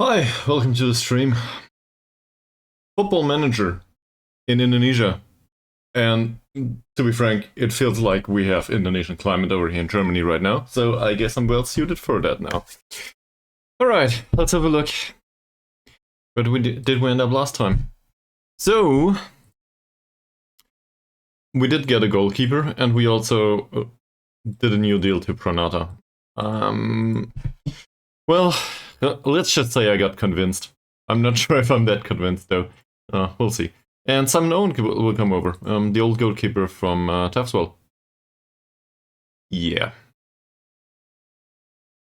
Hi, welcome to the stream. Football Manager in Indonesia. And to be frank, it feels like we have Indonesian climate over here in Germany right now, so I guess I'm well suited for that now. Alright, let's have a look. Where did we end up last time? So, we did get a goalkeeper, and we also did a new deal to Pranata. Well, let's just say I got convinced. I'm not sure if I'm that convinced, though. We'll see. And Simon Owen will come over, the old goalkeeper from Tafswell. Yeah.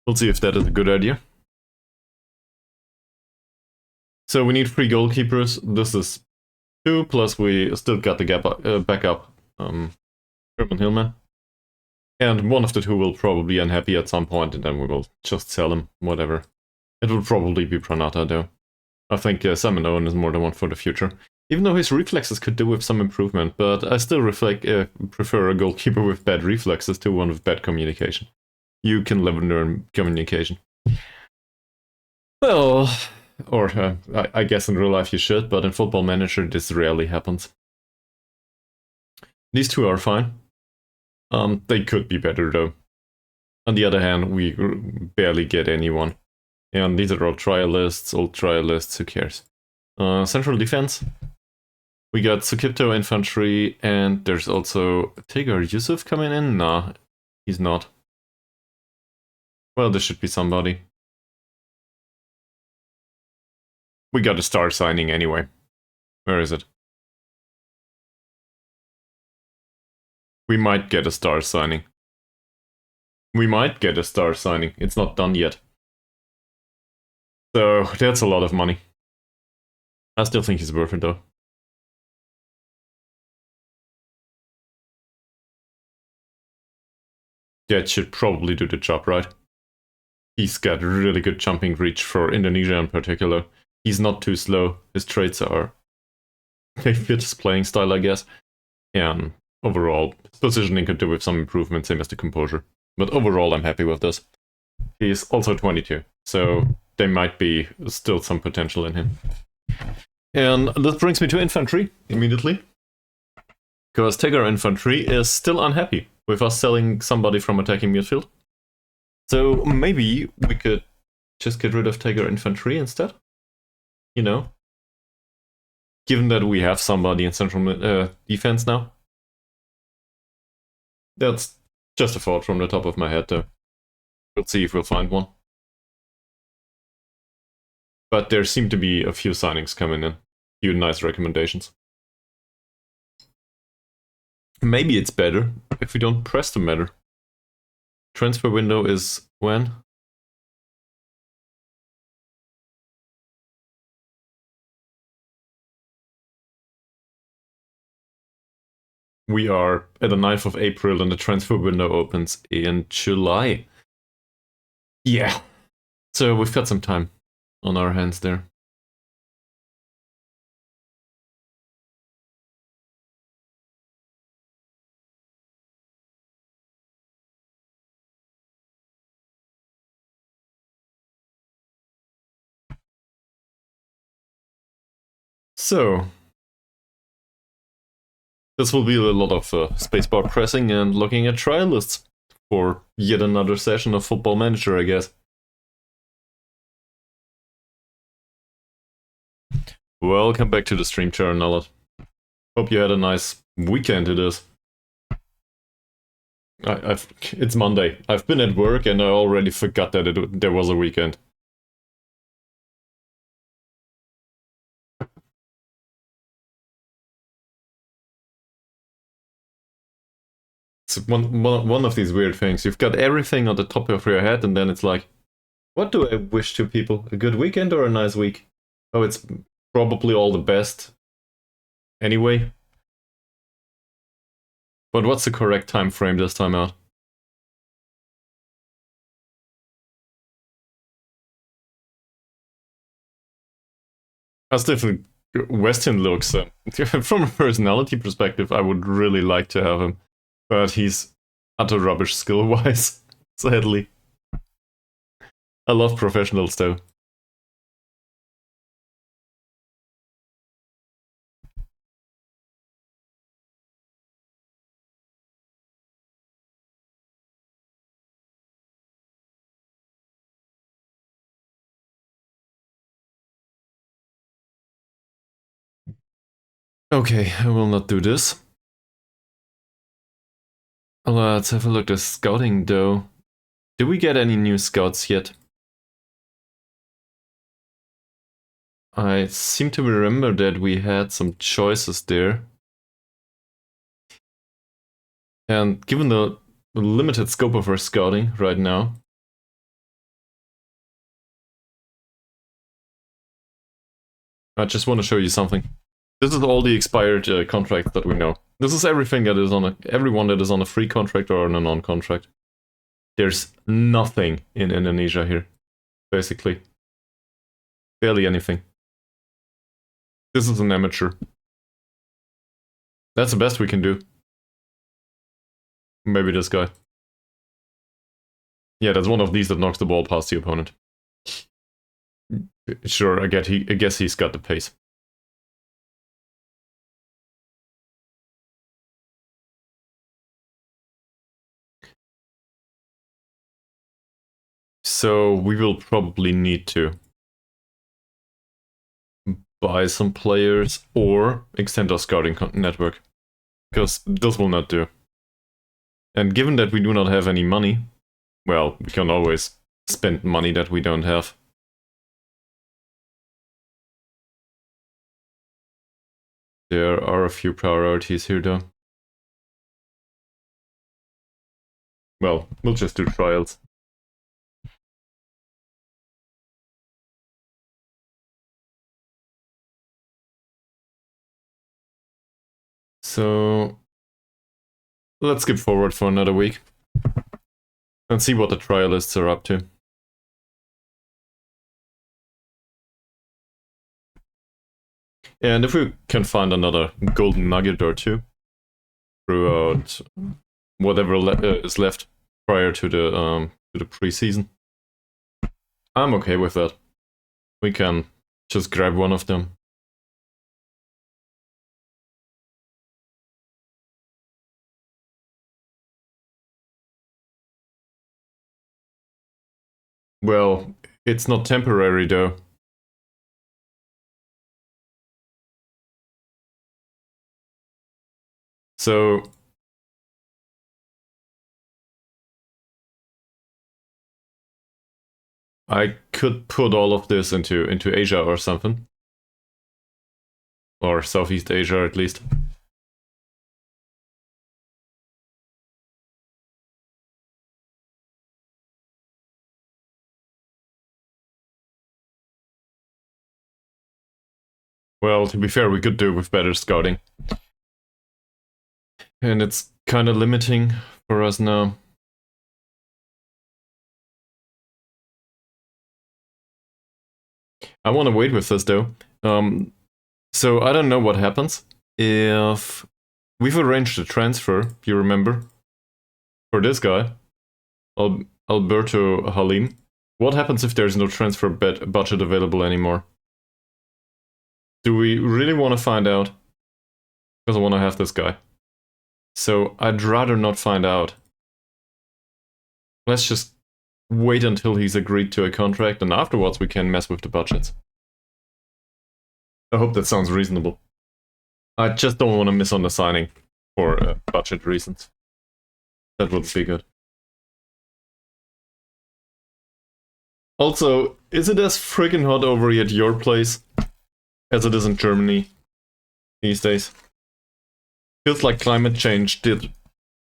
We'll see if that is a good idea. So we need 3 goalkeepers. This is 2, plus we still got the backup, Herman Hillman. And one of the 2 will probably be unhappy at some point, and then we will just sell him, whatever. It will probably be Pranata, though. I think Simon Owen is more the one for the future. Even though his reflexes could do with some improvement, but I still prefer a goalkeeper with bad reflexes to one with bad communication. You can live and learn communication. Well, or I guess in real life you should, but in Football Manager this rarely happens. These 2 are fine. They could be better though. On the other hand, we barely get anyone. And these are all trialists, old trialists, who cares? Central defense. We got Sukipto infantry, and there's also Tigger Yusuf coming in? Nah, he's not. Well, there should be somebody. We got a star signing anyway. Where is it? We might get a star signing. It's not done yet. So, that's a lot of money. I still think he's worth it though. That should probably do the job, right? He's got really good jumping reach for Indonesia in particular. He's not too slow. His traits are... they fit his playing style, I guess. And overall, his positioning could do with some improvement, same as the composure. But overall, I'm happy with this. He's also 22, so there might be still some potential in him. And this brings me to infantry, immediately. Because Tigger infantry is still unhappy with us selling somebody from attacking midfield. So maybe we could just get rid of Tigger infantry instead. You know? Given that we have somebody in central defense now. That's just a thought from the top of my head, though. We'll see if we'll find one. But there seem to be a few signings coming in. Few nice recommendations. Maybe it's better if we don't press the matter. Transfer window is when? We are at the 9th of April and the transfer window opens in July. Yeah. So we've got some time on our hands there. So, this will be a lot of spacebar pressing and looking at trial lists for yet another session of Football Manager, I guess. Welcome back to the stream, Charanella. Hope you had a nice weekend it is. It's Monday. I've been at work and I already forgot that there was a weekend. It's one of these weird things. You've got everything on the top of your head and then it's like, what do I wish to people? A good weekend or a nice week? Oh, it's probably all the best. Anyway. But what's the correct time frame this time out? As different Weston looks, from a personality perspective, I would really like to have him. But he's utter rubbish skill-wise, sadly. I love professionals, though. Okay, I will not do this. Let's have a look at scouting though. Did we get any new scouts yet? I seem to remember that we had some choices there. And given the limited scope of our scouting right now, I just want to show you something. This is all the expired contracts that we know. This is everything that is on everyone that is on a free contract or on a non-contract. There's nothing in Indonesia here, basically. Barely anything. This is an amateur. That's the best we can do. Maybe this guy. Yeah, that's one of these that knocks the ball past the opponent. Sure, I guess he's got the pace. So we will probably need to buy some players or extend our scouting network, because this will not do. And given that we do not have any money, well, we can always spend money that we don't have. There are a few priorities here though. Well, we'll just do trials. So let's skip forward for another week and see what the trialists are up to. And if we can find another golden nugget or two throughout whatever is left prior to the preseason, I'm okay with that. We can just grab one of them. Well, it's not temporary though. So I could put all of this into Asia or something. Or Southeast Asia at least. Well, to be fair, we could do with better scouting. And it's kind of limiting for us now. I want to wait with this though. So I don't know what happens if we've arranged a transfer, if you remember, for this guy, Alberto Halim. What happens if there's no transfer budget available anymore? Do we really want to find out? Because I want to have this guy. So I'd rather not find out. Let's just wait until he's agreed to a contract, and afterwards we can mess with the budgets. I hope that sounds reasonable. I just don't want to miss on the signing for budget reasons. That would be good. Also, is it as friggin' hot over at your place as it is in Germany these days? Feels like climate change did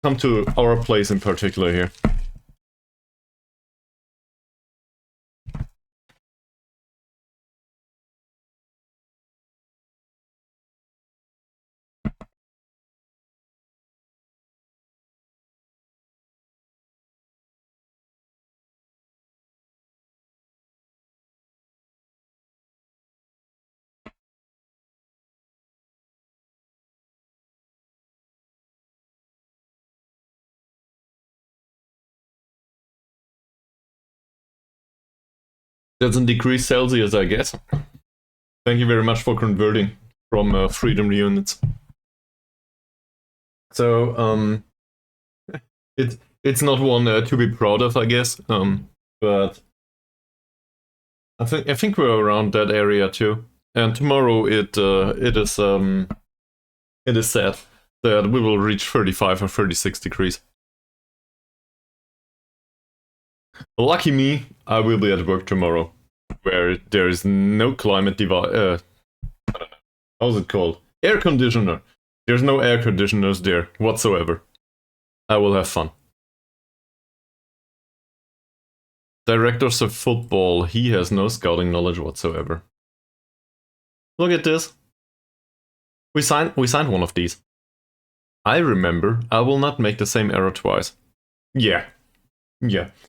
come to our place in particular here. That's in degrees Celsius, I guess. Thank you very much for converting from freedom units. So, it's not one to be proud of, I guess. But I think we're around that area too. And tomorrow it is It is sad that we will reach 35 or 36 degrees. Lucky me, I will be at work tomorrow, where there is no climate device. How's it called? Air conditioner. There's no air conditioners there whatsoever. I will have fun. Directors of football, he has no scouting knowledge whatsoever. Look at this. We signed one of these. I remember, I will not make the same error twice. Yeah.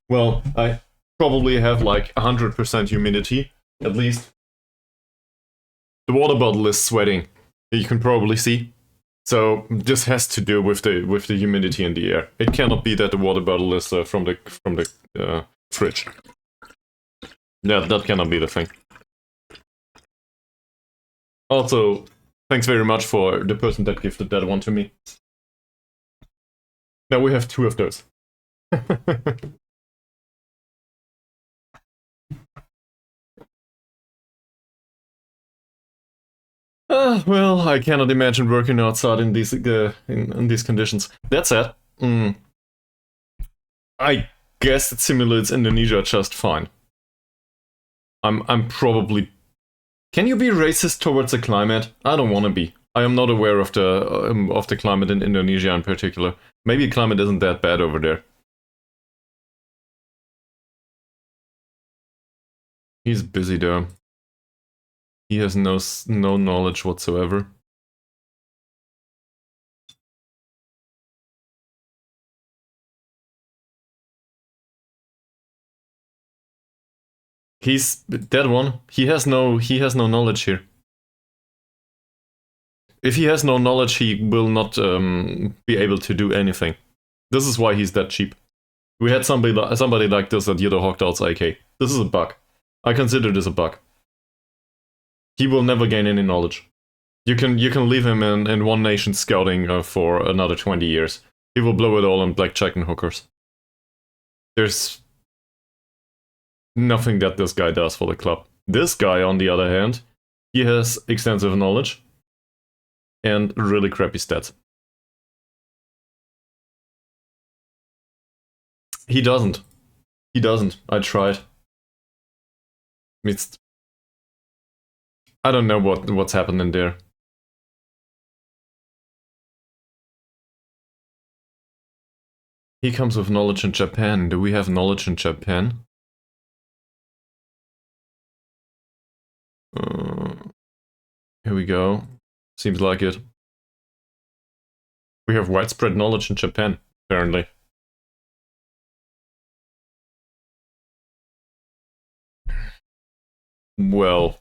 Well, I probably have like 100% humidity, at least. The water bottle is sweating. You can probably see. So this has to do with the humidity in the air. It cannot be that the water bottle is from the fridge. Yeah, that cannot be the thing. Also, thanks very much for the person that gifted that one to me. Now we have 2 of those. Well, I cannot imagine working outside in these in these conditions. That said, I guess it simulates Indonesia just fine. I'm probably. Can you be racist towards the climate? I don't want to be. I am not aware of the climate in Indonesia in particular. Maybe the climate isn't that bad over there. He's busy though. He has no knowledge whatsoever. He's that one. He has no knowledge here. If he has no knowledge, he will not be able to do anything. This is why he's that cheap. We had somebody like this at Yellow Hawkdale's AK. This is a bug. I consider this a bug. He will never gain any knowledge. You can leave him in One Nation scouting for another 20 years. He will blow it all on blackjack and hookers. There's nothing that this guy does for the club. This guy, on the other hand, he has extensive knowledge and really crappy stats. He doesn't. I tried. I don't know what's happening there. He comes with knowledge in Japan. Do we have knowledge in Japan? Here we go. Seems like it. We have widespread knowledge in Japan, apparently. Well.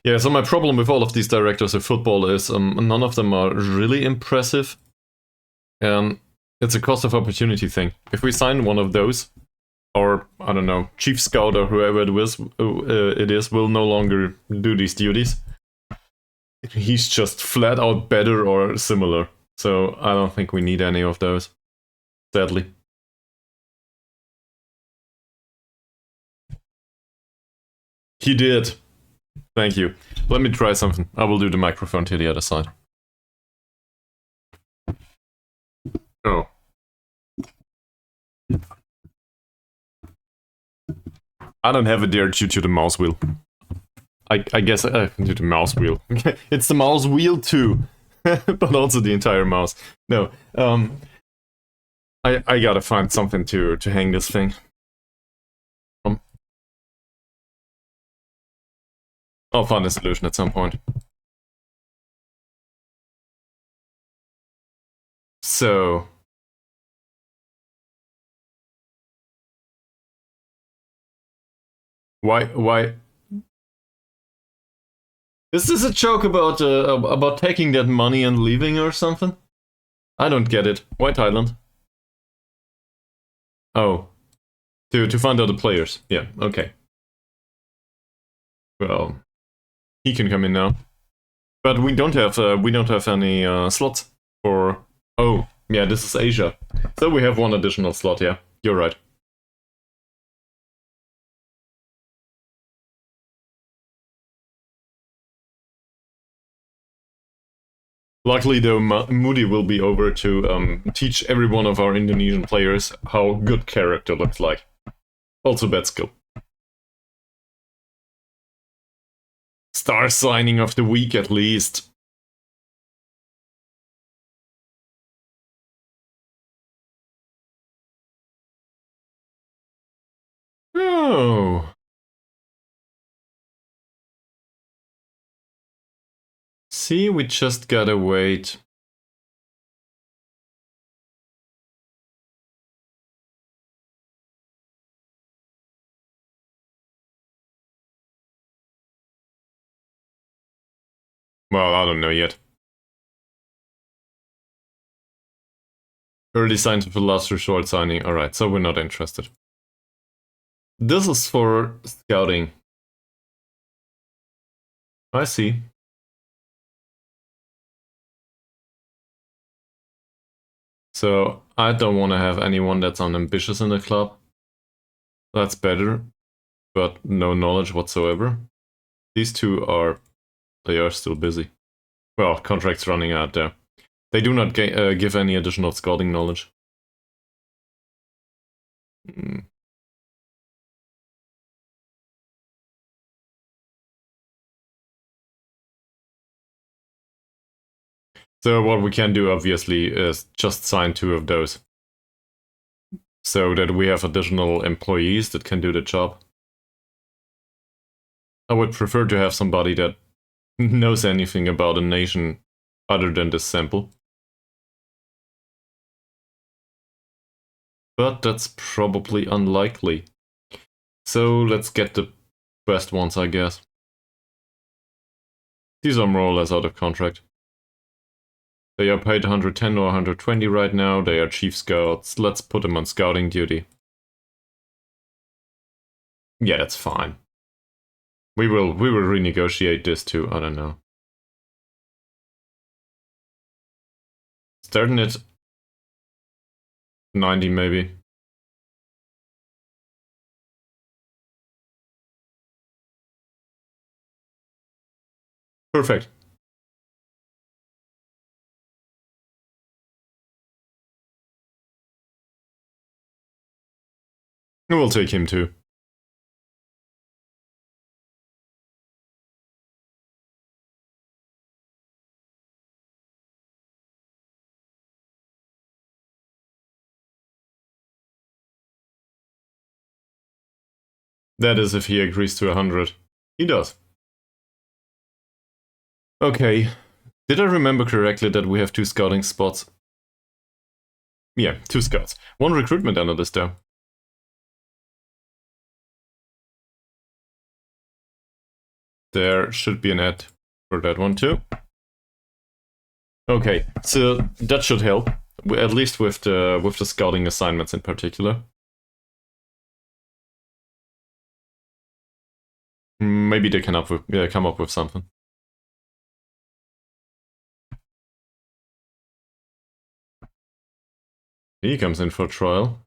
Yeah, so my problem with all of these directors of football is none of them are really impressive. It's a cost of opportunity thing. If we sign one of those, or, I don't know, chief scout or whoever it is will no longer do these duties. He's just flat out better or similar. So I don't think we need any of those, sadly. He did. Thank you. Let me try something. I will do the microphone to the other side. Oh. I don't have it there due to the mouse wheel. I guess I can do the mouse wheel. It's the mouse wheel too, but also the entire mouse. No, I gotta find something to hang this thing. I'll find a solution at some point. So. Why? Is this a joke about taking that money and leaving or something? I don't get it. Why Thailand? Oh. To find out the players. Yeah, okay. Well, he can come in now. But we don't have any slots for. Oh, yeah, this is Asia. So we have one additional slot, yeah. You're right. Luckily, though, Moody will be over to teach every one of our Indonesian players how good character looks like. Also bad skill. Star signing of the week, at least. Oh. See, we just gotta wait. Well, I don't know yet. Early signs of a last resort signing. Alright, so we're not interested. This is for scouting. I see. So, I don't want to have anyone that's unambitious in the club. That's better, but no knowledge whatsoever. These two are... they are still busy. Well, contract's running out there. They do not give any additional scouting knowledge. So what we can do, obviously, is just sign 2 of those. So that we have additional employees that can do the job. I would prefer to have somebody that knows anything about a nation other than this sample. But that's probably unlikely. So let's get the best ones, I guess. These are more or less out of contract. They are paid 110 or 120 right now. They are chief scouts. Let's put them on scouting duty. Yeah, that's fine. We will renegotiate this too. I don't know. Starting at 90 maybe. Perfect. We'll take him too. That is if he agrees to 100. He does. Okay. Did I remember correctly that we have 2 scouting spots? Yeah, 2 scouts. 1 recruitment analyst though. There should be an ad for that one too. Okay, so that should help, at least with the scouting assignments in particular. Maybe they can come up with something. He comes in for trial.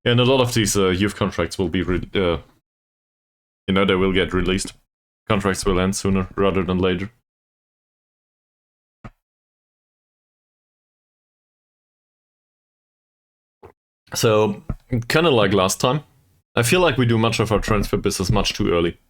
And a lot of these youth contracts will be, they will get released. Contracts will end sooner rather than later. So, kind of like last time, I feel like we do much of our transfer business much too early.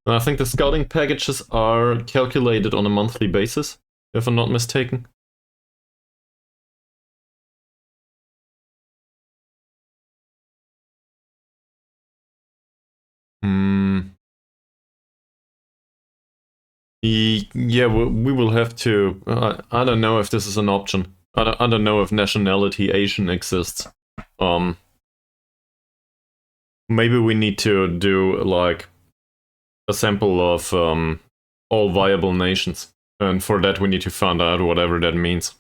And I think the scouting packages are calculated on a monthly basis, if I'm not mistaken. Yeah, we will have to. I don't know if this is an option. I don't know if nationality Asian exists. Maybe we need to do like a sample of all viable nations, and for that we need to find out whatever that means.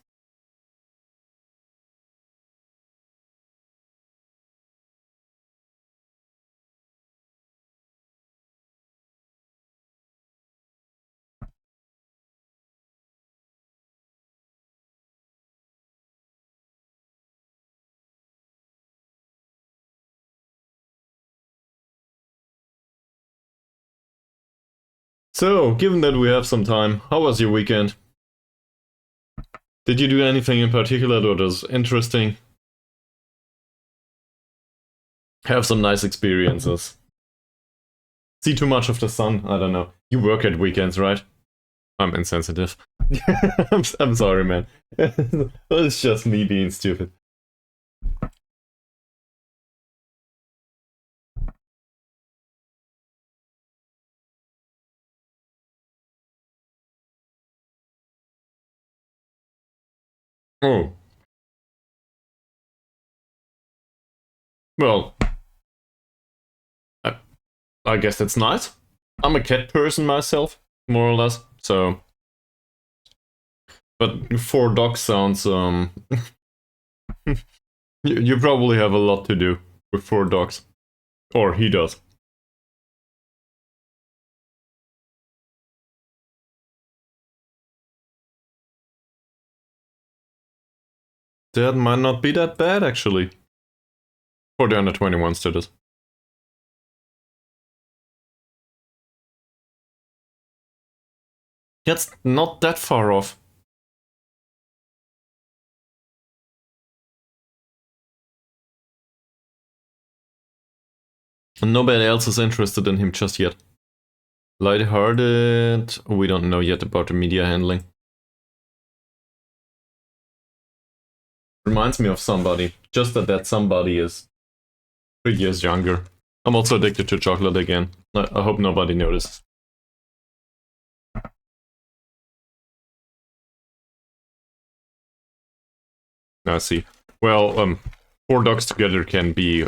So, given that we have some time, how was your weekend? Did you do anything in particular that was interesting? Have some nice experiences? See too much of the sun? I don't know. You work at weekends, right? I'm insensitive. I'm sorry, man. It's just me being stupid. Oh. Well, I guess that's nice. I'm a cat person myself, more or less, so... But 4 dogs sounds, you probably have a lot to do with 4 dogs. Or he does. That might not be that bad, actually. For the under 21 status. That's not that far off. And nobody else is interested in him just yet. Lighthearted, we don't know yet about the media handling. Reminds me of somebody, just that somebody is 3 years younger. I'm also addicted to chocolate again. I hope nobody noticed. I see. Well, 4 dogs together can be,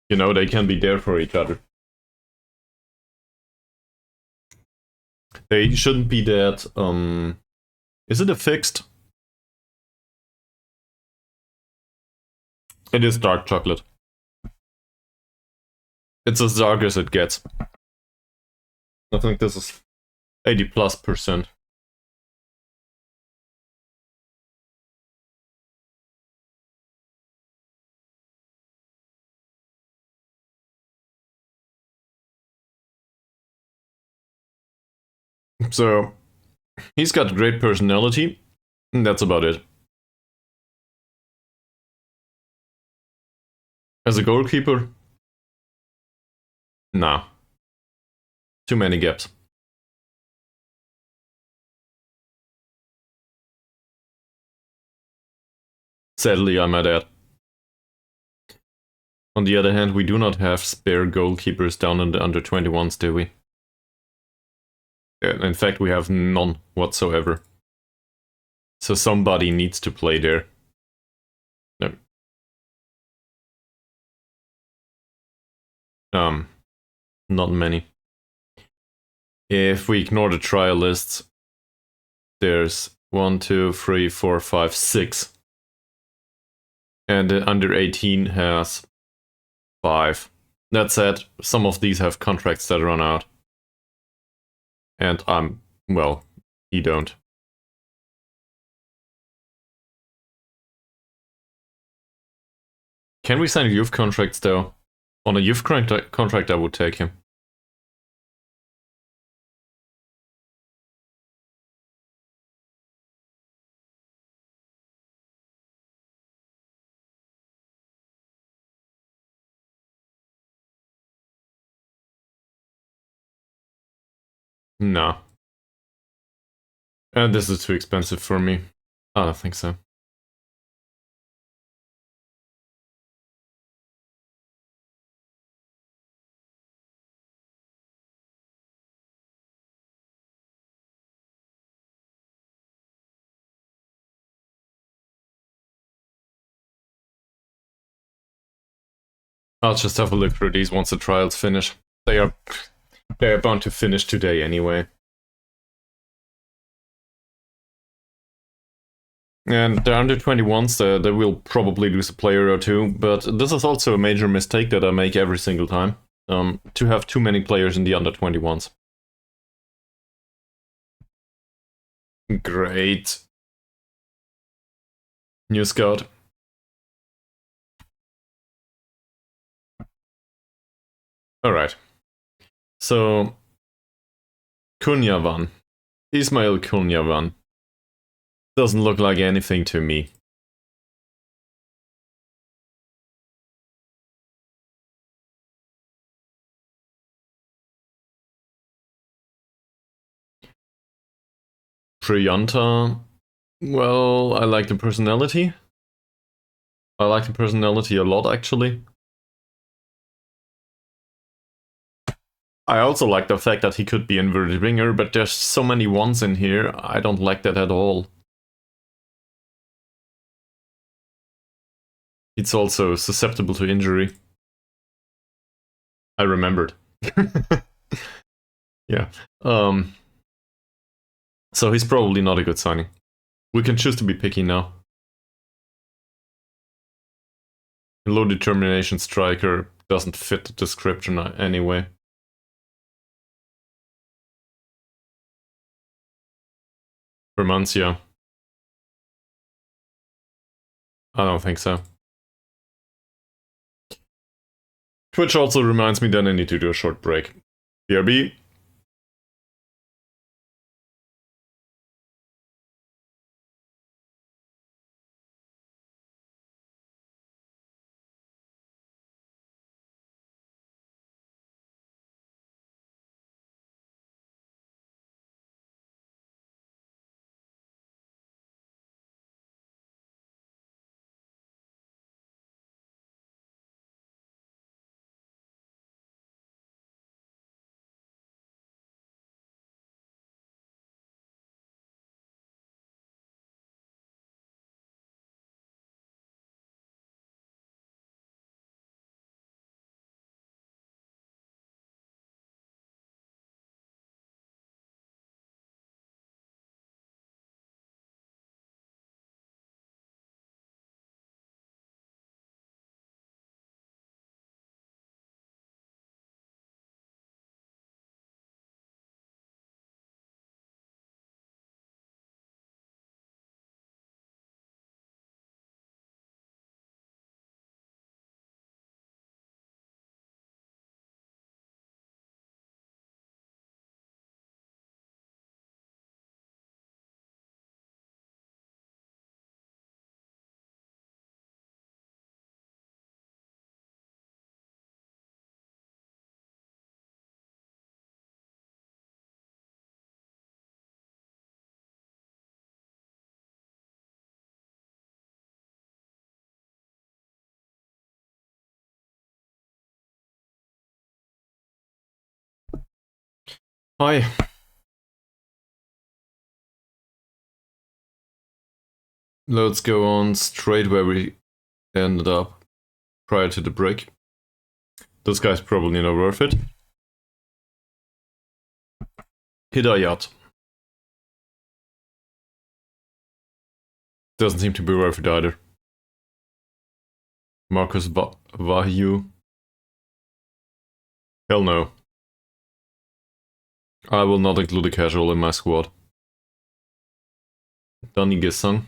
they can be there for each other. They shouldn't be that, is it a fixed? It is dark chocolate. It's as dark as it gets. I think this is 80+%. So, he's got great personality, and that's about it. As a goalkeeper? Nah. Too many gaps. Sadly, I might add. On the other hand, we do not have spare goalkeepers down in the under 21s, do we? In fact, we have none whatsoever. So somebody needs to play there. No. Not many. If we ignore the trial lists, there's 1, 2, 3, 4, 5, 6. And the under 18 has 5. That said, some of these have contracts that run out. And well, you don't. Can we sign youth contracts though? On a youth contract, I would take him. No. And this is too expensive for me. I don't think so. I'll just have a look through these once the trials finish. They're bound to finish today anyway. And the under 21s, they will probably lose a player or two, but this is also a major mistake that I make every single time. To have too many players in the under 21s. Great. New scout. Alright. So, Kunyavan. Ismail Kunyavan. Doesn't look like anything to me. Priyanta. Well, I like the personality. I like the personality a lot, actually. I also like the fact that he could be inverted winger, but there's so many ones in here, I don't like that at all. It's also susceptible to injury. I remembered. Yeah. So he's probably not a good signing. We can choose to be picky now. Low determination striker doesn't fit the description anyway. Vermancia. I don't think so. Which also reminds me that I need to do a short break. BRB. Hi. Let's go on straight where we ended up prior to the break. This guy's probably not worth it. Hidayat. Doesn't seem to be worth it either. Marcus Wahyu. Hell no. I will not include a casual in my squad. Danny Gesang.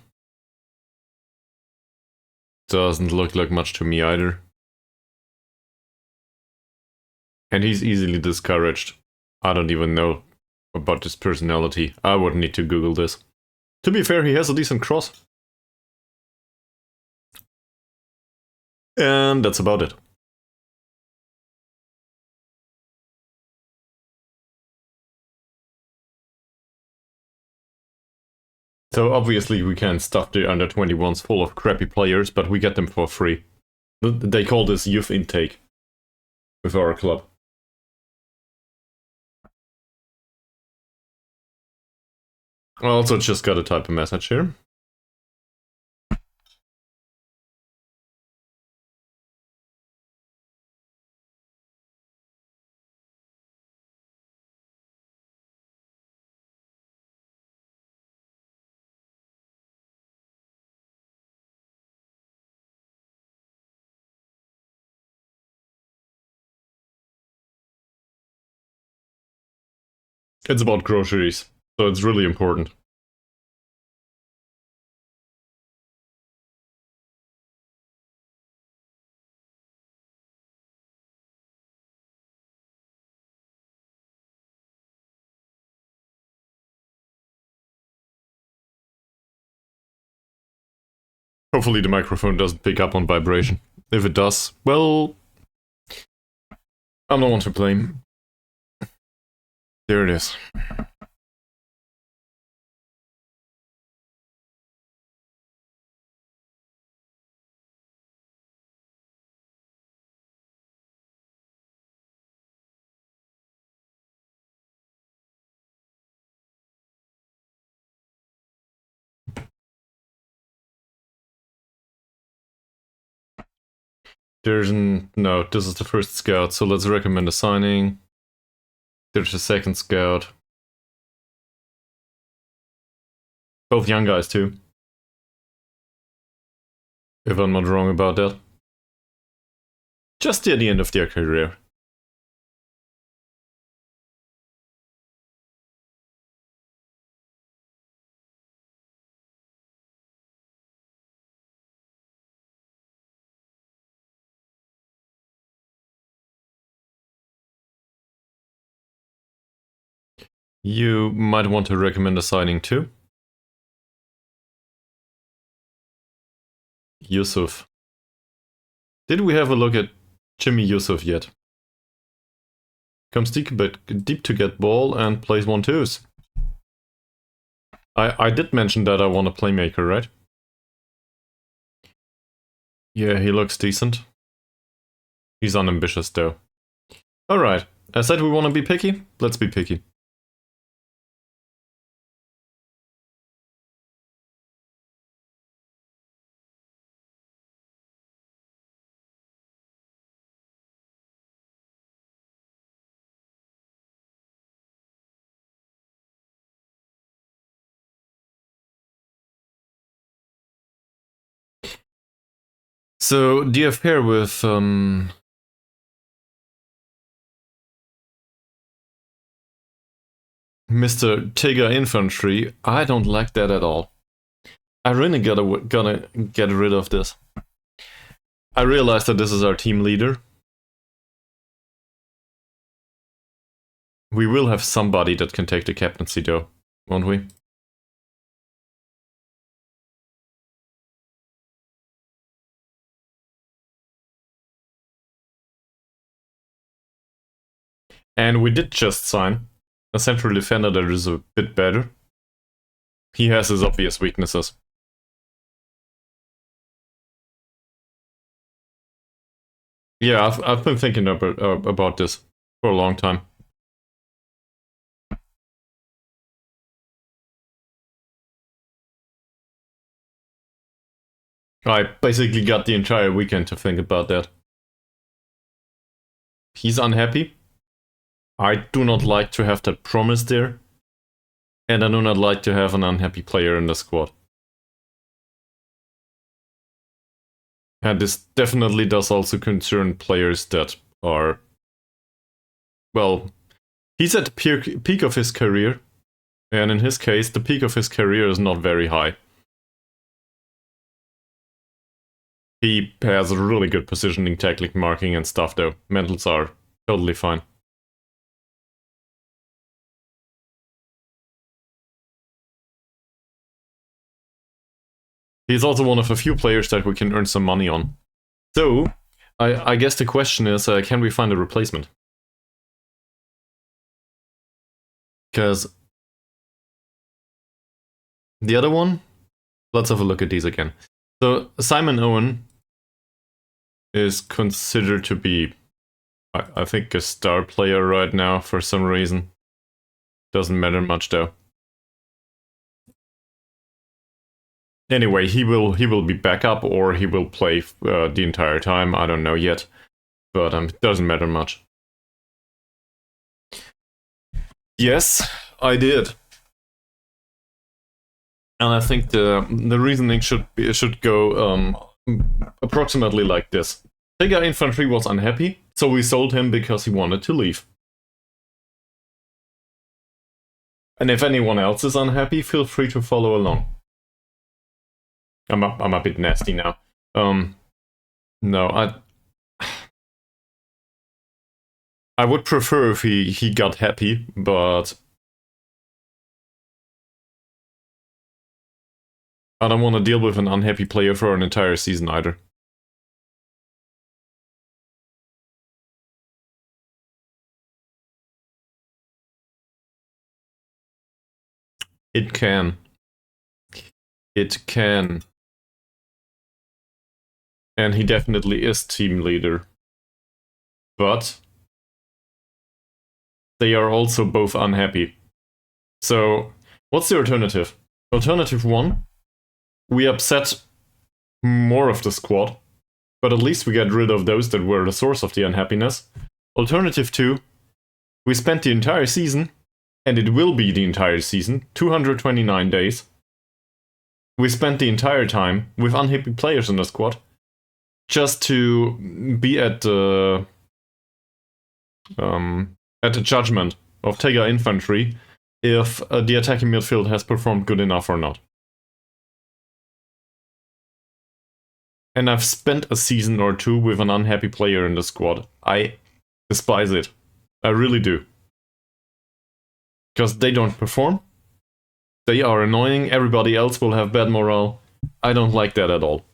Doesn't look like much to me either. And he's easily discouraged. I don't even know about his personality. I would need to Google this. To be fair, he has a decent cross. And that's about it. So obviously we can't stuff the under 21s full of crappy players, but we get them for free. They call this youth intake with our club. I also just got to type a message here. It's about groceries, so it's really important. Hopefully the microphone doesn't pick up on vibration. If it does, well, I'm not one to blame. There it is. No, this is the first scout, so let's recommend a signing. There's a second scout. Both young guys too. If I'm not wrong about that. Just near the end of their career. You might want to recommend a signing too. Yusuf. Did we have a look at Jimmy Yusuf yet? Comes deep to get ball and plays 1-2s. I did mention that I want a playmaker, right? Yeah, he looks decent. He's unambitious though. Alright, I said we want to be picky, let's be picky. So, the affair with Mr. Tiger Infantry, I don't like that at all. I really gotta get rid of this. I realize that this is our team leader. We will have somebody that can take the captaincy though, won't we? And we did just sign a central defender that is a bit better. He has his obvious weaknesses. Yeah, I've been thinking about this for a long time. I basically got the entire weekend to think about that. He's unhappy. I do not like to have that promise there. And I do not like to have an unhappy player in the squad. And this definitely does also concern players that are... Well, he's at the peak of his career. And in his case, the peak of his career is not very high. He has really good positioning, tactic marking and stuff though. Mentals are totally fine. He's also one of a few players that we can earn some money on. So, I guess the question is, can we find a replacement? Because the other one, let's have a look at these again. So, Simon Owen is considered to be, I think, a star player right now for some reason. Doesn't matter much though. Anyway, he will be backup or he will play the entire time. I don't know yet, but it doesn't matter much. Yes, I did, and I think the reasoning should go approximately like this. Tiger Infantry was unhappy, so we sold him because he wanted to leave. And if anyone else is unhappy, feel free to follow along. I'm a bit nasty now. No, I would prefer if he got happy, but I don't want to deal with an unhappy player for an entire season either. It can. It can. And he definitely is team leader. But they are also both unhappy. So, what's the alternative? Alternative 1, we upset more of the squad, but at least we get rid of those that were the source of the unhappiness. Alternative 2, we spent the entire season, and it will be the entire season, 229 days. We spent the entire time with unhappy players in the squad, just to be at the judgment of Tiger Infantry if the attacking midfield has performed good enough or not. And I've spent a season or two with an unhappy player in the squad. I despise it. I really do. Because they don't perform. They are annoying. Everybody else will have bad morale. I don't like that at all.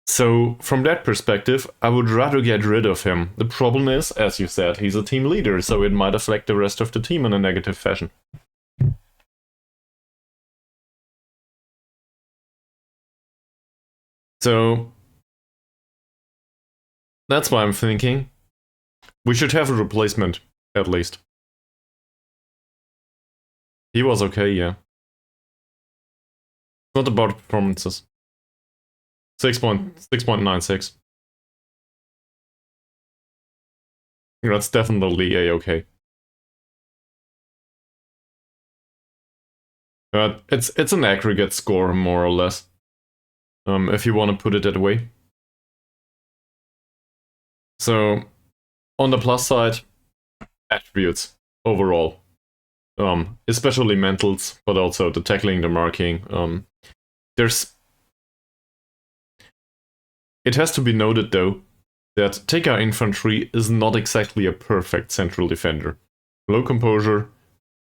So, from that perspective, I would rather get rid of him. The problem is, as you said, he's a team leader, so it might affect the rest of the team in a negative fashion. So, that's why I'm thinking we should have a replacement, at least. He was okay, yeah. Not about performances. 6.96. That's definitely a-okay. It's an aggregate score, more or less. If you want to put it that way. So, on the plus side, attributes overall. Especially mentals, but also the tackling, the marking. It has to be noted, though, that Tiger Infantry is not exactly a perfect central defender. Low composure,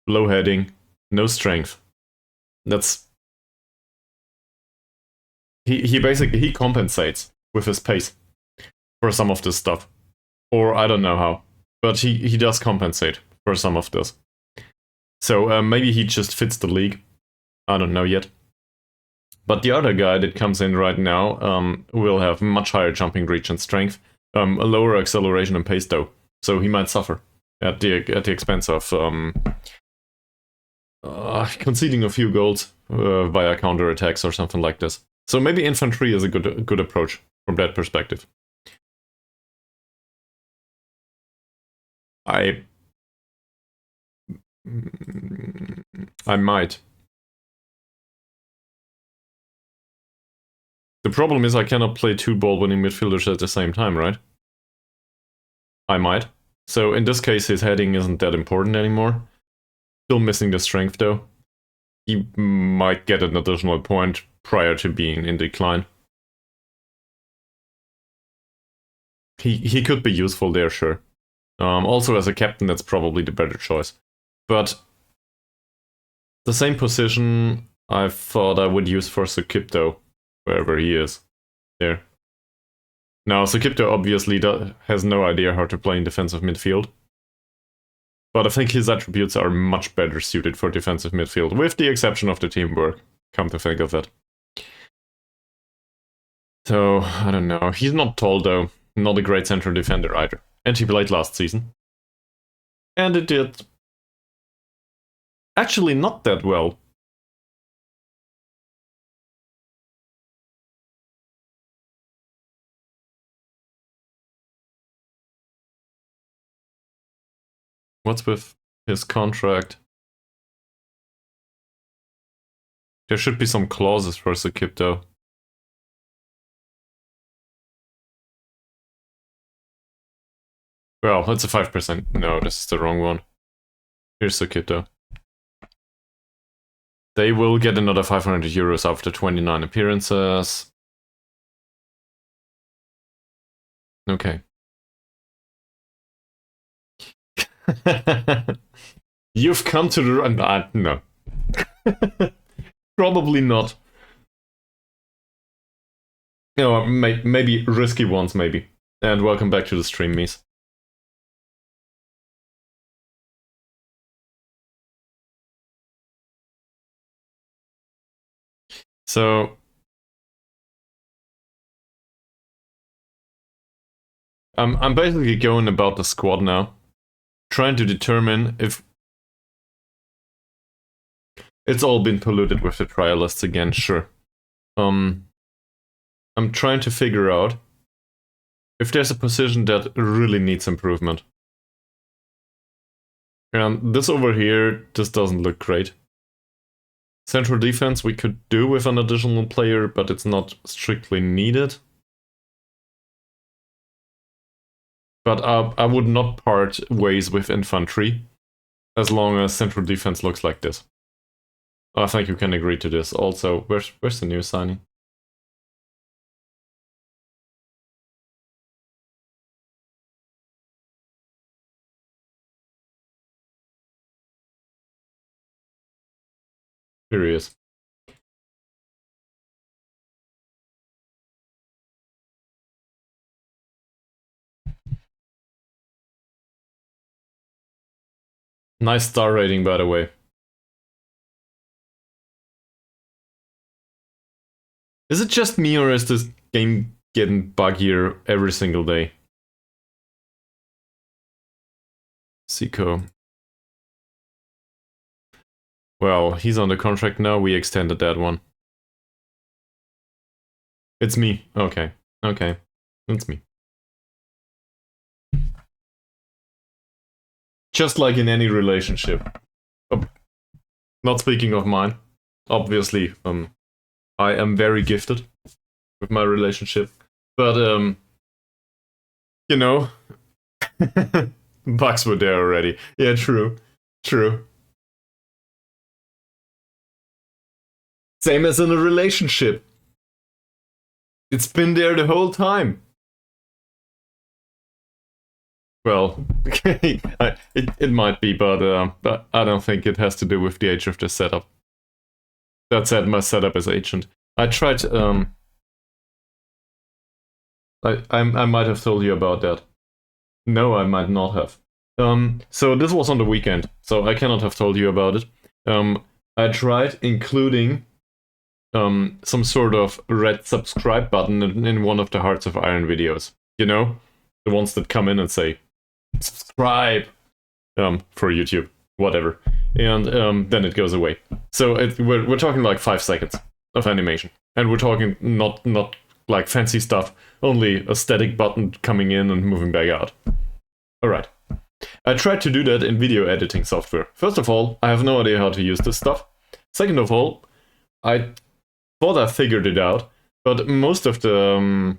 low heading, no strength. That's... He basically compensates with his pace for some of this stuff. Or I don't know how. But he does compensate for some of this. So maybe he just fits the league. I don't know yet. But the other guy that comes in right now will have much higher jumping reach and strength, a lower acceleration and pace though, so he might suffer at the expense of conceding a few goals via counter attacks or something like this. So maybe infantry is a good approach from that perspective. I might. The problem is I cannot play two ball-winning midfielders at the same time, right? I might. So in this case, his heading isn't that important anymore. Still missing the strength, though. He might get an additional point prior to being in decline. He could be useful there, sure. Also, as a captain, that's probably the better choice. But the same position I thought I would use for Sukipto, wherever he is. There. Now, Sukipto obviously has no idea how to play in defensive midfield. But I think his attributes are much better suited for defensive midfield, with the exception of the teamwork, come to think of it. So, I don't know. He's not tall, though. Not a great central defender either. And he played last season. And it did actually not that well. What's with his contract? There should be some clauses for Sukipto. Well, it's a 5%. No, this is the wrong one. Here's Sukipto. They will get another 500 euros after 29 appearances. Okay. You've come to the... no. Probably not. You know, maybe risky ones, maybe. And welcome back to the stream, Mies. So I'm basically going about the squad now, trying to determine if it's all been polluted with the trial lists again. Sure. I'm trying to figure out if there's a position that really needs improvement. And this over here just doesn't look great. Central defense we could do with an additional player, but it's not strictly needed. But I would not part ways with infantry as long as central defense looks like this. I think you can agree to this. Also, where's the new signing? Here he is. Nice star rating, by the way. Is it just me, or is this game getting buggier every single day? Seiko. Well, he's on the contract now, we extended that one. It's me. Okay. Okay. It's me. Just like in any relationship. Not speaking of mine. Obviously, I am very gifted with my relationship. But, you know, bugs were there already. Yeah, true. True. Same as in a relationship. It's been there the whole time. Well, it might be, but I don't think it has to do with the age of the setup. That said, my setup is ancient. I tried, I might have told you about that. No, I might not have. So this was on the weekend, so I cannot have told you about it. I tried including some sort of red subscribe button in one of the Hearts of Iron videos. You know? The ones that come in and say, subscribe, for YouTube, whatever. And then it goes away. So we're talking like 5 seconds of animation. And we're talking not like fancy stuff, only a static button coming in and moving back out. Alright. I tried to do that in video editing software. First of all, I have no idea how to use this stuff. Second of all, I thought I figured it out, but most of the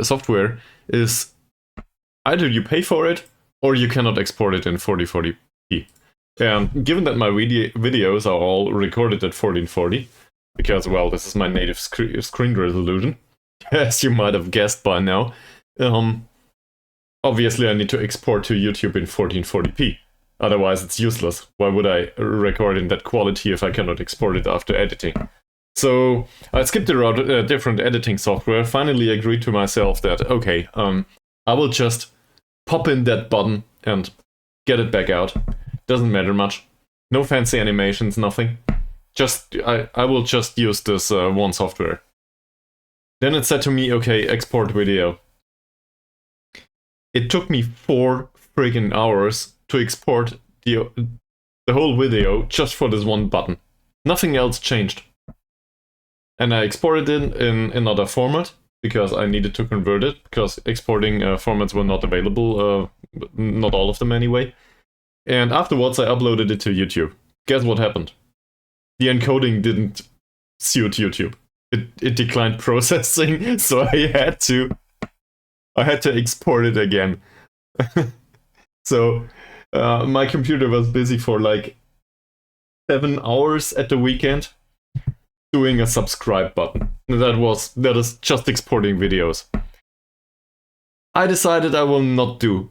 software is either you pay for it or you cannot export it in 1440p. And given that my videos are all recorded at 1440, because, well, this is my native screen resolution, as you might have guessed by now, obviously I need to export to YouTube in 1440p. Otherwise it's useless. Why would I record in that quality if I cannot export it after editing? So I skipped around different editing software, finally agreed to myself that, okay, I will just pop in that button and get it back out. Doesn't matter much. No fancy animations, nothing. Just, I will just use this one software. Then it said to me, okay, export video. It took me 4 friggin' hours to export the whole video just for this one button. Nothing else changed. And I exported it in another format, because I needed to convert it, because exporting formats were not available, not all of them anyway. And afterwards I uploaded it to YouTube. Guess what happened? The encoding didn't suit YouTube. It declined processing, so I had to export it again. So my computer was busy for like 7 hours at the weekend doing a subscribe button. That is just exporting videos. I decided I will not do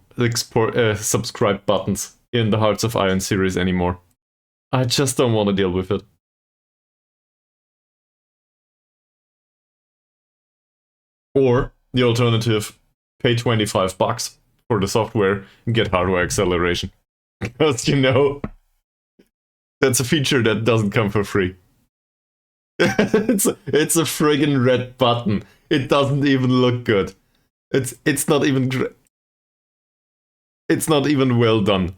subscribe buttons in the Hearts of Iron series anymore. I just don't want to deal with it. Or the alternative, pay $25 for the software and get hardware acceleration. Because, that's a feature that doesn't come for free. it's a friggin' red button. It doesn't even look good. It's not even it's not even well done.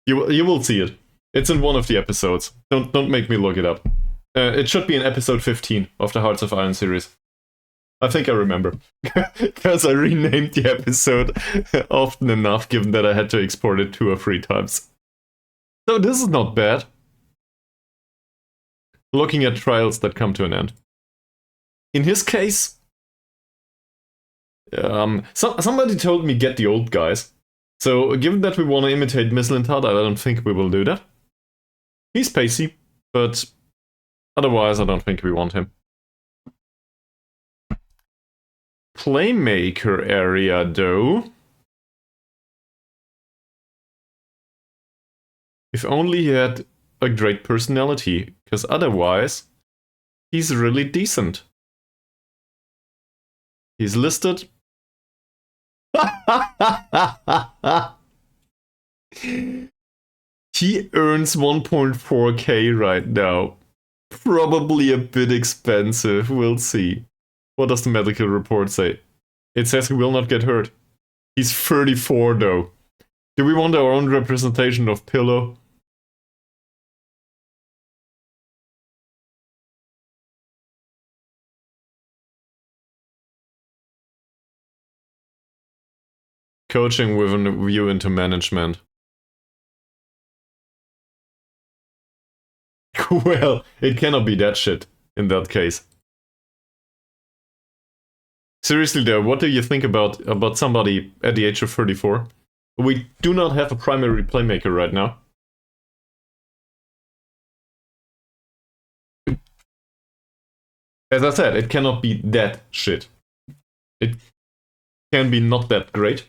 You will see it. It's in one of the episodes. Don't make me look it up. It should be in episode 15 of the Hearts of Iron series. I think I remember. Because I renamed the episode often enough, given that I had to export it 2 or 3 times. So this is not bad. Looking at trials that come to an end. In his case, somebody told me get the old guys. So given that we want to imitate Mislintat, I don't think we will do that. He's pacey, but otherwise I don't think we want him. Playmaker area, though. If only he had a great personality, because otherwise, he's really decent. He's listed. He earns 1.4k right now. Probably a bit expensive, we'll see. What does the medical report say? It says he will not get hurt. He's 34 though. Do we want our own representation of Pillow? Coaching with a view into management. Well, it cannot be that shit in that case. Seriously though, what do you think about somebody at the age of 34? We do not have a primary playmaker right now. As I said, it cannot be that shit. It can be not that great.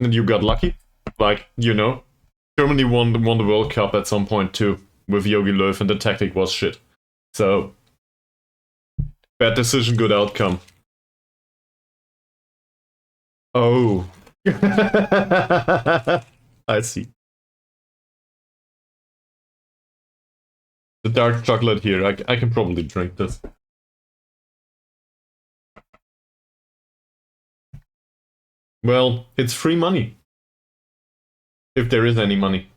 And you got lucky. Like, Germany won the World Cup at some point too, with Jogi Löw, and the tactic was shit. So, bad decision, good outcome. Oh. I see. The dark chocolate here, I can probably drink this. Well, it's free money. If there is any money.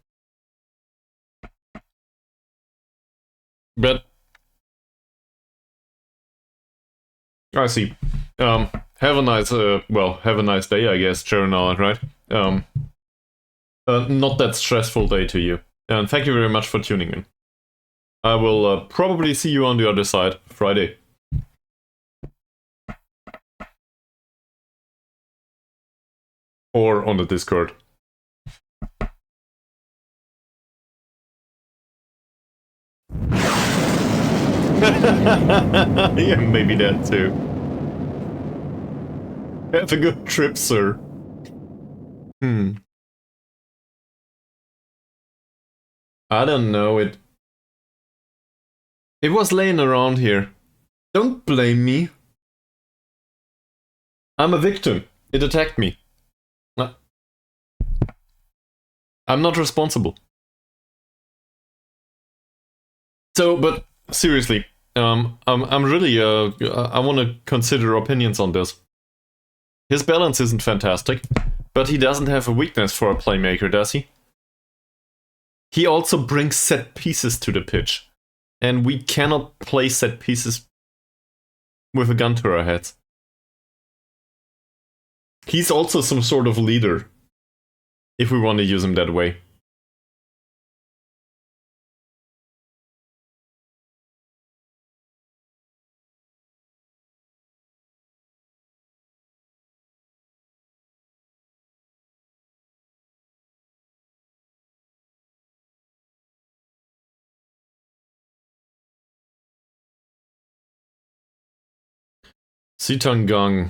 But I see. Have a nice day, I guess, Journal, right? Not that stressful day to you. And thank you very much for tuning in. I will probably see you on the other side Friday. Or on the Discord. Yeah, maybe that too. Have a good trip, sir. I don't know, it was laying around here. Don't blame me. I'm a victim. It attacked me. I'm not responsible. So, but seriously, I'm really I want to consider opinions on this. His balance isn't fantastic, but he doesn't have a weakness for a playmaker, does he? He also brings set pieces to the pitch, and we cannot play set pieces with a gun to our heads. He's also some sort of leader, if we want to use him that way. Sitangong,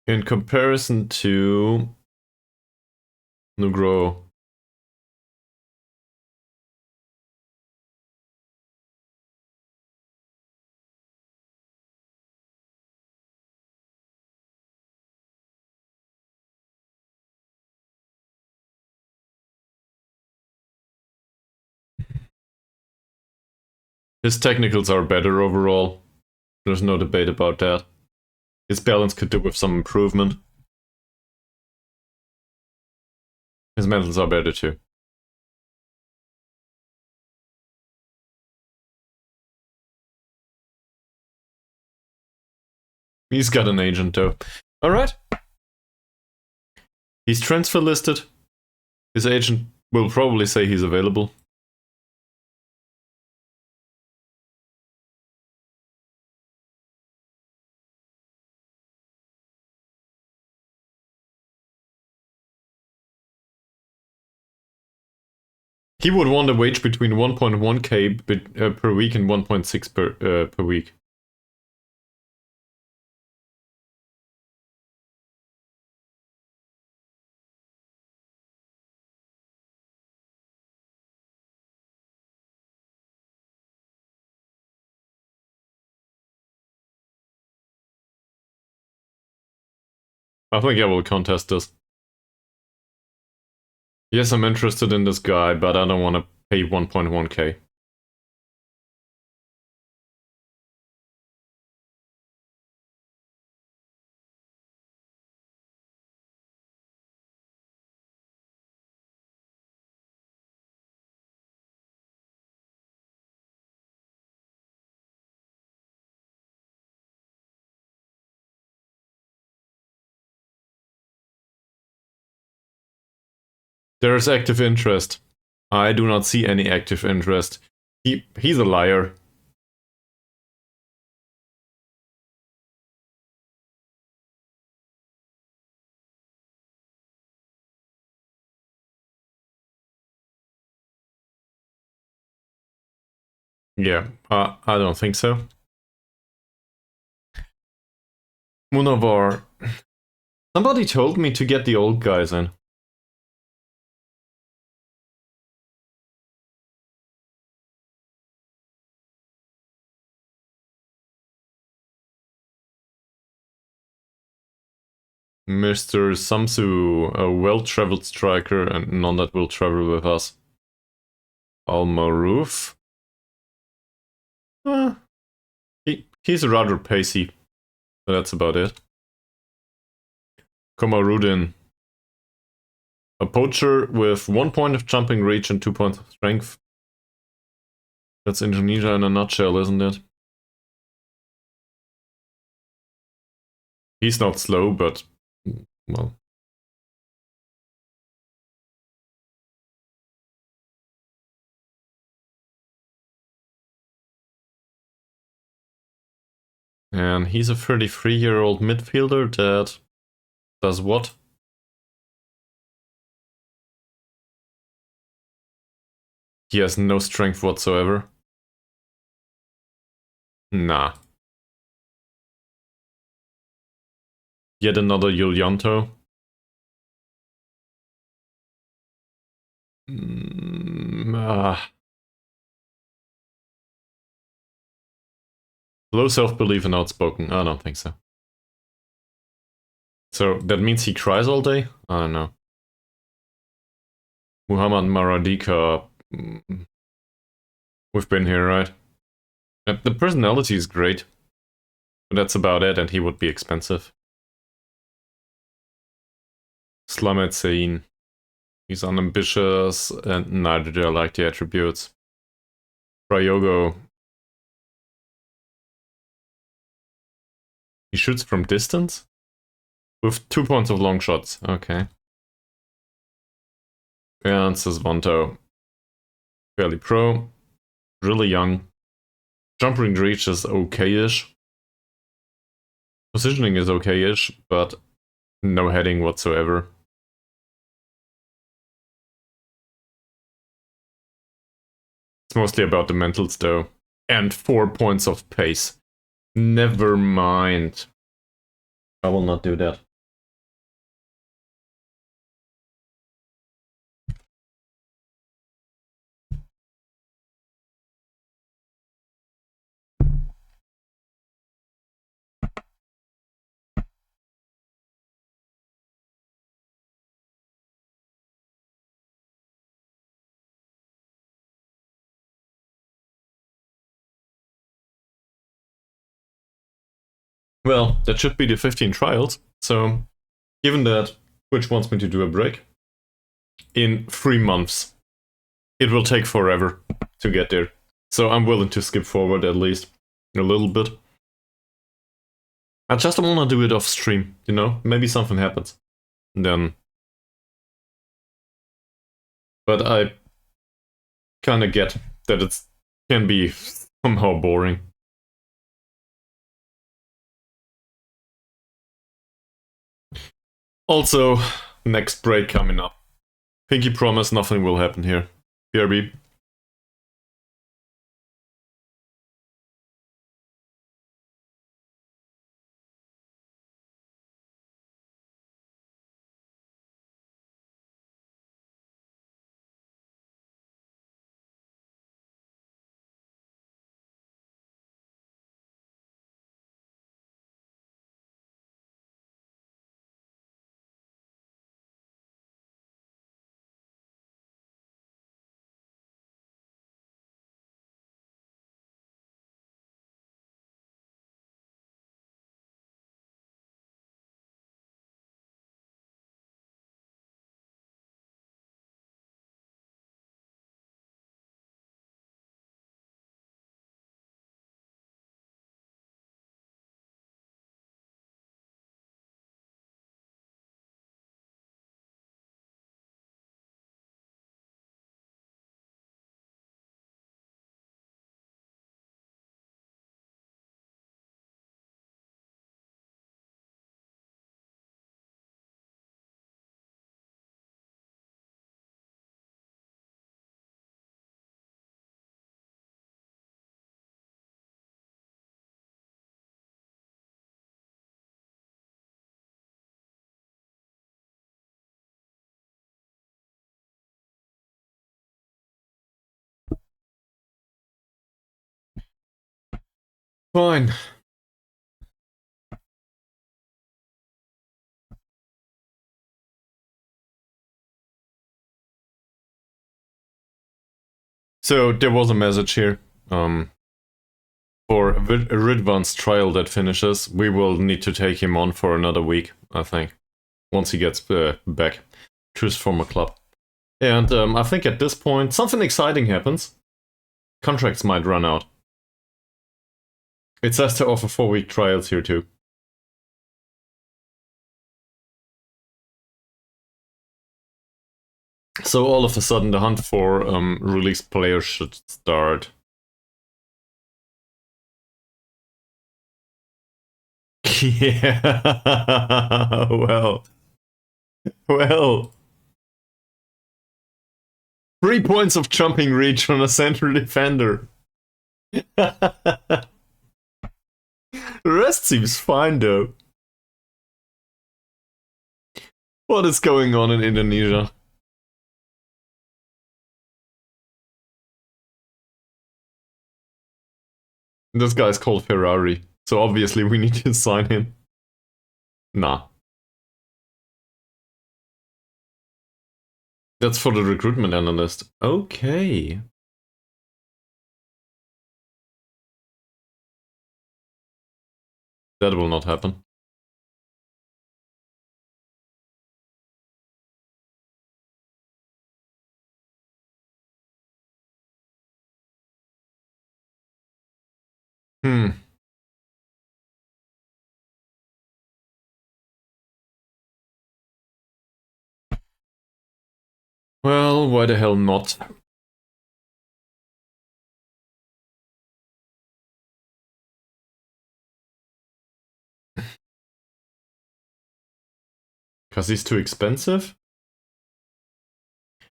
in comparison to Nugro. His technicals are better overall. There's no debate about that. His balance could do with some improvement. His mentals are better too. He's got an agent though. Alright. He's transfer listed. His agent will probably say he's available. He would want a wage between 1.1k per week and 1.6 per week. I think I will contest this. Yes, I'm interested in this guy, but I don't want to pay 1.1k. There is active interest. I do not see any active interest. He's a liar. Yeah, I don't think so. Munavar. Somebody told me to get the old guys in. Mr. Samsu, a well-traveled striker and none that will travel with us. Al-Maruf. He's rather pacey, but that's about it. Komarudin. A poacher with 1 point of jumping reach and 2 points of strength. That's Indonesia in a nutshell, isn't it? He's not slow, but, well. And he's a 33-year-old midfielder that does what? He has no strength whatsoever. Nah. Yet another Yulianto. Low self-belief and outspoken. I don't think so. So that means he cries all day? I don't know. Muhammad Maradika. We've been here, right? The personality is great. But that's about it, and he would be expensive. Slamet Zain. He's unambitious, and neither do I like the attributes. Prayogo. He shoots from distance? With 2 points of long shots. Okay. And Sisvanto. Fairly pro. Really young. Jumping reach is okay-ish. Positioning is okay-ish, but no heading whatsoever. It's mostly about the mentals though. And 4 points of pace. Never mind. I will not do that. Well, that should be the 15 trials. So, given that Twitch wants me to do a break in 3 months, it will take forever to get there. So I'm willing to skip forward at least a little bit. I just want to do it off stream, you know? Maybe something happens. Then. But I kind of get that it can be somehow boring. Also, next break coming up. Pinky promise nothing will happen here. BRB. Fine. So there was a message here. For Ridvan's trial that finishes, we will need to take him on for another week, I think. Once he gets back to his former club. And I think at this point, something exciting happens. Contracts might run out. It says to offer 4-week trials here too. So all of a sudden the hunt for released players should start. Yeah, well. 3 points of jumping reach on a central defender. The rest seems fine though. What is going on in Indonesia? This guy's called Ferrari, so obviously we need to sign him. Nah. That's for the recruitment analyst. Okay. That will not happen. Well, why the hell not? Because he's too expensive?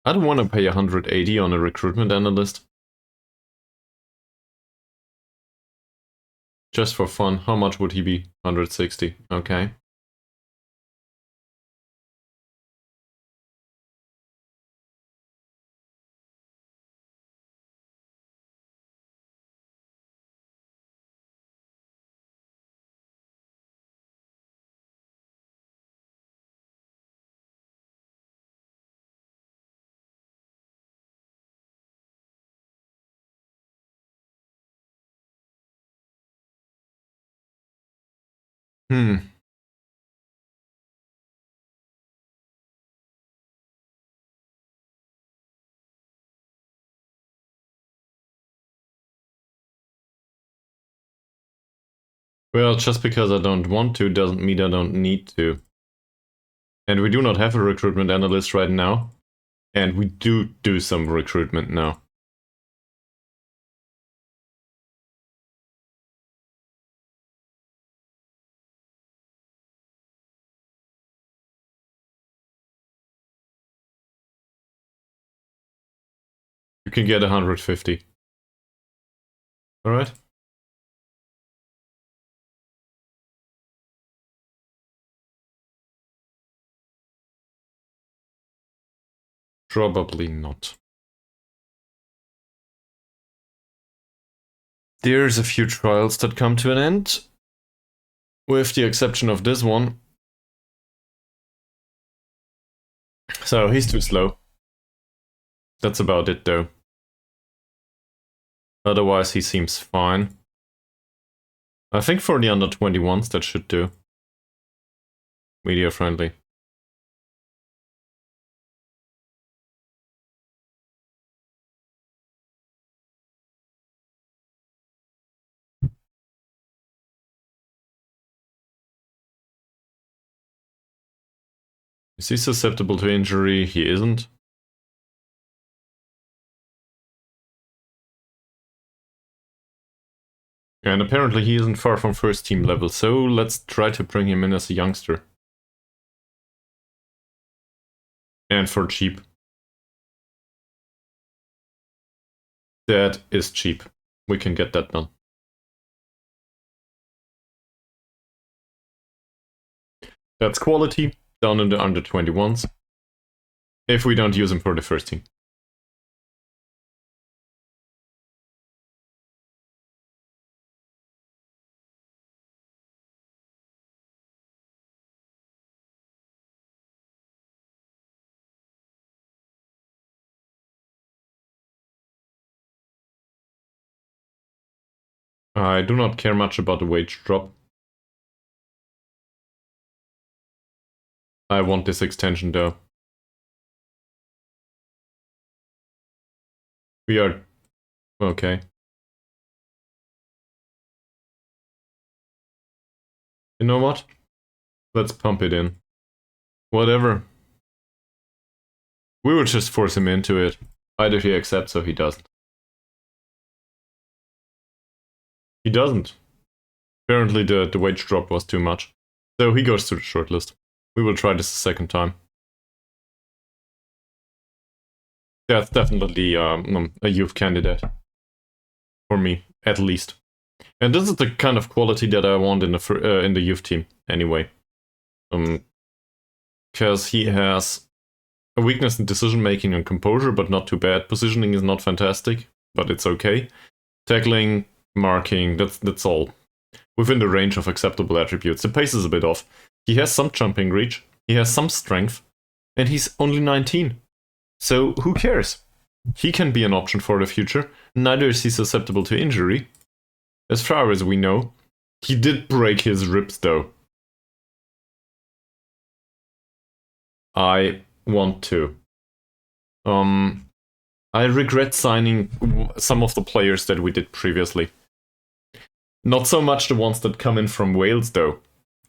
I don't want to pay 180 on a recruitment analyst. Just for fun, how much would he be? 160, okay. Hmm. Well, just because I don't want to doesn't mean I don't need to. And we do not have a recruitment analyst right now. And we do some recruitment now. You can get 150. Alright? Probably not. There's a few trials that come to an end. With the exception of this one. So he's too slow. That's about it though. Otherwise he seems fine. I think for the under 21s that should do. Media friendly. Is he susceptible to injury? He isn't. And apparently he isn't far from first team level, so let's try to bring him in as a youngster. And for cheap. That is cheap. We can get that done. That's quality, down in the under 21s. If we don't use him for the first team. I do not care much about the wage drop. I want this extension though. We are... okay. You know what? Let's pump it in. Whatever. We will just force him into it. Either he accepts or he doesn't. He doesn't. Apparently the wage drop was too much. So he goes to the shortlist. We will try this a second time. That's definitely a youth candidate. For me, at least. And this is the kind of quality that I want in the youth team, anyway. Because he has a weakness in decision making and composure, but not too bad. Positioning is not fantastic, but it's okay. Tackling, marking, that's all within the range of acceptable attributes. The pace is a bit off. He has some jumping reach, he has some strength, and he's only 19. So who cares? He can be an option for the future. Neither is he susceptible to injury. As far as we know. He did break his ribs though. I want to. I regret signing some of the players that we did previously. Not so much the ones that come in from Wales, though.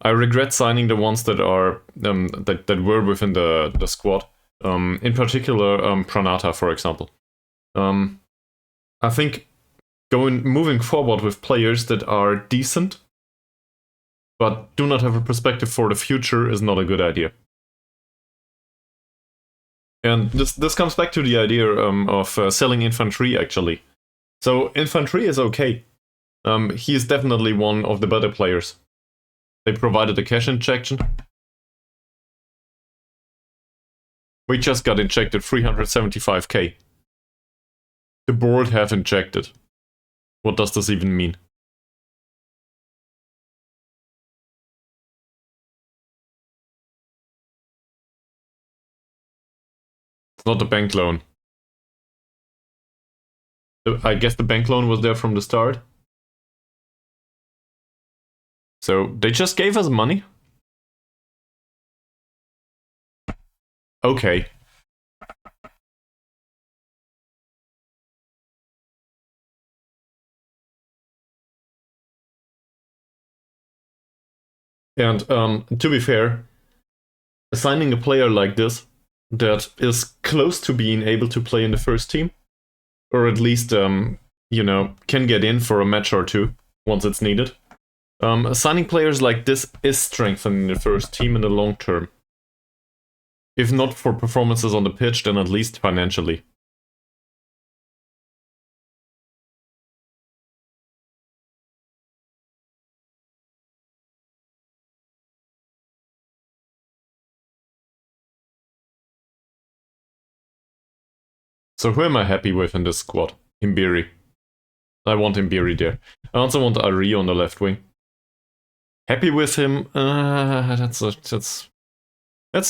I regret signing the ones that are that were within the squad. In particular, Pranata, for example. I think moving forward with players that are decent, but do not have a perspective for the future is not a good idea. And this comes back to the idea of selling infantry, actually. So infantry is okay. He is definitely one of the better players. They provided a cash injection. We just got injected 375k. The board have injected. What does this even mean? It's not a bank loan. I guess the bank loan was there from the start. So they just gave us money? Okay. And to be fair, assigning a player like this that is close to being able to play in the first team, or at least, you know, can get in for a match or two once it's needed. Assigning players like this is strengthening the first team in the long term. If not for performances on the pitch, then at least financially. So who am I happy with in this squad? Imbiri. I want Imbiri there. I also want Ari on the left wing. Happy with him? That's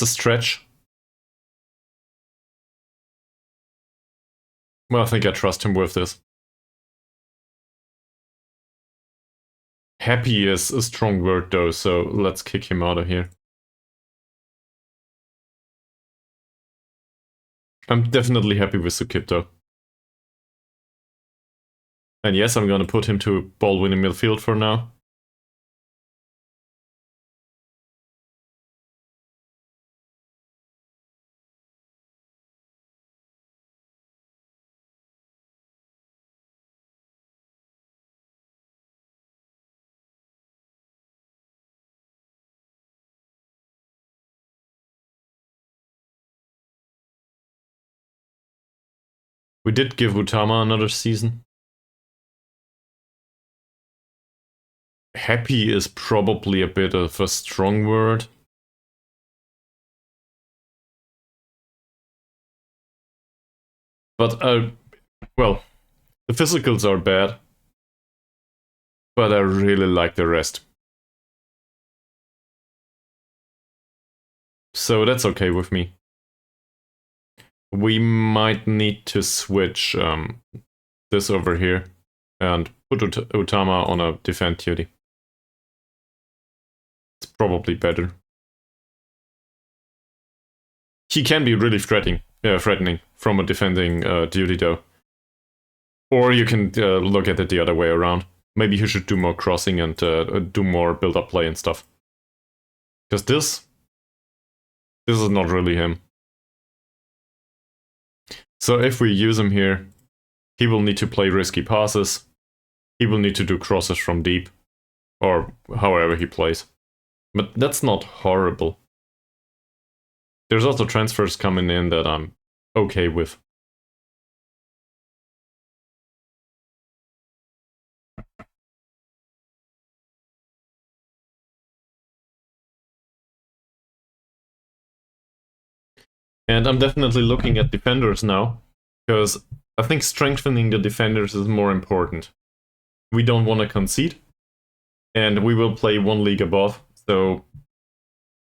a stretch. Well, I think I trust him with this. Happy is a strong word though, so let's kick him out of here. I'm definitely happy with Sukip though. And yes, I'm gonna put him to ball winning midfield for now. We did give Utama another season. Happy is probably a bit of a strong word. But, well, the physicals are bad. But I really like the rest. So that's okay with me. We might need to switch this over here and put Utama on a defend duty. It's probably better. He can be really threatening from a defending duty though. Or you can look at it the other way around. Maybe he should do more crossing and do more build-up play and stuff. Because this is not really him. So if we use him here, he will need to play risky passes. He will need to do crosses from deep. Or however he plays. But that's not horrible. There's also transfers coming in that I'm okay with. And I'm definitely looking at defenders now, because I think strengthening the defenders is more important. We don't want to concede, and we will play one league above, so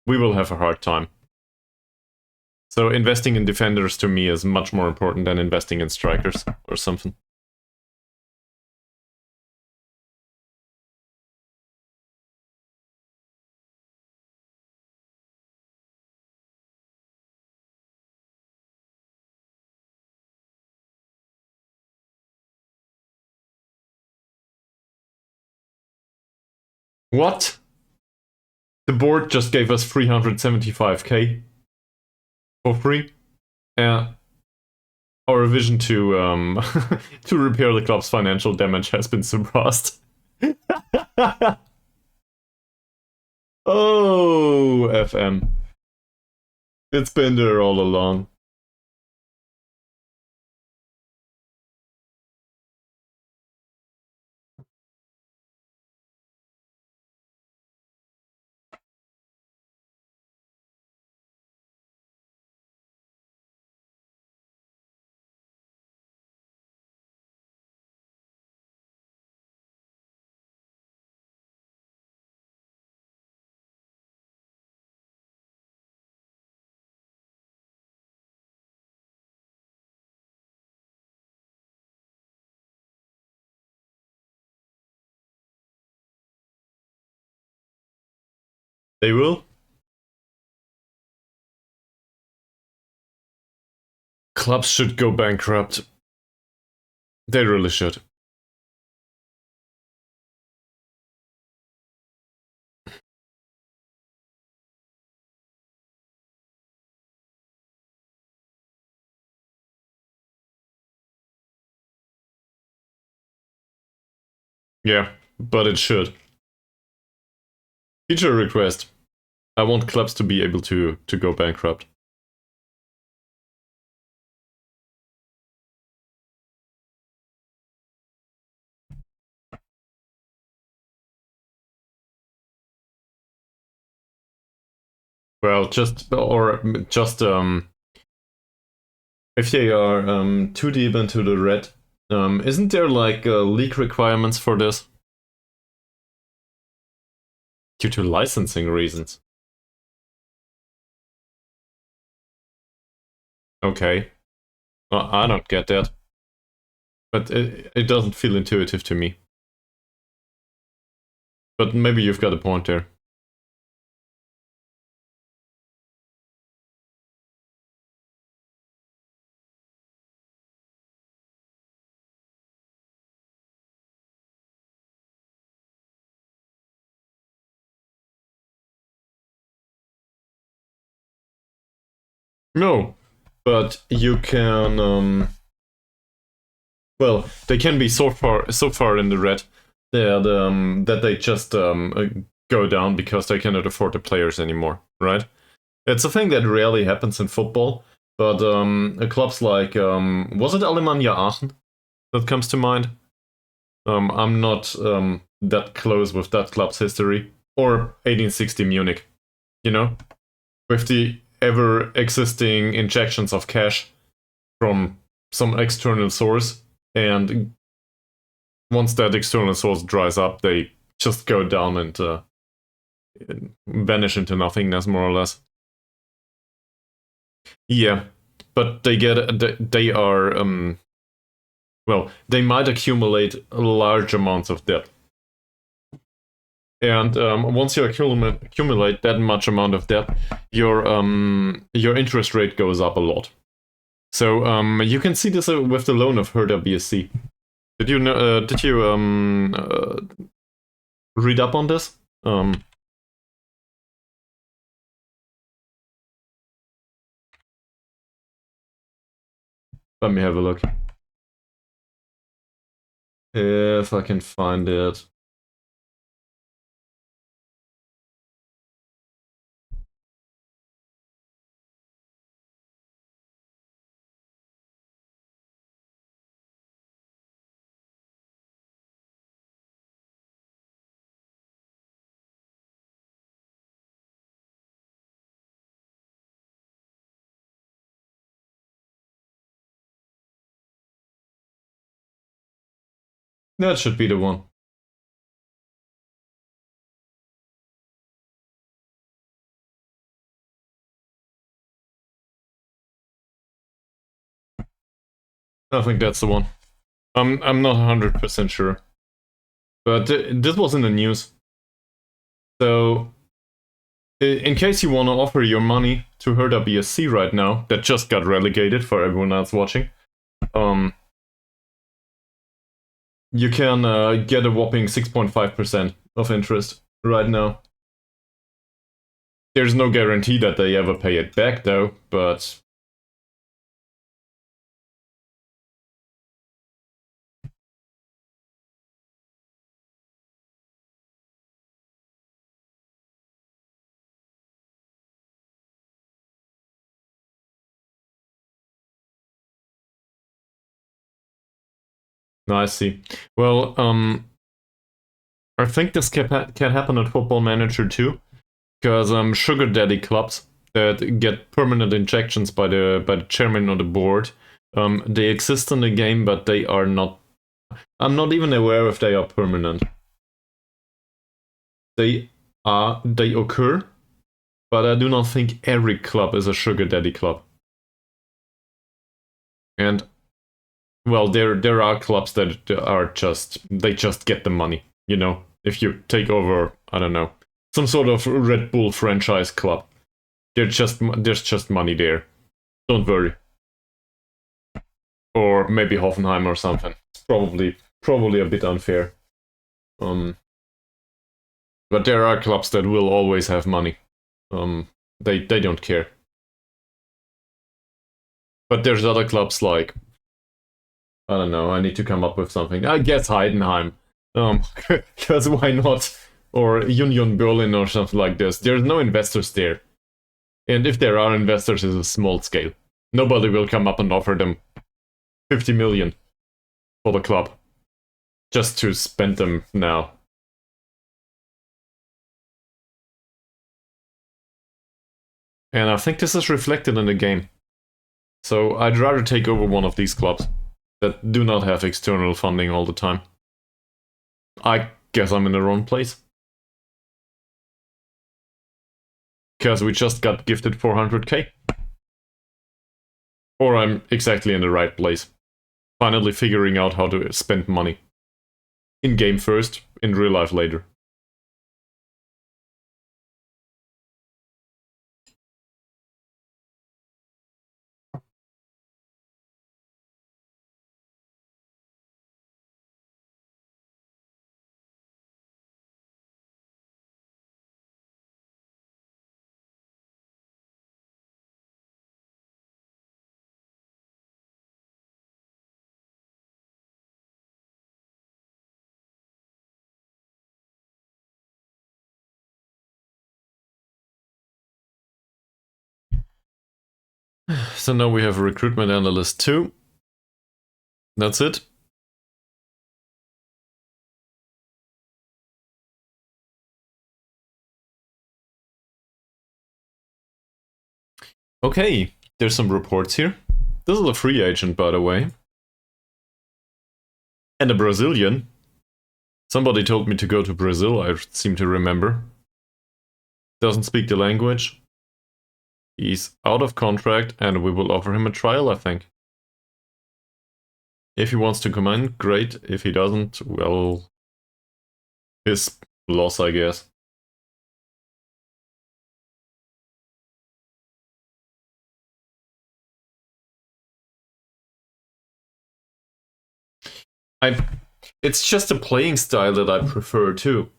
we will have a hard time. So investing in defenders to me is much more important than investing in strikers or something. What? The board just gave us 375k for free. Our vision to to repair the club's financial damage has been surpassed. Oh, FM. It's been there all along. They will? Clubs should go bankrupt. They really should. Yeah, but it should. Feature request. I want clubs to be able to go bankrupt. Well, just if they are too deep into the red, isn't there like leak requirements for this? Due to licensing reasons. Okay. Well, I don't get that. But it doesn't feel intuitive to me. But maybe you've got a point there. No, but you can. Well, they can be so far in the red that they just go down because they cannot afford the players anymore, right? It's a thing that rarely happens in football, but clubs like was it Alemannia Aachen that comes to mind? I'm not that close with that club's history, or 1860 Munich, you know, with the ever existing injections of cash from some external source, and once that external source dries up, they just go down and vanish into nothingness, more or less. Yeah, but they are well, they might accumulate large amounts of debt. And once you accumulate that much amount of debt, your interest rate goes up a lot. So you can see this with the loan of Hertha BSC. Did you know? Did you read up on this? Let me have a look. If I can find it. That should be the one. I think that's the one. I'm not 100% sure, but this was in the news. So, in case you want to offer your money to Hertha BSC right now, that just got relegated for everyone else watching, you can get a whopping 6.5% of interest right now. There's no guarantee that they ever pay it back, though, but no, I see. Well, I think this can happen at Football Manager too, because sugar daddy clubs that get permanent injections by the chairman or the board, they exist in the game, but they are not. I'm not even aware if they are permanent. They occur, but I do not think every club is a sugar daddy club. And well, there are clubs that are just they just get the money. You know, if you take over, I don't know, some sort of Red Bull franchise club. There's just money there. Don't worry. Or maybe Hoffenheim or something. It's probably a bit unfair. But there are clubs that will always have money. They don't care. But there's other clubs like, I don't know, I need to come up with something. I guess Heidenheim. Because why not? Or Union Berlin or something like this. There's no investors there. And if there are investors, it's a small scale. Nobody will come up and offer them 50 million for the club. Just to spend them now. And I think this is reflected in the game. So I'd rather take over one of these clubs that do not have external funding all the time. I guess I'm in the wrong place. Because we just got gifted 400k. Or I'm exactly in the right place. Finally figuring out how to spend money. In game first, in real life later. So now we have a recruitment analyst 2. That's it. Okay, there's some reports here. This is a free agent, by the way. And a Brazilian. Somebody told me to go to Brazil, I seem to remember. Doesn't speak the language. He's out of contract, and we will offer him a trial, I think. If he wants to come in, great. If he doesn't, well, his loss, I guess. It's just a playing style that I prefer too.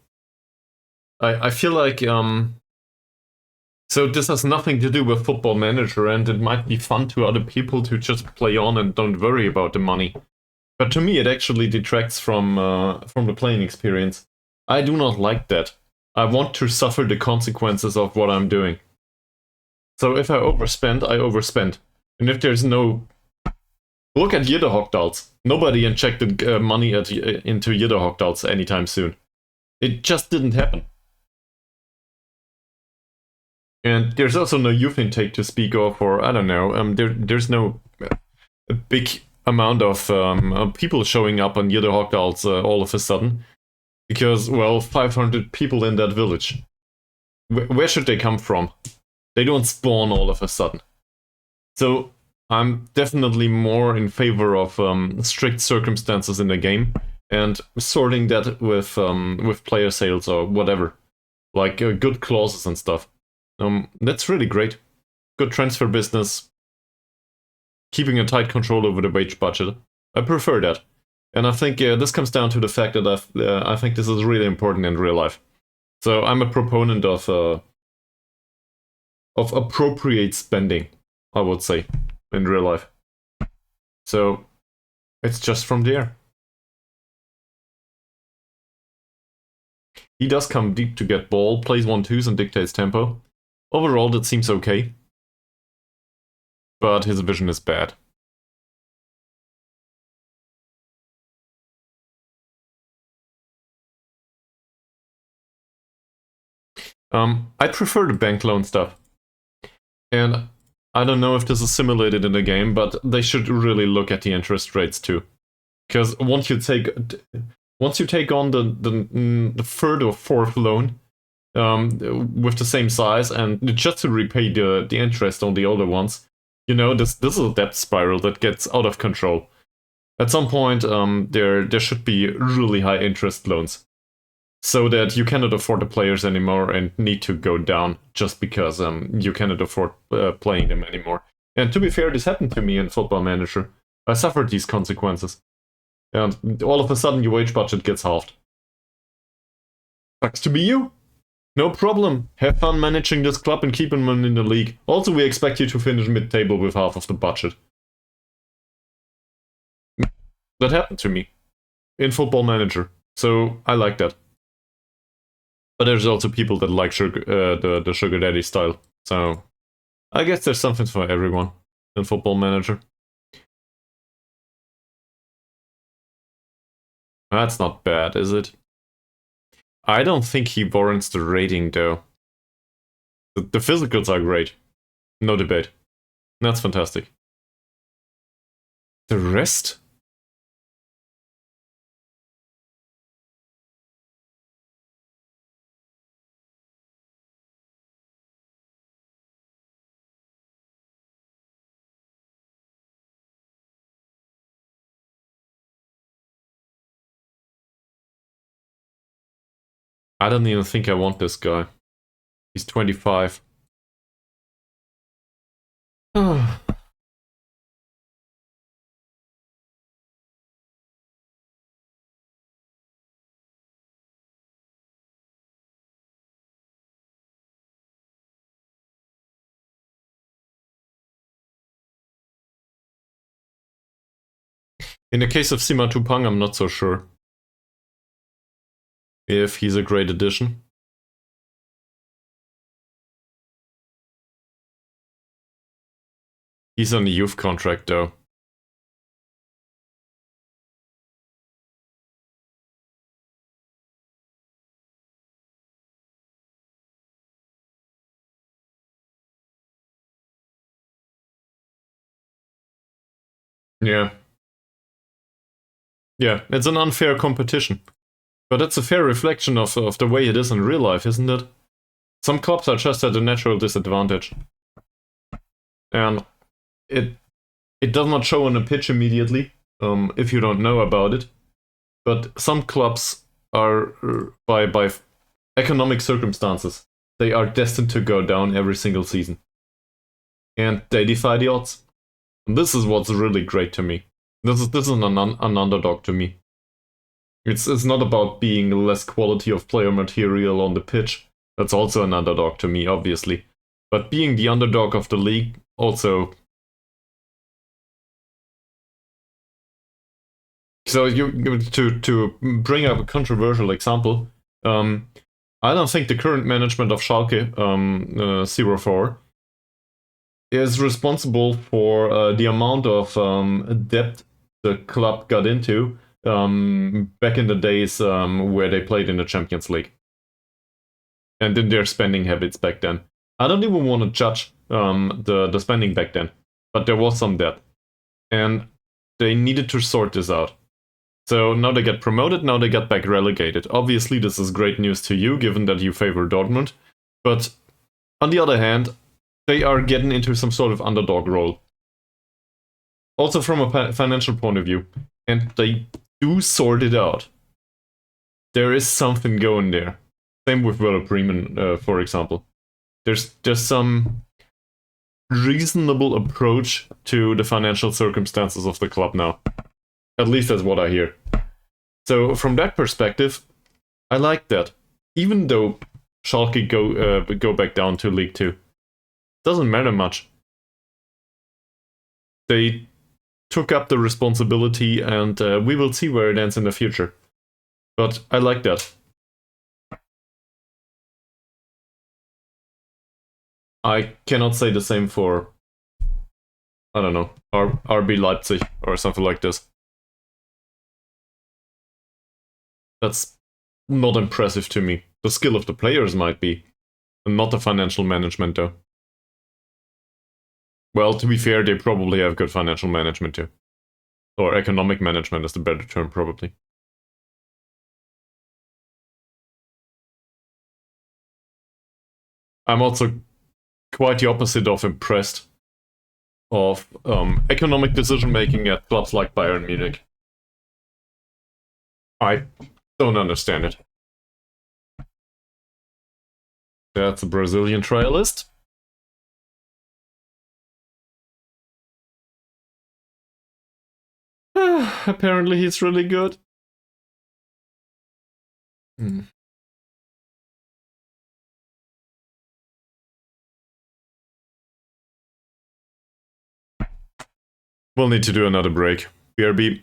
I feel like so this has nothing to do with Football Manager, and it might be fun to other people to just play on and don't worry about the money. But to me, it actually detracts from the playing experience. I do not like that. I want to suffer the consequences of what I'm doing. So if I overspend, I overspend. And if there's no... Look at Jidderhockdals. Nobody injected money into Jidderhockdals anytime soon. It just didn't happen. And there's also no youth intake to speak of, or I don't know, there's no big amount of people showing up on Jidderhockdals all of a sudden. Because, well, 500 people in that village. Where should they come from? They don't spawn all of a sudden. So I'm definitely more in favor of strict circumstances in the game and sorting that with player sales or whatever, like good clauses and stuff. That's really great. Good transfer business. Keeping a tight control over the wage budget. I prefer that. And I think this comes down to the fact that I think this is really important in real life. So I'm a proponent of appropriate spending, I would say, in real life. So it's just from there. He does come deep to get ball, plays 1-2s and dictates tempo. Overall, that seems okay. But his vision is bad. I prefer the bank loan stuff. And I don't know if this is simulated in the game, but they should really look at the interest rates too. Because once you take on the third or fourth loan with the same size, and just to repay the interest on the older ones, you know, this is a debt spiral that gets out of control. At some point, there should be really high interest loans. so that you cannot afford the players anymore and need to go down just because you cannot afford playing them anymore. And to be fair, this happened to me in Football Manager. I suffered these consequences. And all of a sudden your wage budget gets halved. Sucks to be you. No problem. Have fun managing this club and keeping them in the league. Also, we expect you to finish mid-table with half of the budget. That happened to me in Football Manager, so I like that. But there's also people that like the sugar daddy style, so I guess there's something for everyone in Football Manager. That's not bad, is it? I don't think he warrants the rating, though. The physicals are great. No debate. That's fantastic. The rest? I don't even think I want this guy. He's 25. In the case of Sima Tupang, I'm not so sure if he's a great addition. He's on a youth contract, though. Yeah. Yeah, it's an unfair competition. But that's a fair reflection of the way it is in real life, isn't it? Some clubs are just at a natural disadvantage. And it does not show on a pitch immediately, if you don't know about it. But some clubs are, by economic circumstances, they are destined to go down every single season. And they defy the odds. And this is what's really great to me. This is an underdog to me. It's not about being less quality of player material on the pitch. That's also an underdog to me, obviously. But being the underdog of the league also. So to bring up a controversial example, I don't think the current management of Schalke 04 is responsible for the amount of debt the club got into back in the days where they played in the Champions League. And in their spending habits back then. I don't even want to judge the spending back then, but there was some debt. And they needed to sort this out. So now they get promoted, now they get back relegated. Obviously, this is great news to you, given that you favor Dortmund. But on the other hand, they are getting into some sort of underdog role. Also from a financial point of view. And they do sort it out. There is something going there. Same with Werder Bremen, for example. There's some reasonable approach to the financial circumstances of the club now. At least that's what I hear. So from that perspective, I like that. Even though Schalke go back down to League 2. Doesn't matter much. They took up the responsibility and we will see where it ends in the future. But I like that. I cannot say the same for, I don't know, RB Leipzig or something like this. That's not impressive to me. The skill of the players might be, and not the financial management though. Well, to be fair, they probably have good financial management too. Or economic management is the better term, probably. I'm also quite the opposite of impressed of economic decision-making at clubs like Bayern Munich. I don't understand it. That's a Brazilian trialist. Apparently he's really good. We'll need to do another break. BRB.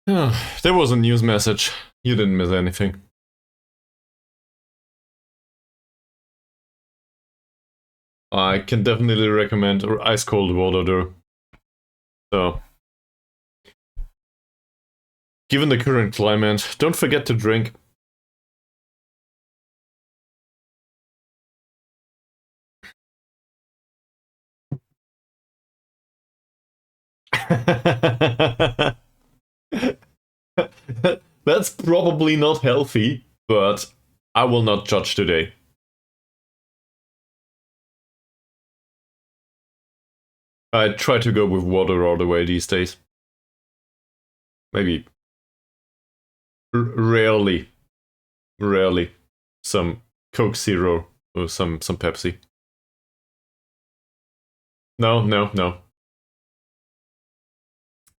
There was a news message. You didn't miss anything. I can definitely recommend ice cold water though. So, given the current climate, don't forget to drink. That's probably not healthy, but I will not judge today. I try to go with water all the way these days. Maybe rarely some Coke Zero or some Pepsi. No.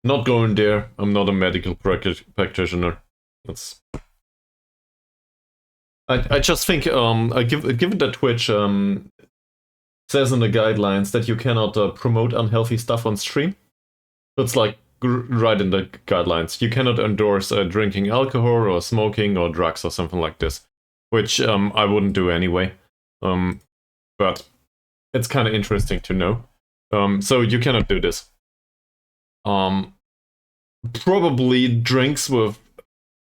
Not going there. I'm not a medical practitioner. That's. I just think given that Twitch says in the guidelines that you cannot promote unhealthy stuff on stream. That's like right in the guidelines. You cannot endorse drinking alcohol or smoking or drugs or something like this, which I wouldn't do anyway. But it's kind of interesting to know. So you cannot do this. Probably drinks with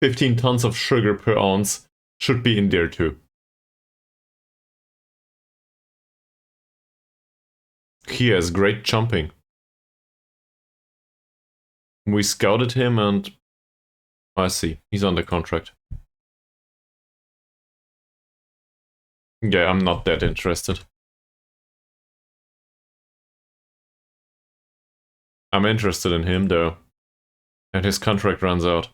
15 tons of sugar per ounce should be in there too. He has great jumping. We scouted him and I see, he's under contract. Yeah, I'm not that interested. I'm interested in him though. And his contract runs out.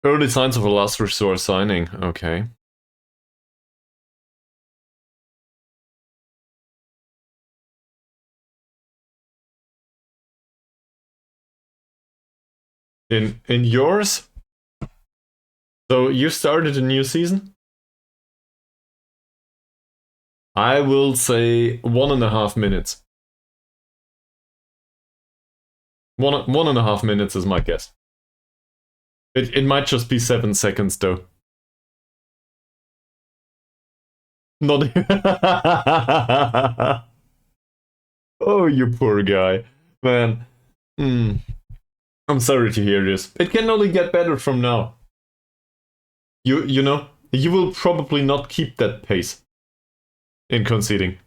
Early signs of a last resort signing. Okay. In yours? So you started a new season? I will say 1.5 minutes. 1.5 minutes is my guess. It might just be 7 seconds though. Not. Oh, you poor guy, man. I'm sorry to hear this. It can only get better from now. You know, you will probably not keep that pace in conceding.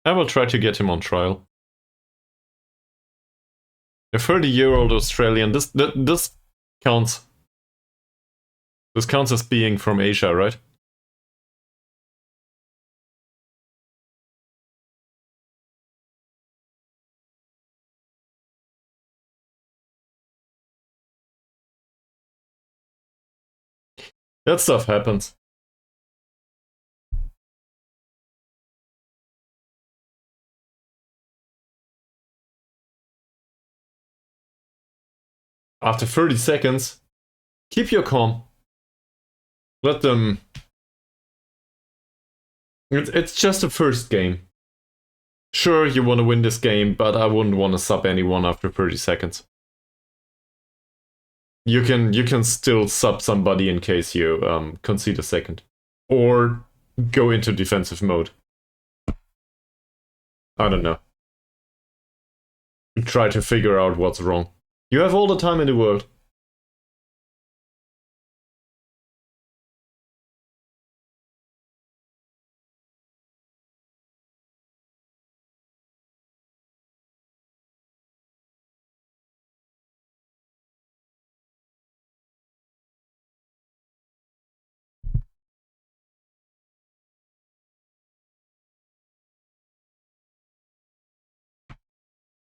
I will try to get him on trial. A 30-year-old Australian, this counts. This counts as being from Asia, right? That stuff happens. After 30 seconds, keep your calm. Let them... It's just a first game. Sure, you want to win this game, but I wouldn't want to sub anyone after 30 seconds. You can still sub somebody in case you concede a second. Or go into defensive mode. I don't know. Try to figure out what's wrong. You have all the time in the world.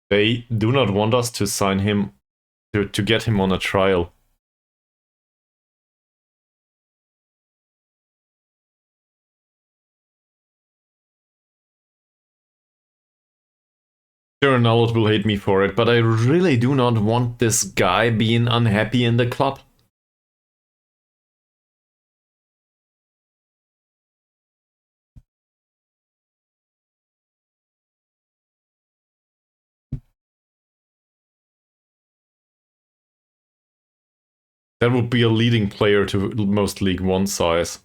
They do not want us to sign him, to get him on a trial. Sure, Nullet will hate me for it, but I really do not want this guy being unhappy in the club. That would be a leading player to most League One sides.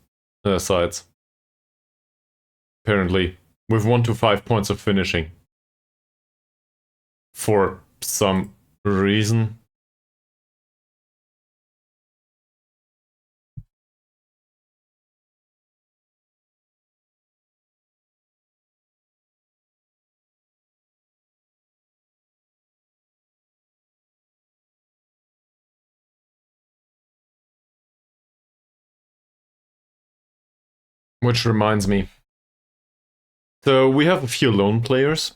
Apparently, with 1 to 5 points of finishing. For some reason. Which reminds me. So we have a few lone players.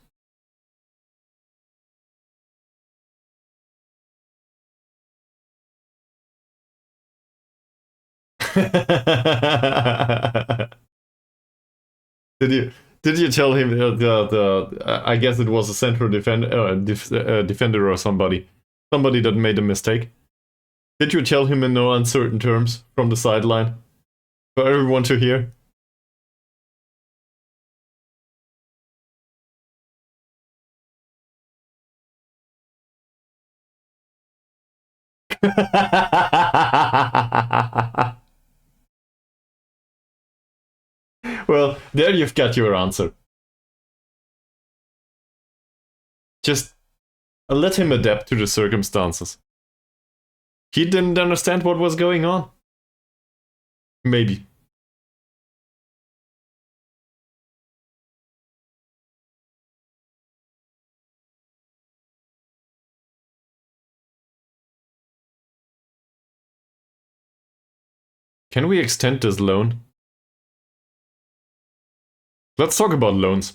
Did you tell him I guess it was a central defender or somebody that made a mistake? Did you tell him in no uncertain terms from the sideline for everyone to hear? Well, there you've got your answer. Just let him adapt to the circumstances. He didn't understand what was going on. Maybe. Can we extend this loan? Let's talk about loans.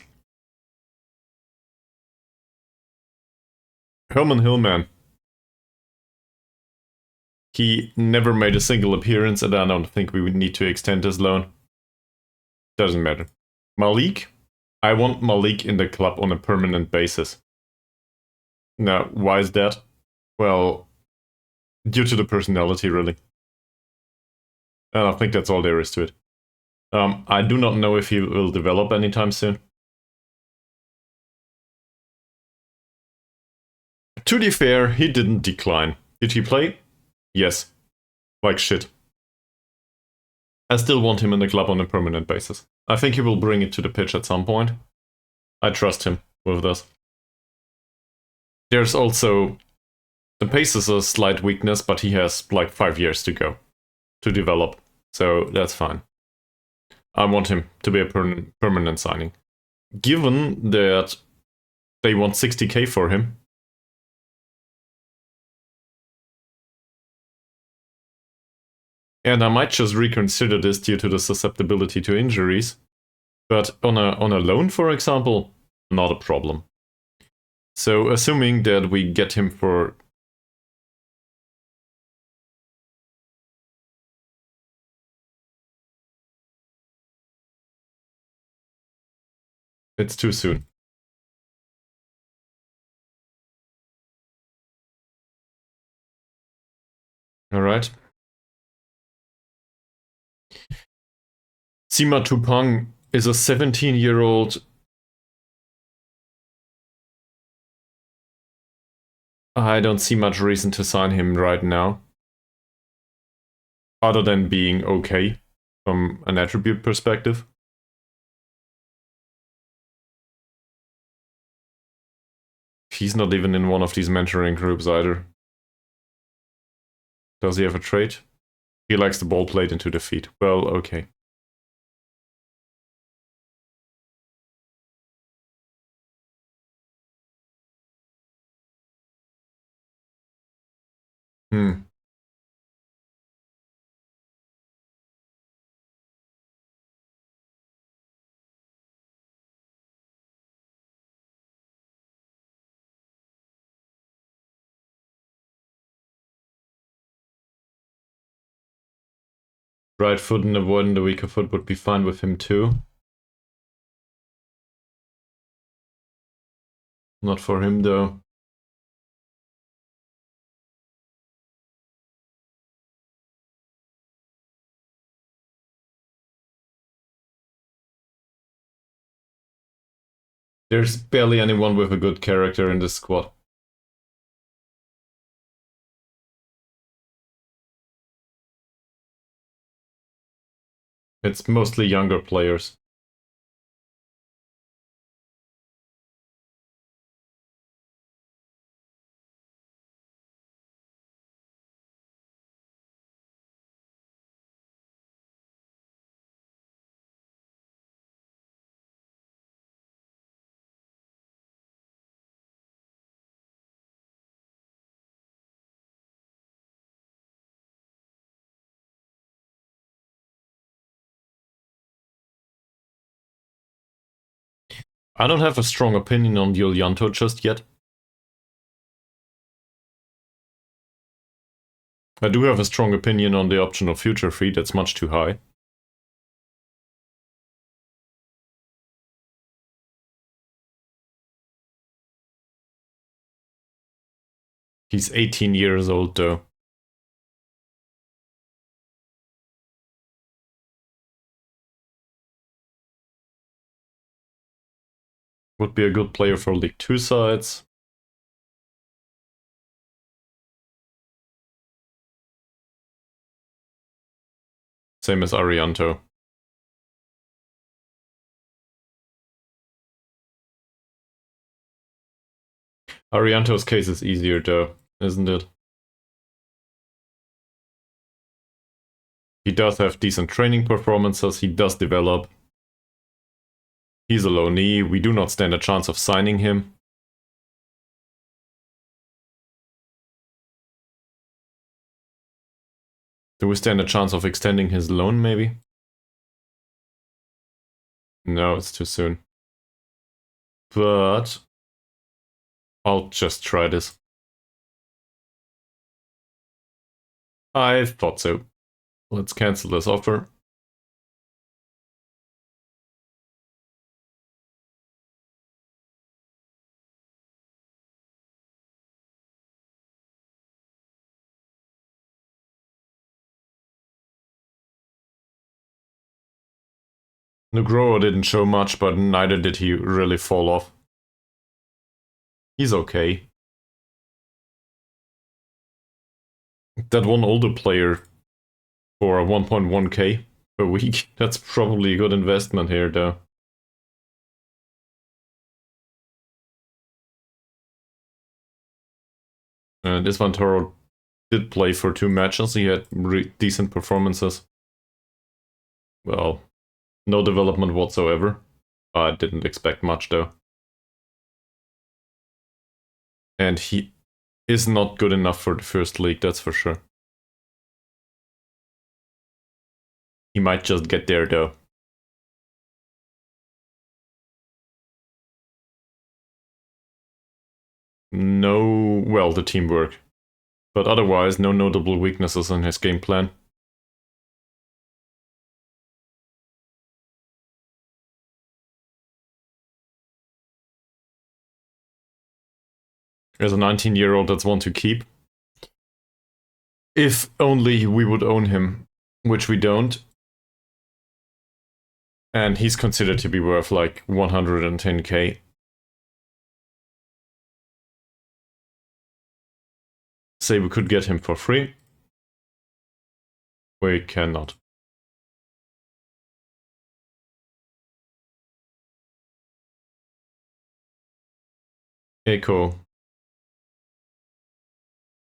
Herman Hillman. He never made a single appearance, and I don't think we would need to extend his loan. Doesn't matter. Malik? I want Malik in the club on a permanent basis. Now, why is that? Well, due to the personality, really. And I think that's all there is to it. I do not know if he will develop anytime soon. To be fair, he didn't decline. Did he play? Yes. Like shit. I still want him in the club on a permanent basis. I think he will bring it to the pitch at some point. I trust him with this. There's also The pace is a slight weakness, but he has like 5 years to go to develop, so that's fine. I want him to be a permanent signing. Given that they want 60k for him, and I might just reconsider this due to the susceptibility to injuries, but on a loan, for example, not a problem. So assuming that we get him for... It's too soon. Alright. Sima Tupang is a 17-year-old. I don't see much reason to sign him right now. Other than being okay from an attribute perspective. He's not even in one of these mentoring groups either. Does he have a trait? He likes the ball played into the feet. Well, okay. Right foot and avoiding the weaker foot would be fine with him too. Not for him though. There's barely anyone with a good character in this squad. It's mostly younger players. I don't have a strong opinion on Yulianto just yet. I do have a strong opinion on the optional future fee, that's much too high. He's 18 years old though. Would be a good player for League 2 sides. Same as Arianto. Arianto's case is easier though, isn't it? He does have decent training performances, he does develop. He's a low knee, we do not stand a chance of signing him. Do we stand a chance of extending his loan, maybe? No, it's too soon. But I'll just try this. I thought so. Let's cancel this offer. Nugroho didn't show much, but neither did he really fall off. He's okay. That one older player for 1.1k per week, that's probably a good investment here though. And Isvan Toro did play for 2 matches. He had decent performances. Well, no development whatsoever. I didn't expect much though. And he is not good enough for the first league, that's for sure. He might just get there though. No, well, the teamwork. But otherwise, no notable weaknesses in his game plan. As a 19-year-old, that's one to keep. If only we would own him, which we don't. And he's considered to be worth like 110k. Say we could get him for free. We cannot. Echo.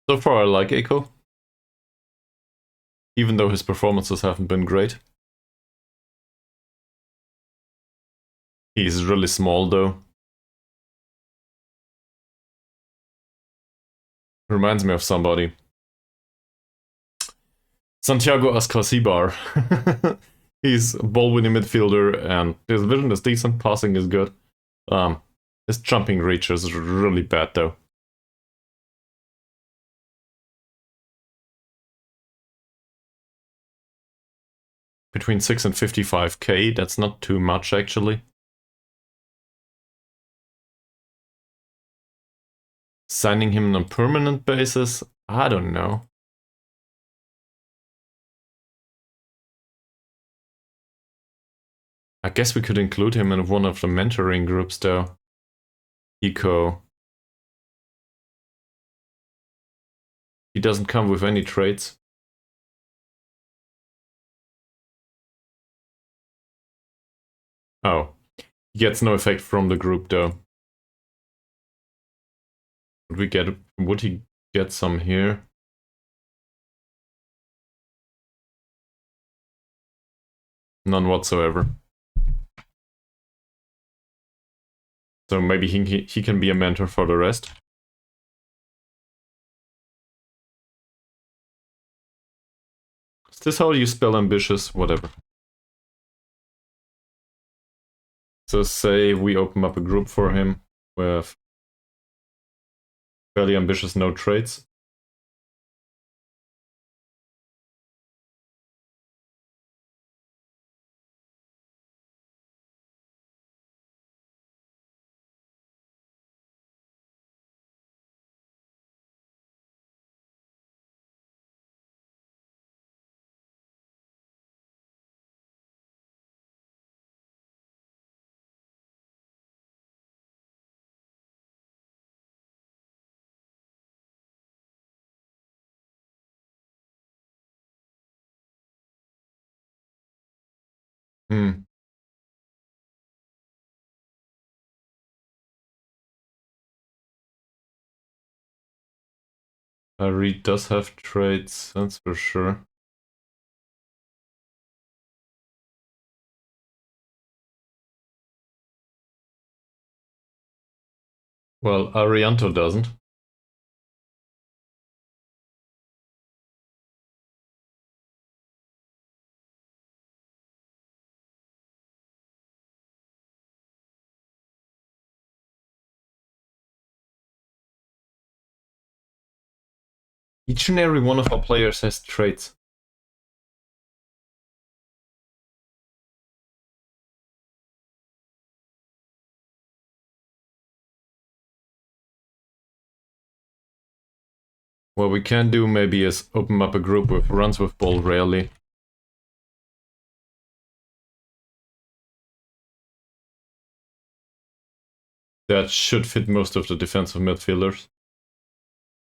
So far I like Echo. Even though his performances haven't been great. He's really small though. Reminds me of somebody. Santiago Ascasibar. He's a ball-winning midfielder and his vision is decent, passing is good. His jumping reach is really bad though. Between 6 and 55k, that's not too much actually. Signing him on a permanent basis? I don't know. I guess we could include him in one of the mentoring groups though. Eco. He doesn't come with any traits. Oh. He gets no effect from the group though. Would he get some here? None whatsoever. So maybe he can be a mentor for the rest. Is this how you spell ambitious? Whatever. So say we open up a group for him with fairly ambitious no traits. Reed does have traits, that's for sure. Well, Arianto doesn't. Each and every one of our players has traits. What we can do maybe is open up a group with runs with ball rarely. That should fit most of the defensive midfielders.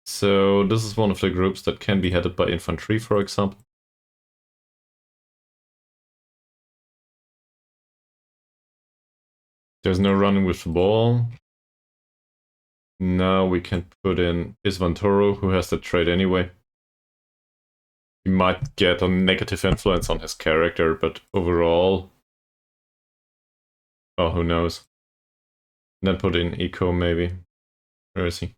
So this is one of the groups that can be headed by infantry, for example. There's no running with the ball. Now we can put in Isvantoro, who has the trade anyway. He might get a negative influence on his character, but overall... Oh, who knows. And then put in Eco, maybe. Where is he?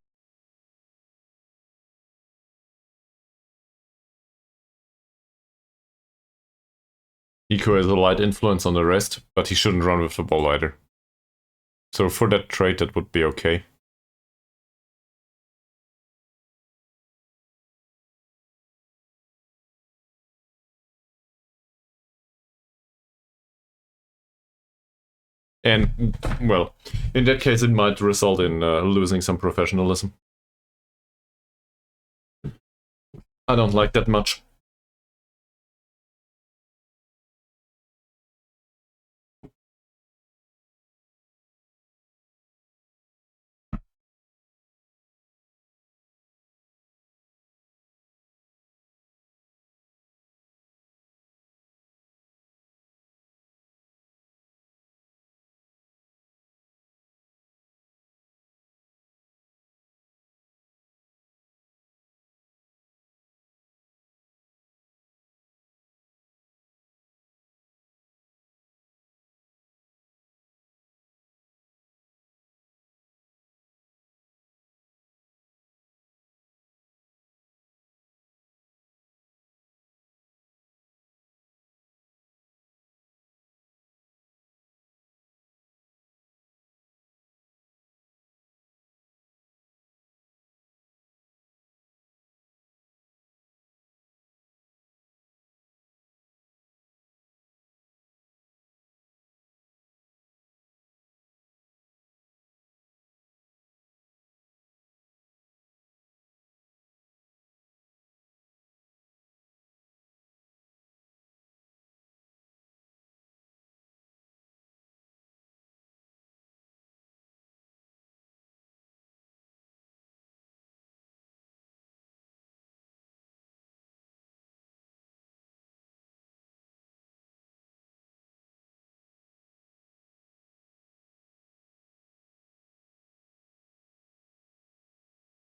Eco has a light influence on the rest, but he shouldn't run with the ball either. So for that trade, that would be okay. And, well, in that case, it might result in losing some professionalism. I don't like that much.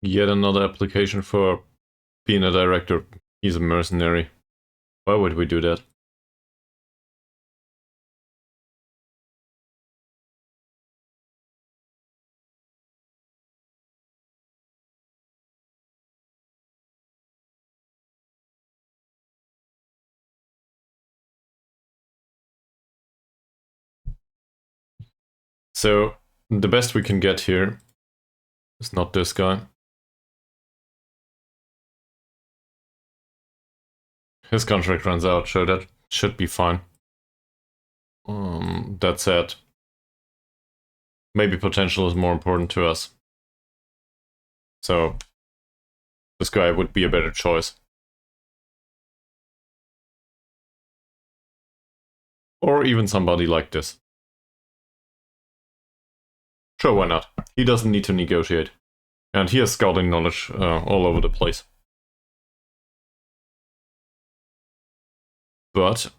Yet another application for being a director. He's a mercenary. Why would we do that? So, the best we can get here is not this guy. His contract runs out, so that should be fine. That said, maybe potential is more important to us. So, this guy would be a better choice. Or even somebody like this. Sure, why not? He doesn't need to negotiate. And he has scouting knowledge all over the place. But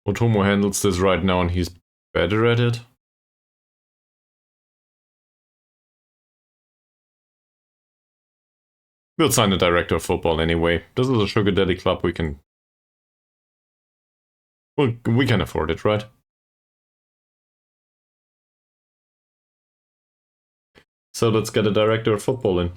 Otomo handles this right now and he's better at it. We'll sign the director of football anyway. This is a sugar daddy club we can... Well, we can afford it, right? So let's get a director of football in.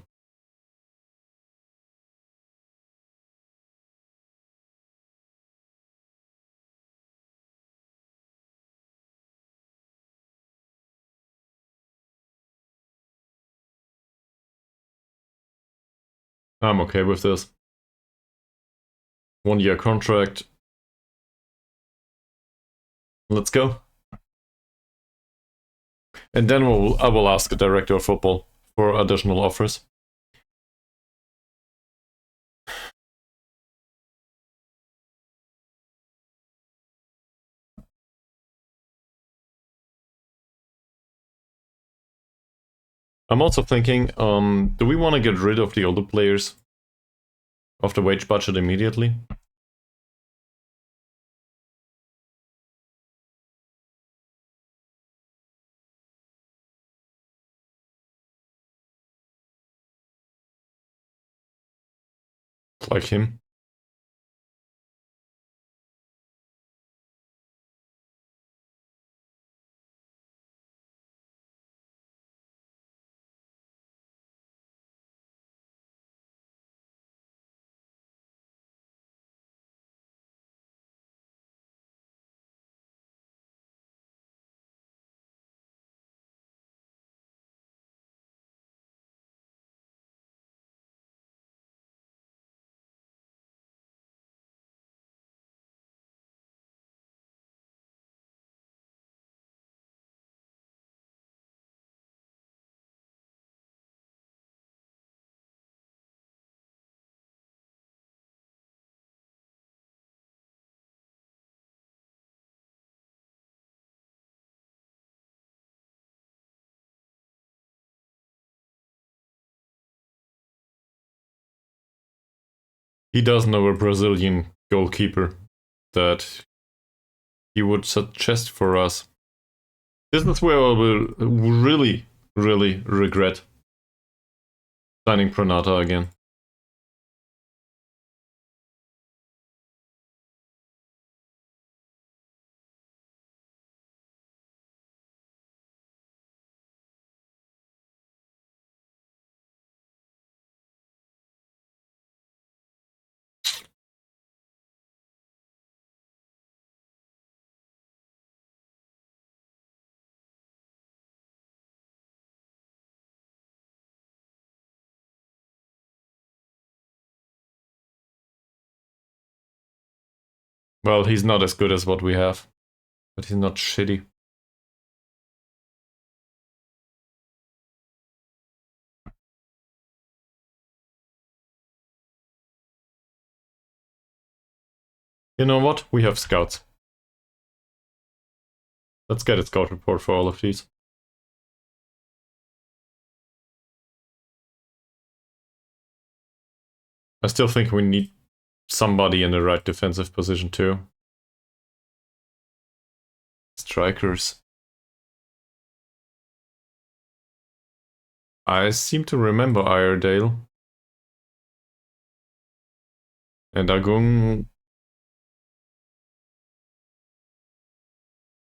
I'm okay with this. 1 year contract. Let's go. And then I will ask the director of football for additional offers. I'm also thinking, do we want to get rid of the older players of the wage budget immediately? like him. He does know a Brazilian goalkeeper that he would suggest for us. This is where I will really, really regret signing Pranata again. Well, he's not as good as what we have, but he's not shitty. You know what? We have scouts. Let's get a scout report for all of these. I still think we need somebody in the right defensive position too. Strikers. I seem to remember Iredale. And Agung.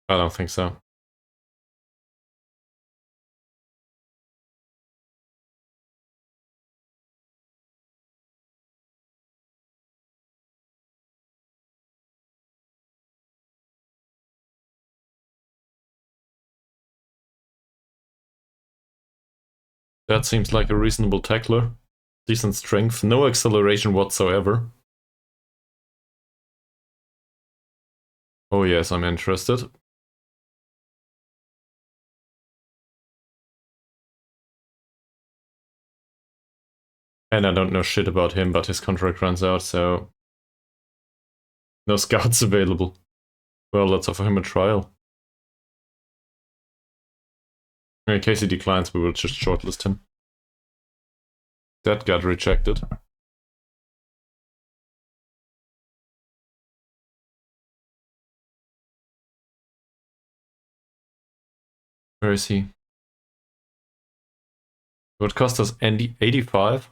I don't think so. That seems like a reasonable tackler. Decent strength, no acceleration whatsoever. Oh yes, I'm interested. And I don't know shit about him, but his contract runs out, so... No scouts available. Well, let's offer him a trial. In case he declines, we will just shortlist him. That got rejected. Where is he? It would cost us 85?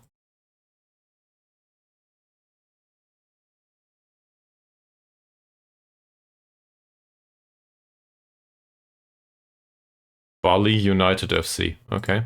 Bali United FC. Okay.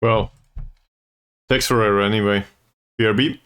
Well, takes forever anyway. BRB.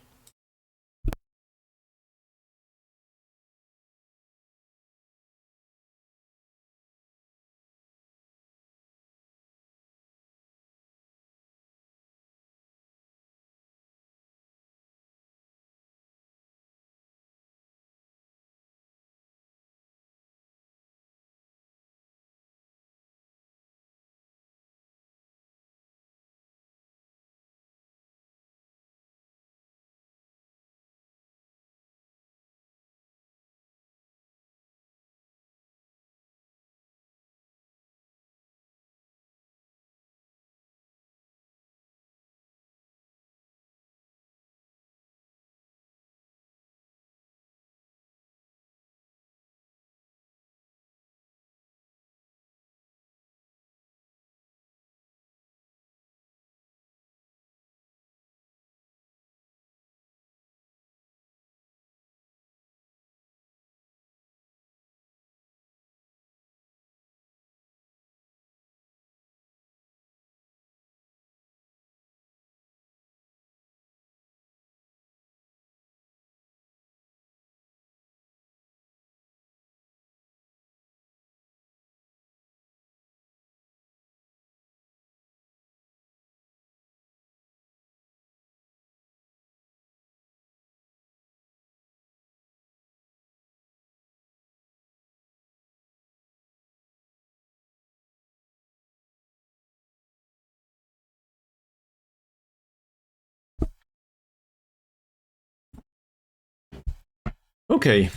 Okay.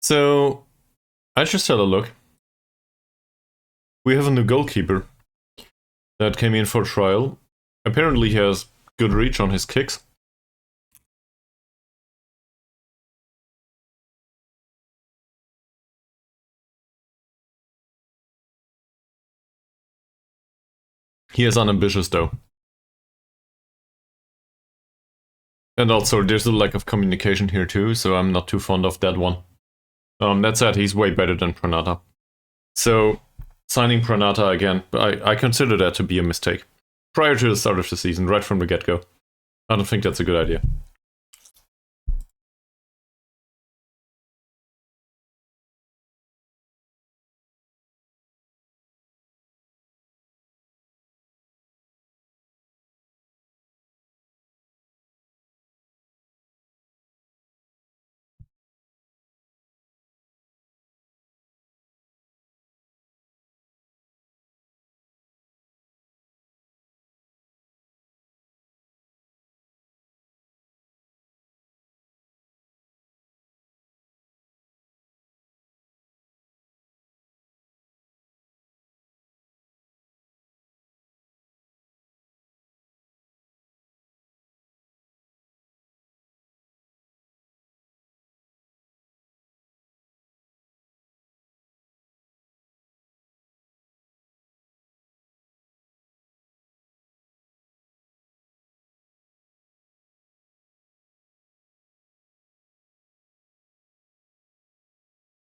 So, I just had a look. We have a new goalkeeper that came in for trial. Apparently he has good reach on his kicks. He is unambitious though. And also there's a lack of communication here too, so I'm not too fond of that one. That said, he's way better than Pranata. So, signing Pranata again, I consider that to be a mistake. Prior to the start of the season, right from the get-go. I don't think that's a good idea.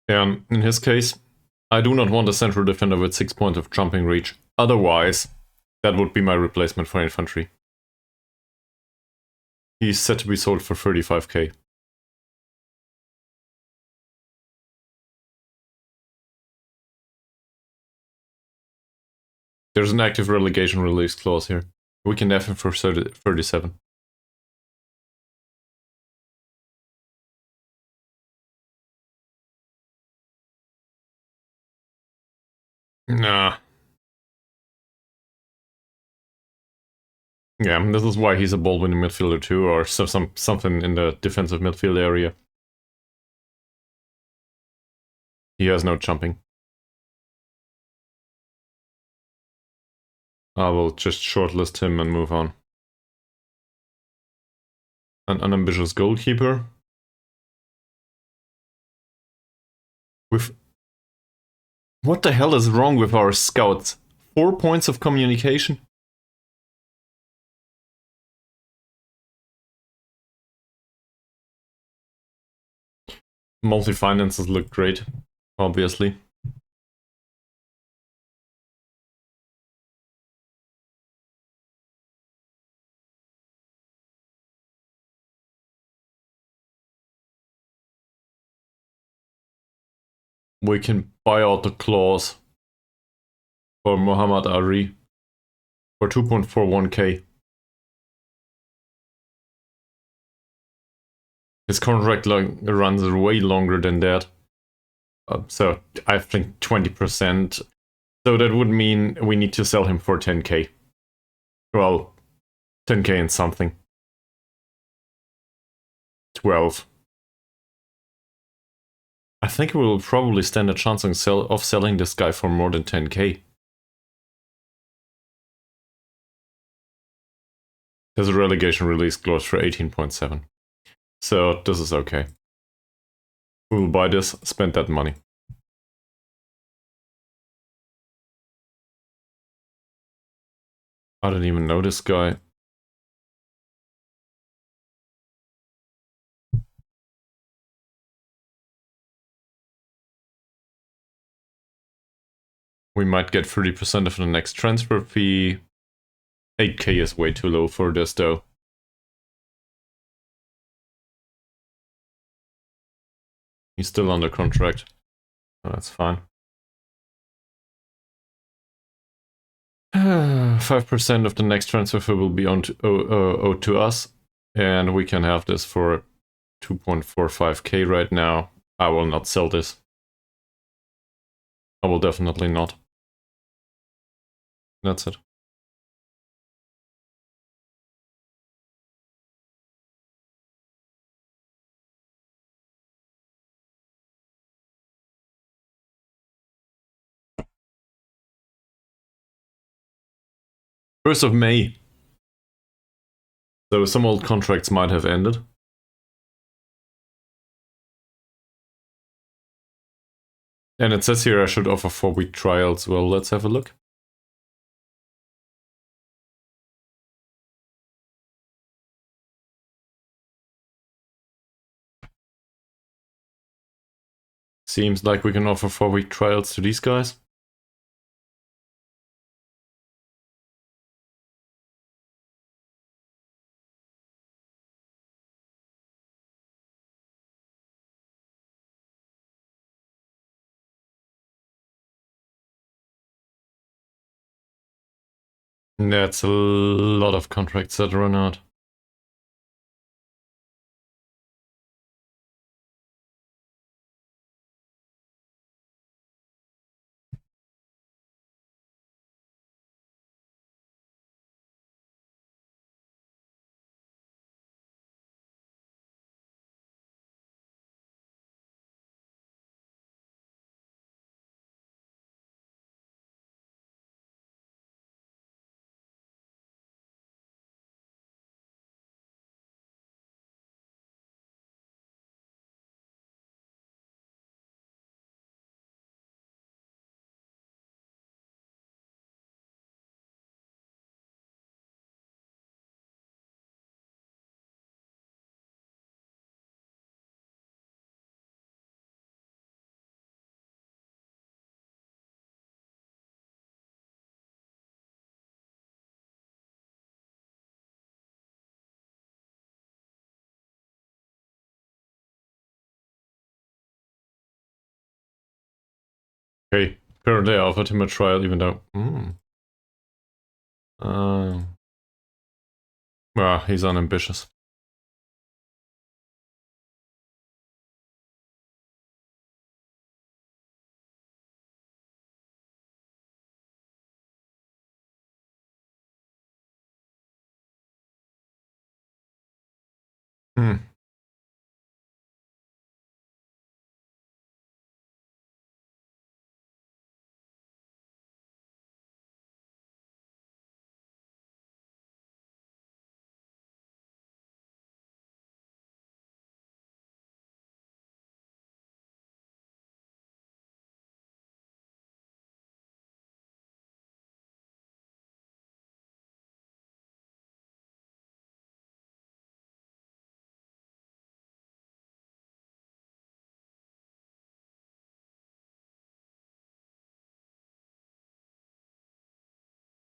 In his case, I do not want a central defender with 6 points of jumping reach. Otherwise, that would be my replacement for infantry. He's set to be sold for 35k. There's an active relegation release clause here. We can have him for 37. Nah. Yeah, this is why he's a ball-winning midfielder too, or something in the defensive midfield area. He has no jumping. I will just shortlist him and move on. An unambitious goalkeeper. What the hell is wrong with our scouts? 4 points of communication? Multi-finances look great, obviously. we can buy out the clause for Muhammad Ari for 2.41k. His contract runs way longer than that. So I think 20%. So that would mean we need to sell him for 10k. Well, 10k and something. 12. I think we will probably stand a chance of selling this guy for more than 10k. There's a relegation release clause for 18.7. So this is okay. We will buy this, spend that money. I didn't even know this guy. We might get 30% of the next transfer fee. 8k is way too low for this though. He's still under contract. Oh, that's fine. 5% of the next transfer fee will be owed to us, and we can have this for 2.45k right now. I will not sell this. I will definitely not. That's it. First of May. So some old contracts might have ended. And it says here I should offer 4-week trials. Well, let's have a look. Seems like we can offer 4-week trials to these guys. That's a lot of contracts that run out. Okay, apparently I offered him a trial even though... he's unambitious.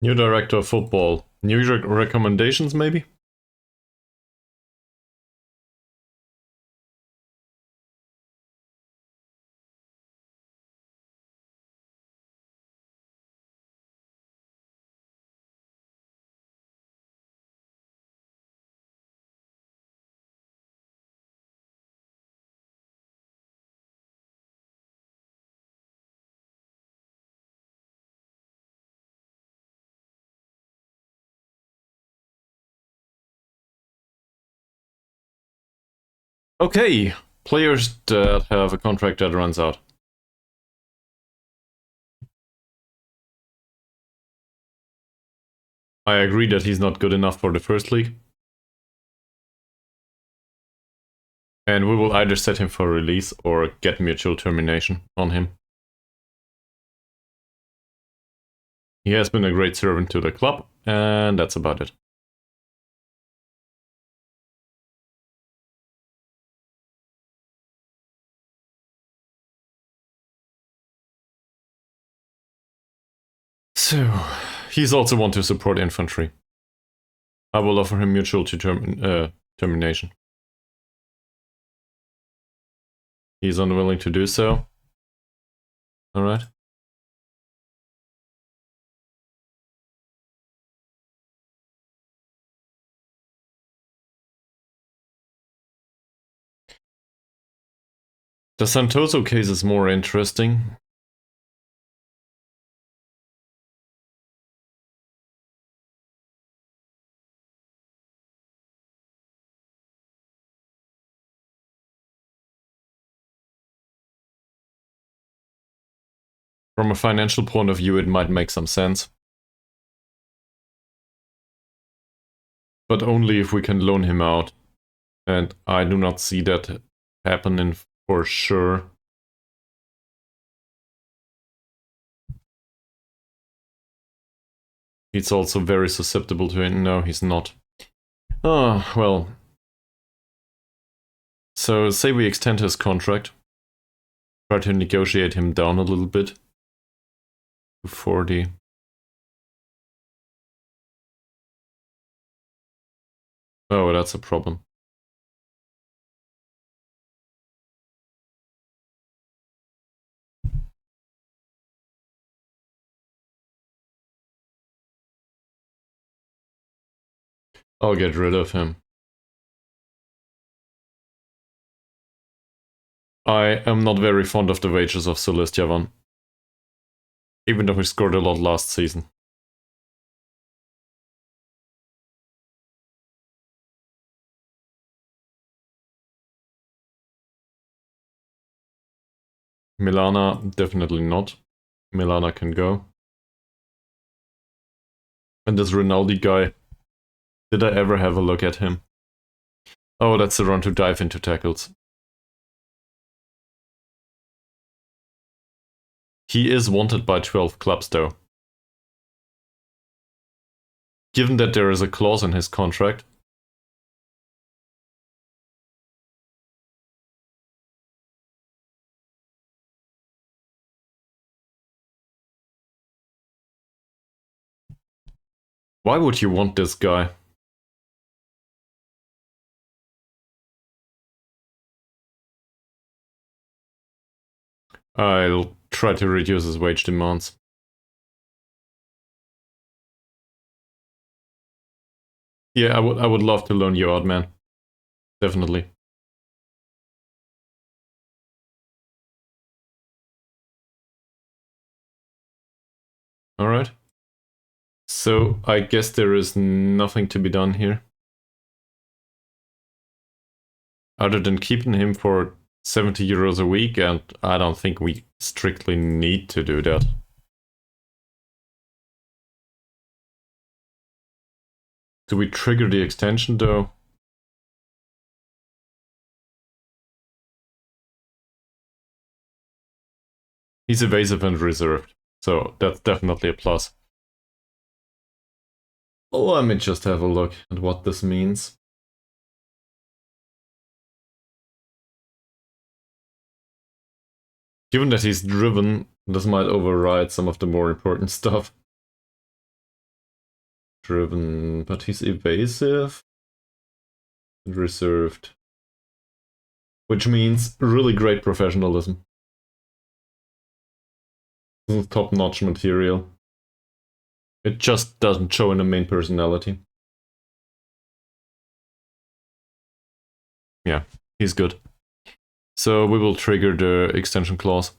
New director of football. New recommendations, maybe? Okay, players that have a contract that runs out. I agree that he's not good enough for the first league. And we will either set him for release or get mutual termination on him. He has been a great servant to the club, and that's about it. So, he's also want to support infantry. I will offer him mutual termination. He's unwilling to do so. Alright. The Santoso case is more interesting. From a financial point of view, it might make some sense. But only if we can loan him out. And I do not see that happening for sure. He's also very susceptible to it. No, he's not. Oh, well. So, say we extend his contract. Try to negotiate him down a little bit. To 40. Oh, that's a problem. I'll get rid of him. I am not very fond of the wages of Solistyavan. Even though he scored a lot last season. Milana, definitely not. Milana can go. And this Rinaldi guy, did I ever have a look at him? Oh, that's the run to dive into tackles. He is wanted by 12 clubs though. Given that there is a clause in his contract, why would you want this guy? I'll try to reduce his wage demands. Yeah, I would love to loan you out, man. Definitely. Alright. So, I guess there is nothing to be done here. Other than keeping him for 70 euros a week, and I don't think we strictly need to do that. Do we trigger the extension though? He's evasive and reserved, so that's definitely a plus. Let me just have a look at what this means. Given that he's driven, this might override some of the more important stuff. Driven, but he's evasive and reserved. Which means really great professionalism. This is top-notch material. It just doesn't show in the main personality. Yeah, he's good. So we will trigger the extension clause.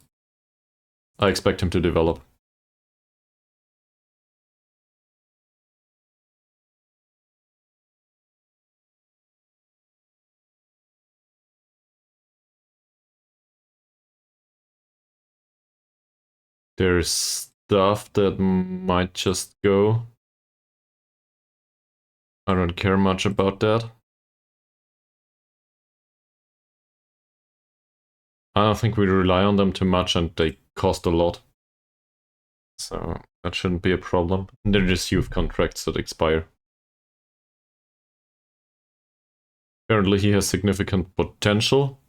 I expect him to develop. There's stuff that might just go. I don't care much about that. I don't think we rely on them too much and they cost a lot. So that shouldn't be a problem. And they're just youth contracts that expire. Apparently he has significant potential.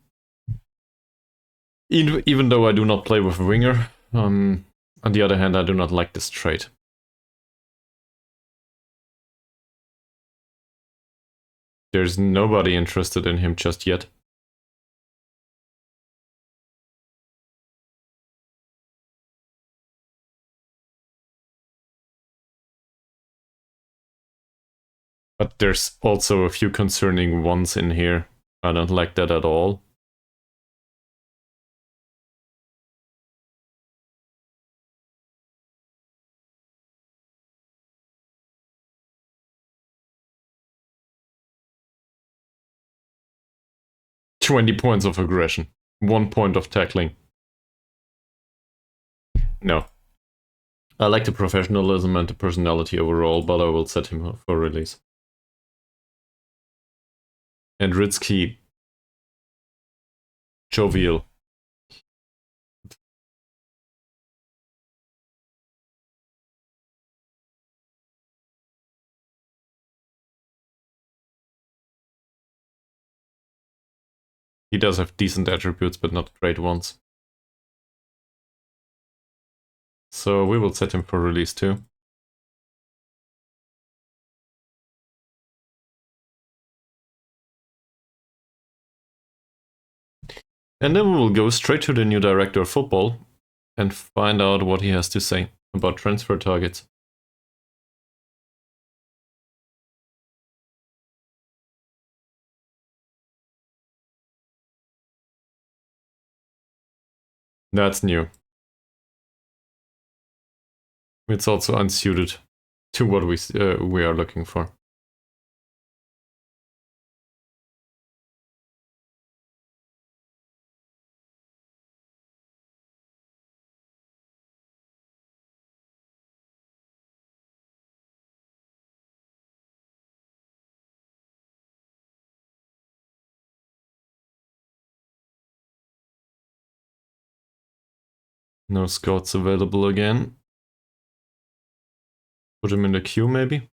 Even though I do not play with a winger. On the other hand, I do not like this trade. There's nobody interested in him just yet. But there's also a few concerning ones in here. I don't like that at all. "20 points of aggression, 1 point of tackling." No. I like the professionalism and the personality overall, but I will set him for release. And Ritsky, jovial. He does have decent attributes, but not great ones. So we will set him for release too. And then we will go straight to the new director of football and find out what he has to say about transfer targets. That's new. It's also unsuited to what we are looking for. No scouts available again. Put him in the queue maybe?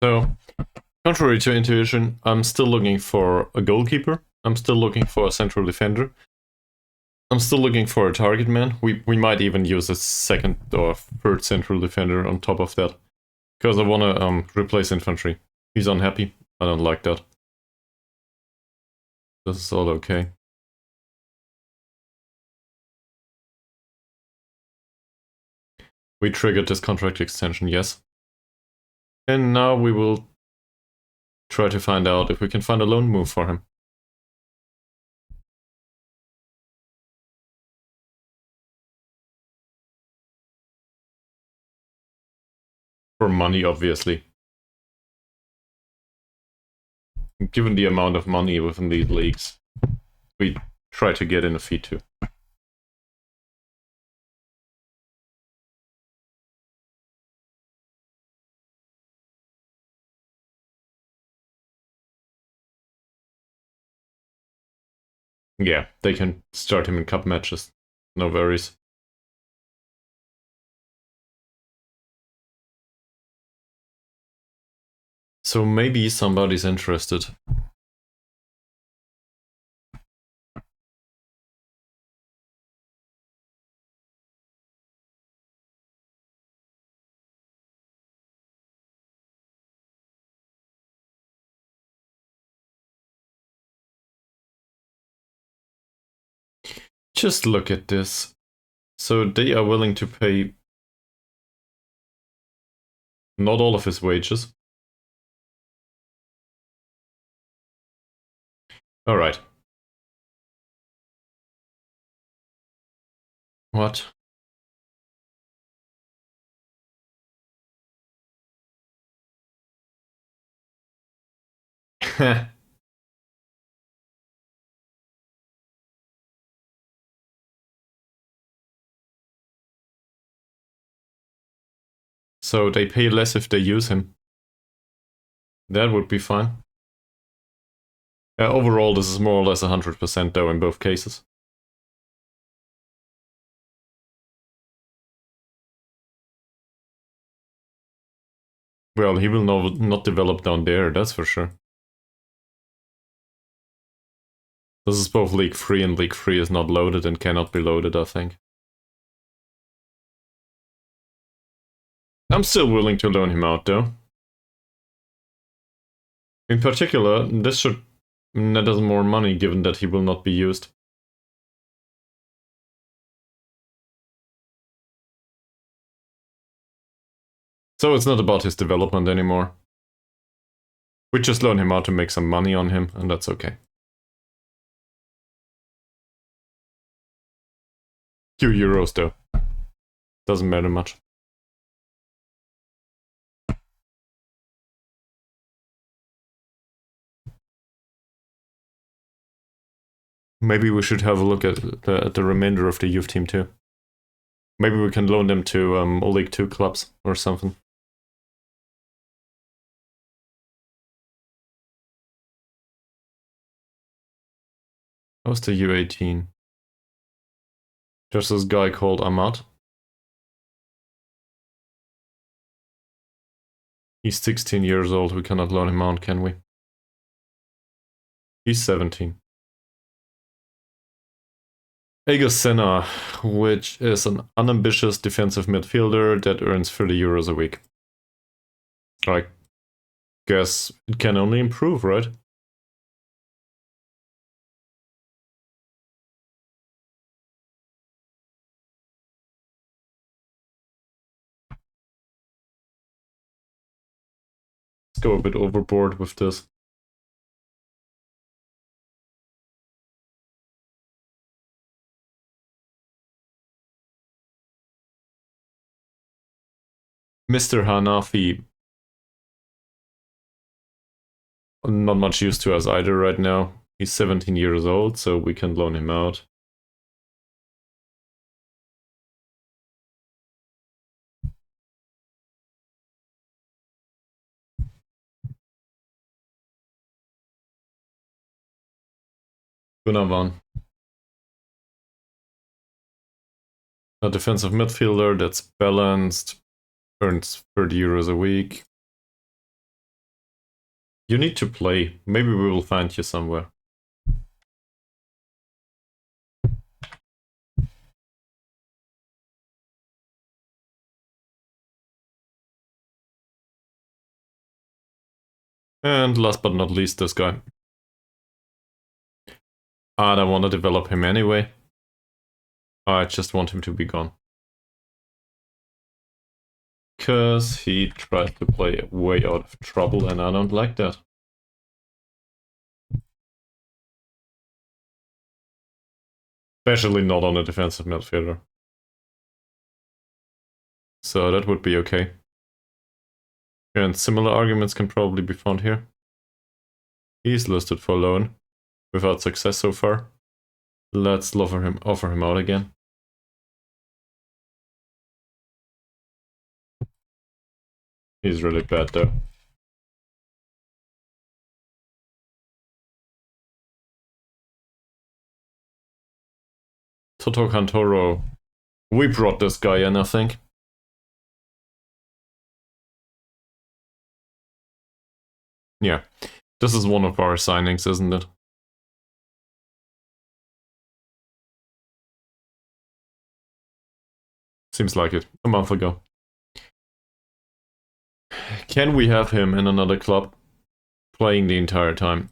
So, contrary to intuition, I'm still looking for a goalkeeper. I'm still looking for a central defender. I'm still looking for a target man. We might even use a second or third central defender on top of that. Because I want to replace infantry. He's unhappy. I don't like that. This is all okay. We triggered this contract extension, yes. And now we will try to find out if we can find a loan move for him. For money, obviously. Given the amount of money within these leagues, we try to get in a fee too. Yeah, they can start him in cup matches. No worries. So maybe somebody's interested. Just look at this. So they are willing to pay not all of his wages. Alright. What? So they pay less if they use him. That would be fine. Overall, this is more or less 100% though in both cases. Well, he will not develop down there, that's for sure. This is both League 3 and League 3 is not loaded and cannot be loaded, I think. I'm still willing to loan him out though. In particular, this should net us more money given that he will not be used. So it's not about his development anymore. We just loan him out to make some money on him, and that's okay. Few euros though. Doesn't matter much. Maybe we should have a look at the remainder of the youth team too. Maybe we can loan them to League 2 clubs or something. How's the U18? There's this guy called Amat. He's 16 years old, we cannot loan him out, can we? He's 17. Senarang, which is an unambitious defensive midfielder that earns 30 euros a week. I guess it can only improve, right? Let's go a bit overboard with this. Mr. Hanafi, not much used to us either right now. He's 17 years old, so we can loan him out. Gunavan. A defensive midfielder that's balanced, earns 30 euros a week. You need to play. Maybe we will find you somewhere. And last but not least, this guy. I don't want to develop him anyway. I just want him to be gone. Because he tried to play way out of trouble and I don't like that. Especially not on a defensive midfielder. So that would be okay. And similar arguments can probably be found here. He's listed for loan, without success so far. Let's offer him out again. He's really bad though. Toto Cantoro. We brought this guy in, I think. Yeah. This is one of our signings, isn't it? Seems like it. A month ago. Can we have him in another club? Playing the entire time.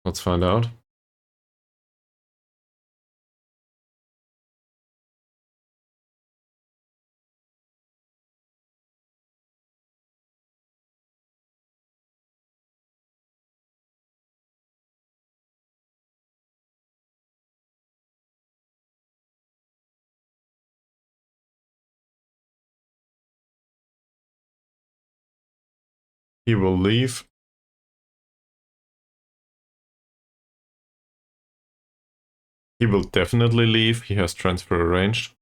Let's find out. He will leave. He will definitely leave. He has transfer arranged.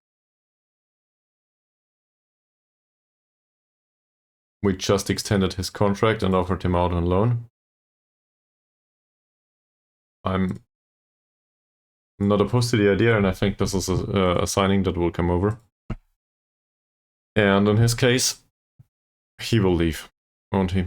We just extended his contract and offered him out on loan. I'm not opposed to the idea, and I think this is a signing that will come over. And in his case, he will leave, won't he?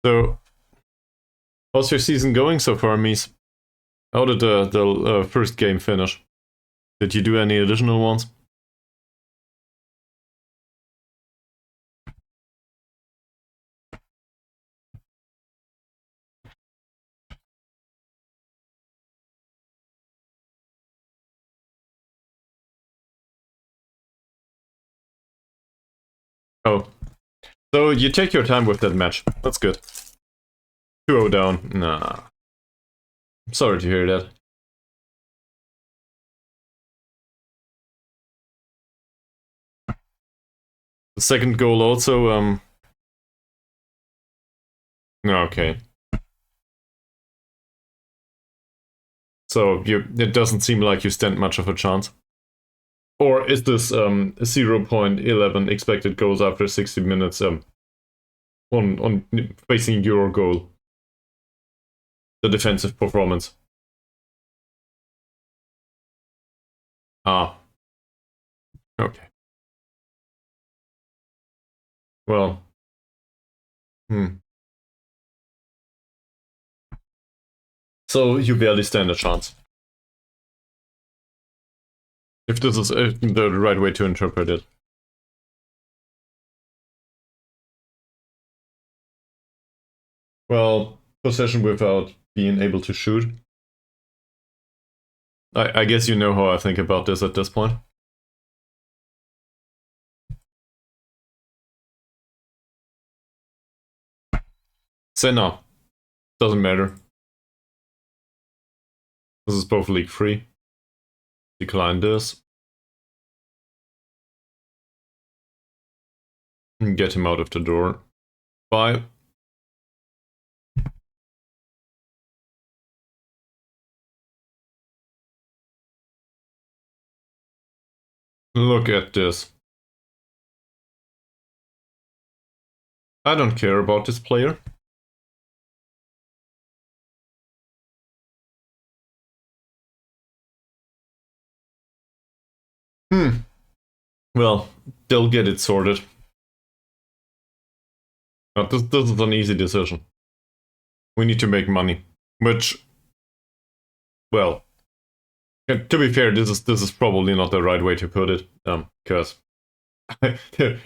So, how's your season going so far, Mies? How did the first game finish? Did you do any additional ones? Oh. So you take your time with that match. That's good. 2-0 down. Nah. I'm sorry to hear that. The second goal also, okay. So it doesn't seem like you stand much of a chance. Or is this 0.11 expected goals after 60 minutes on facing your goal? The defensive performance. Ah. Okay. Well. So you barely stand a chance. If this is the right way to interpret it. Well, possession without being able to shoot. I guess you know how I think about this at this point. Say no. Doesn't matter. This is both league free. Decline this. And get him out of the door. Bye. Look at this. I don't care about this player. Well, they'll get it sorted. But this is an easy decision. We need to make money. Which, well, to be fair, this is probably not the right way to put it. Because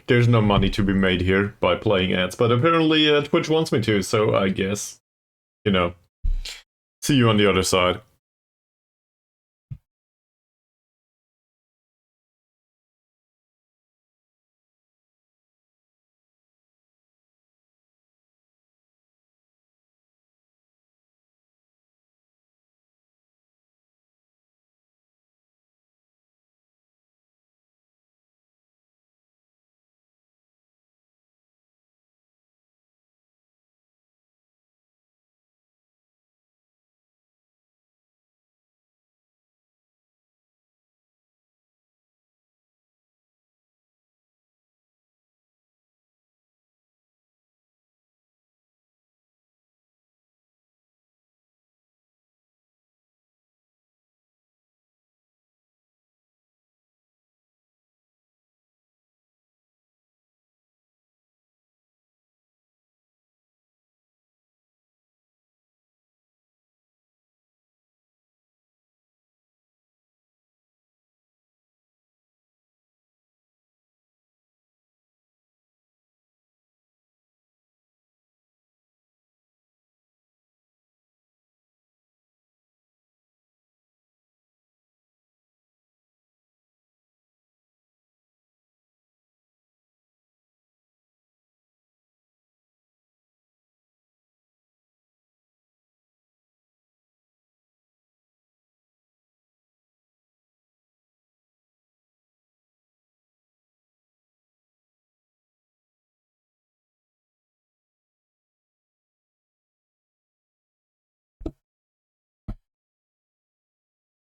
there's no money to be made here by playing ads. But apparently Twitch wants me to, so I guess, see you on the other side.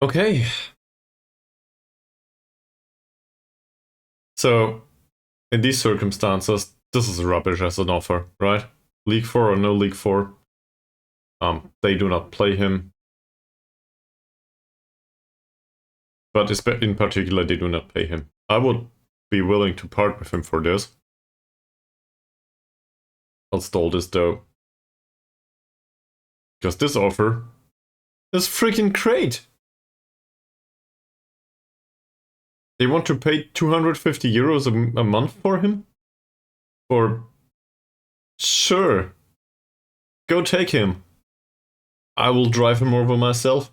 Okay. So, in these circumstances, this is rubbish as an offer, right? League 4 or no League 4. They do not play him. But in particular, they do not pay him. I would be willing to part with him for this. I'll stall this though. Because this offer is freaking great! They want to pay 250 euros a month for him? Or... Sure. Go take him. I will drive him over myself.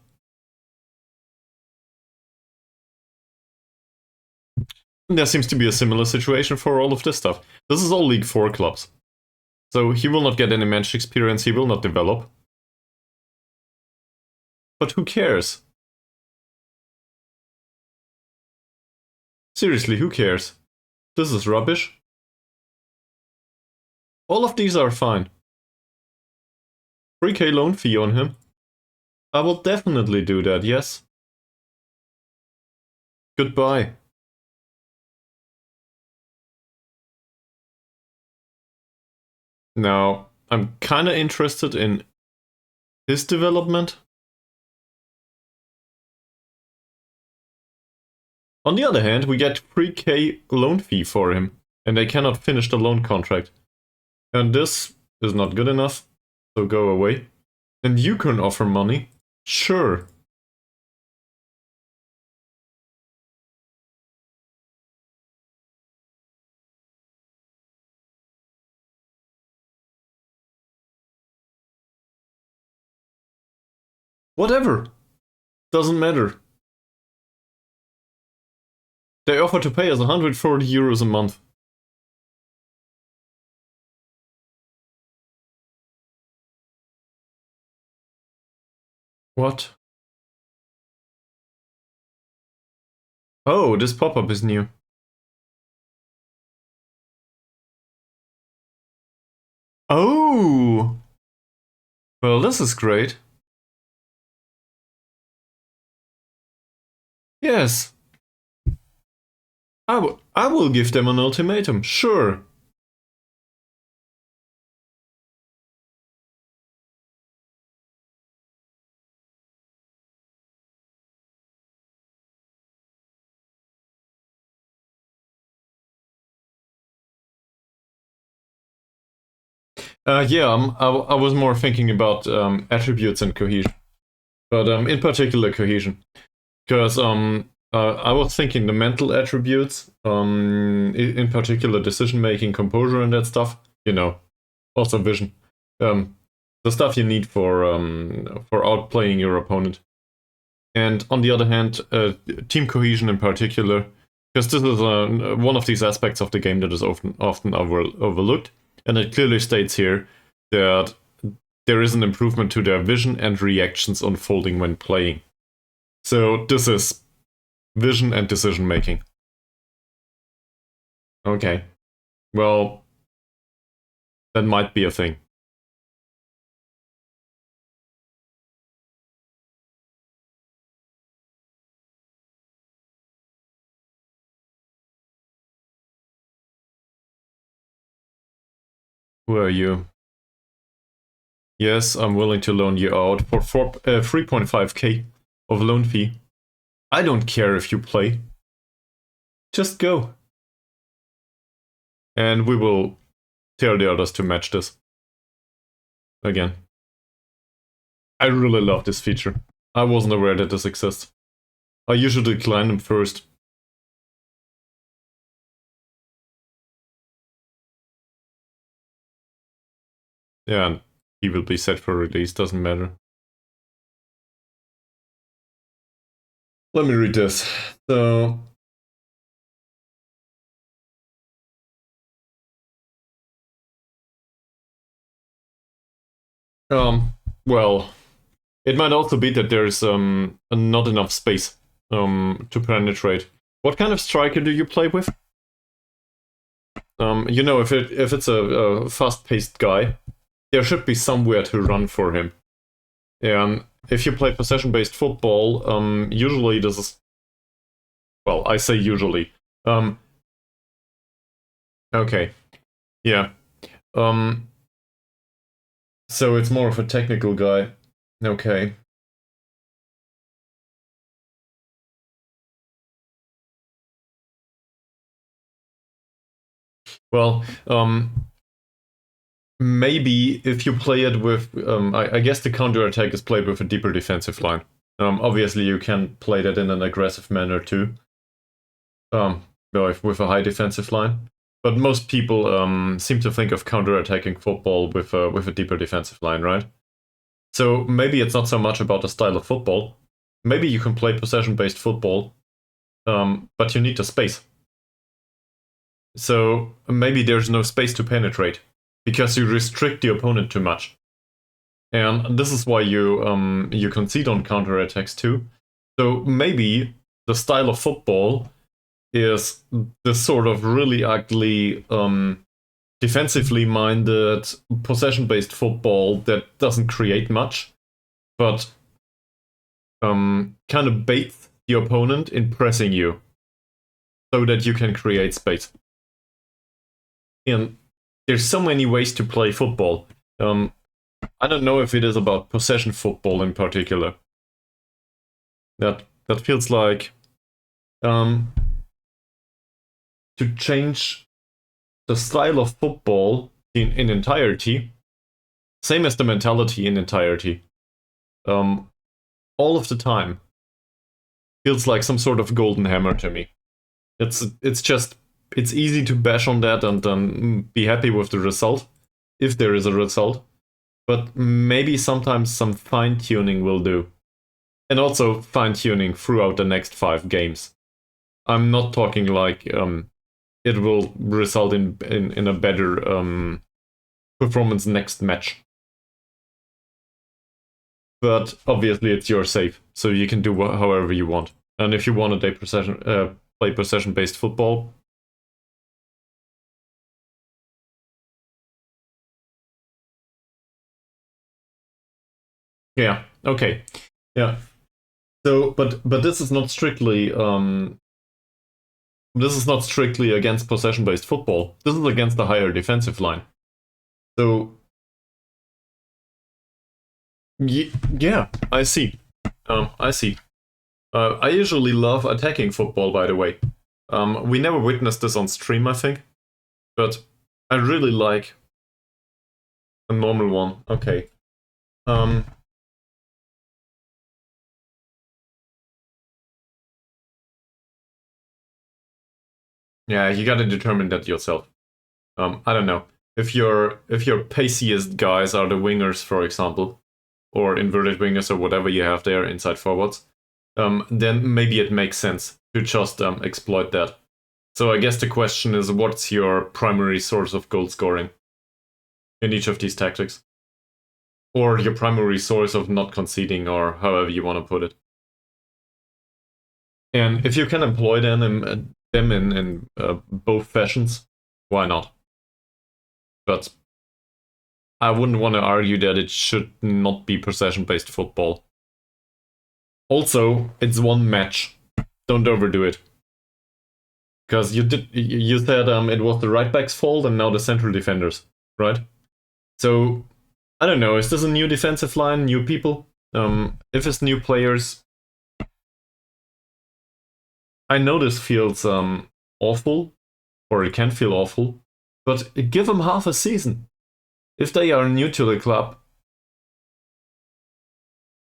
There seems to be a similar situation for all of this stuff. This is all League 4 clubs. So he will not get any match experience, he will not develop. But who cares? Seriously, who cares? This is rubbish. All of these are fine. 3k loan fee on him. I will definitely do that, yes. Goodbye. Now, I'm kinda interested in his development. On the other hand, we get 3k loan fee for him, and they cannot finish the loan contract. And this is not good enough, so go away. And you can offer money? Sure. Whatever. Doesn't matter. They offer to pay us 140 euros a month. What? Oh, this pop-up is new. Oh! Well, this is great. Yes. I will give them an ultimatum, sure. Yeah, I was more thinking about attributes and cohesion. But in particular cohesion. Because I was thinking the mental attributes, in particular decision-making, composure and that stuff, you know, also vision. The stuff you need for outplaying your opponent. And on the other hand, team cohesion in particular, because this is one of these aspects of the game that is often overlooked. And it clearly states here that there is an improvement to their vision and reactions unfolding when playing. So this is vision and decision making. Okay. Well, that might be a thing. Who are you? Yes, I'm willing to loan you out for 3.5k of loan fee. I don't care if you play. Just go. And we will tell the others to match this. Again. I really love this feature. I wasn't aware that this exists. I usually decline them first. Yeah, and he will be set for release, doesn't matter. Let me read this. So... well, it might also be that there's not enough space to penetrate. What kind of striker do you play with? You know, if it's a fast-paced guy, there should be somewhere to run for him. if you play possession-based football, usually this is, well, I say usually. Okay, yeah. So it's more of a technical guy. Okay. Well, maybe if you play it with, I guess the counter-attack is played with a deeper defensive line. Obviously, you can play that in an aggressive manner too, with a high defensive line. But most people seem to think of counter-attacking football with a deeper defensive line, right? So maybe it's not so much about the style of football. Maybe you can play possession-based football, but you need the space. So maybe there's no space to penetrate because you restrict the opponent too much. And this is why you concede on counterattacks too. So maybe the style of football is this sort of really ugly, defensively minded, possession-based football that doesn't create much, but kind of baits the opponent in pressing you so that you can create space. And there's so many ways to play football. I don't know if it is about possession football in particular. That feels like to change the style of football in entirety, same as the mentality in entirety, all of the time, feels like some sort of golden hammer to me. It's easy to bash on that and then be happy with the result, if there is a result. But maybe sometimes some fine-tuning will do. And also fine-tuning throughout the next 5 games. I'm not talking like it will result in a better performance next match. But obviously it's your save, so you can do however you want. And if you want to play possession-based football, yeah, okay, yeah. So, but this is not strictly against possession-based football. This is against the higher defensive line. So, yeah, I see. I see. I usually love attacking football, by the way. We never witnessed this on stream, I think, but I really like a normal one. Okay. Yeah, you gotta determine that yourself. I don't know. If your paciest guys are the wingers, for example, or inverted wingers or whatever you have there, inside forwards, then maybe it makes sense to just exploit that. So I guess the question is, what's your primary source of goal scoring in each of these tactics? Or your primary source of not conceding, or however you want to put it. And if you can employ them in both fashions, why not? But I wouldn't want to argue that it should not be possession-based football. Also, it's one match. Don't overdo it. Because you said it was the right back's fault and now the central defenders, right? So, I don't know, is this a new defensive line, new people? If it's new players, I know this feels awful, or it can feel awful, but give them half a season. If they are new to the club,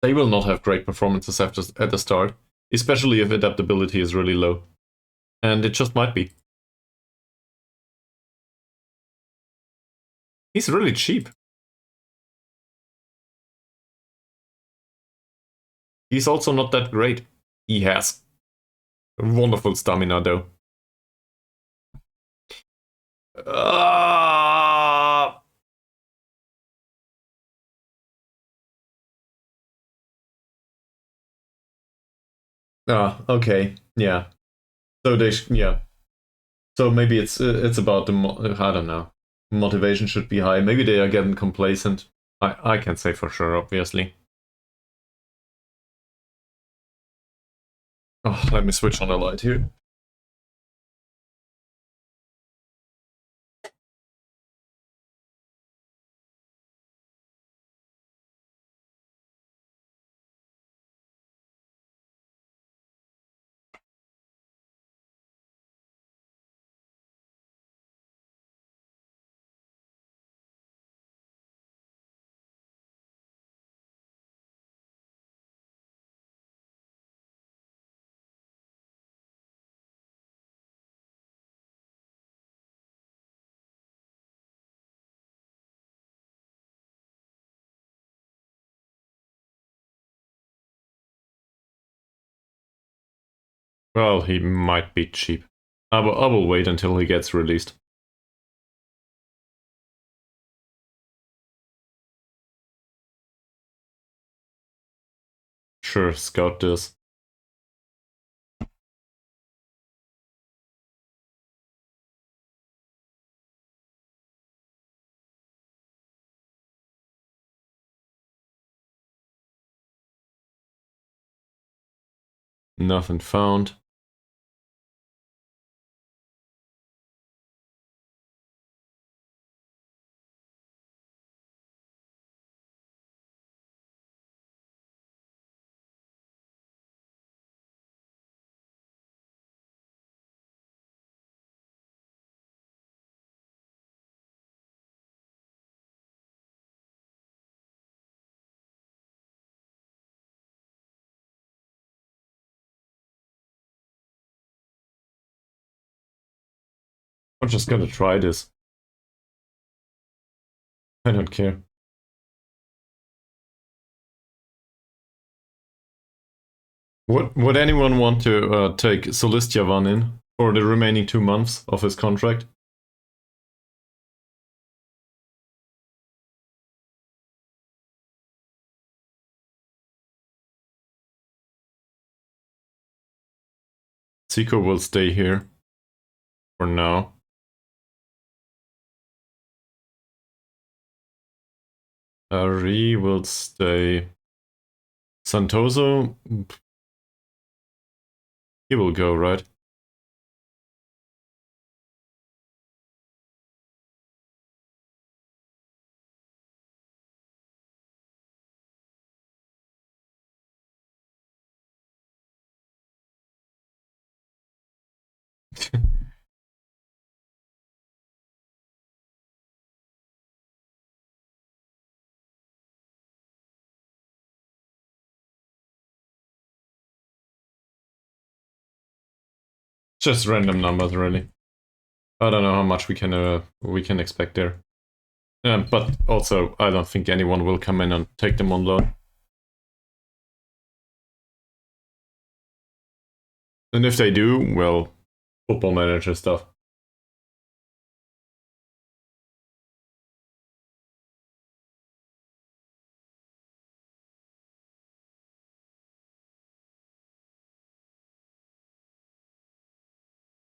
they will not have great performances at the start, especially if adaptability is really low. And it just might be. He's really cheap. He's also not that great. He has wonderful stamina, though. Okay, yeah. So yeah. So maybe it's about the I don't know. Motivation should be high. Maybe they are getting complacent. I can't say for sure, obviously. Oh, let me switch on the light here. Well, he might be cheap. I will wait until he gets released. Sure, scout this. Nothing found. I'm just gonna try this. I don't care. Would anyone want to take Solistyavan in for the remaining 2 months of his contract? Zico will stay here for now. Ari will stay. Santoso, he will go, right? Just random numbers, really. I don't know how much we can expect there. But also, I don't think anyone will come in and take them on loan. And if they do, well, football manager stuff.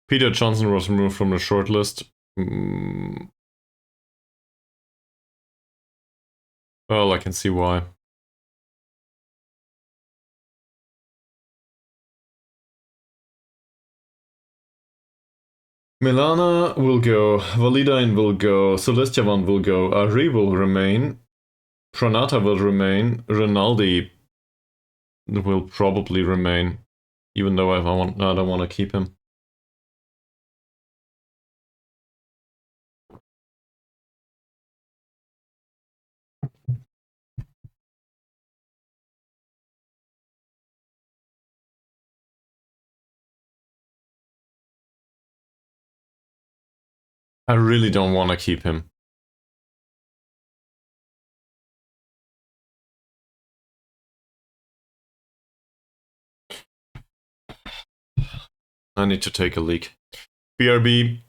Peter Johnson was removed from the shortlist. Well, I can see why. Milana will go, Validine will go, Celestiavan will go, Ari will remain, Pranata will remain, Rinaldi will probably remain, even though I don't want to keep him. I really don't want to keep him. I need to take a leak. BRB.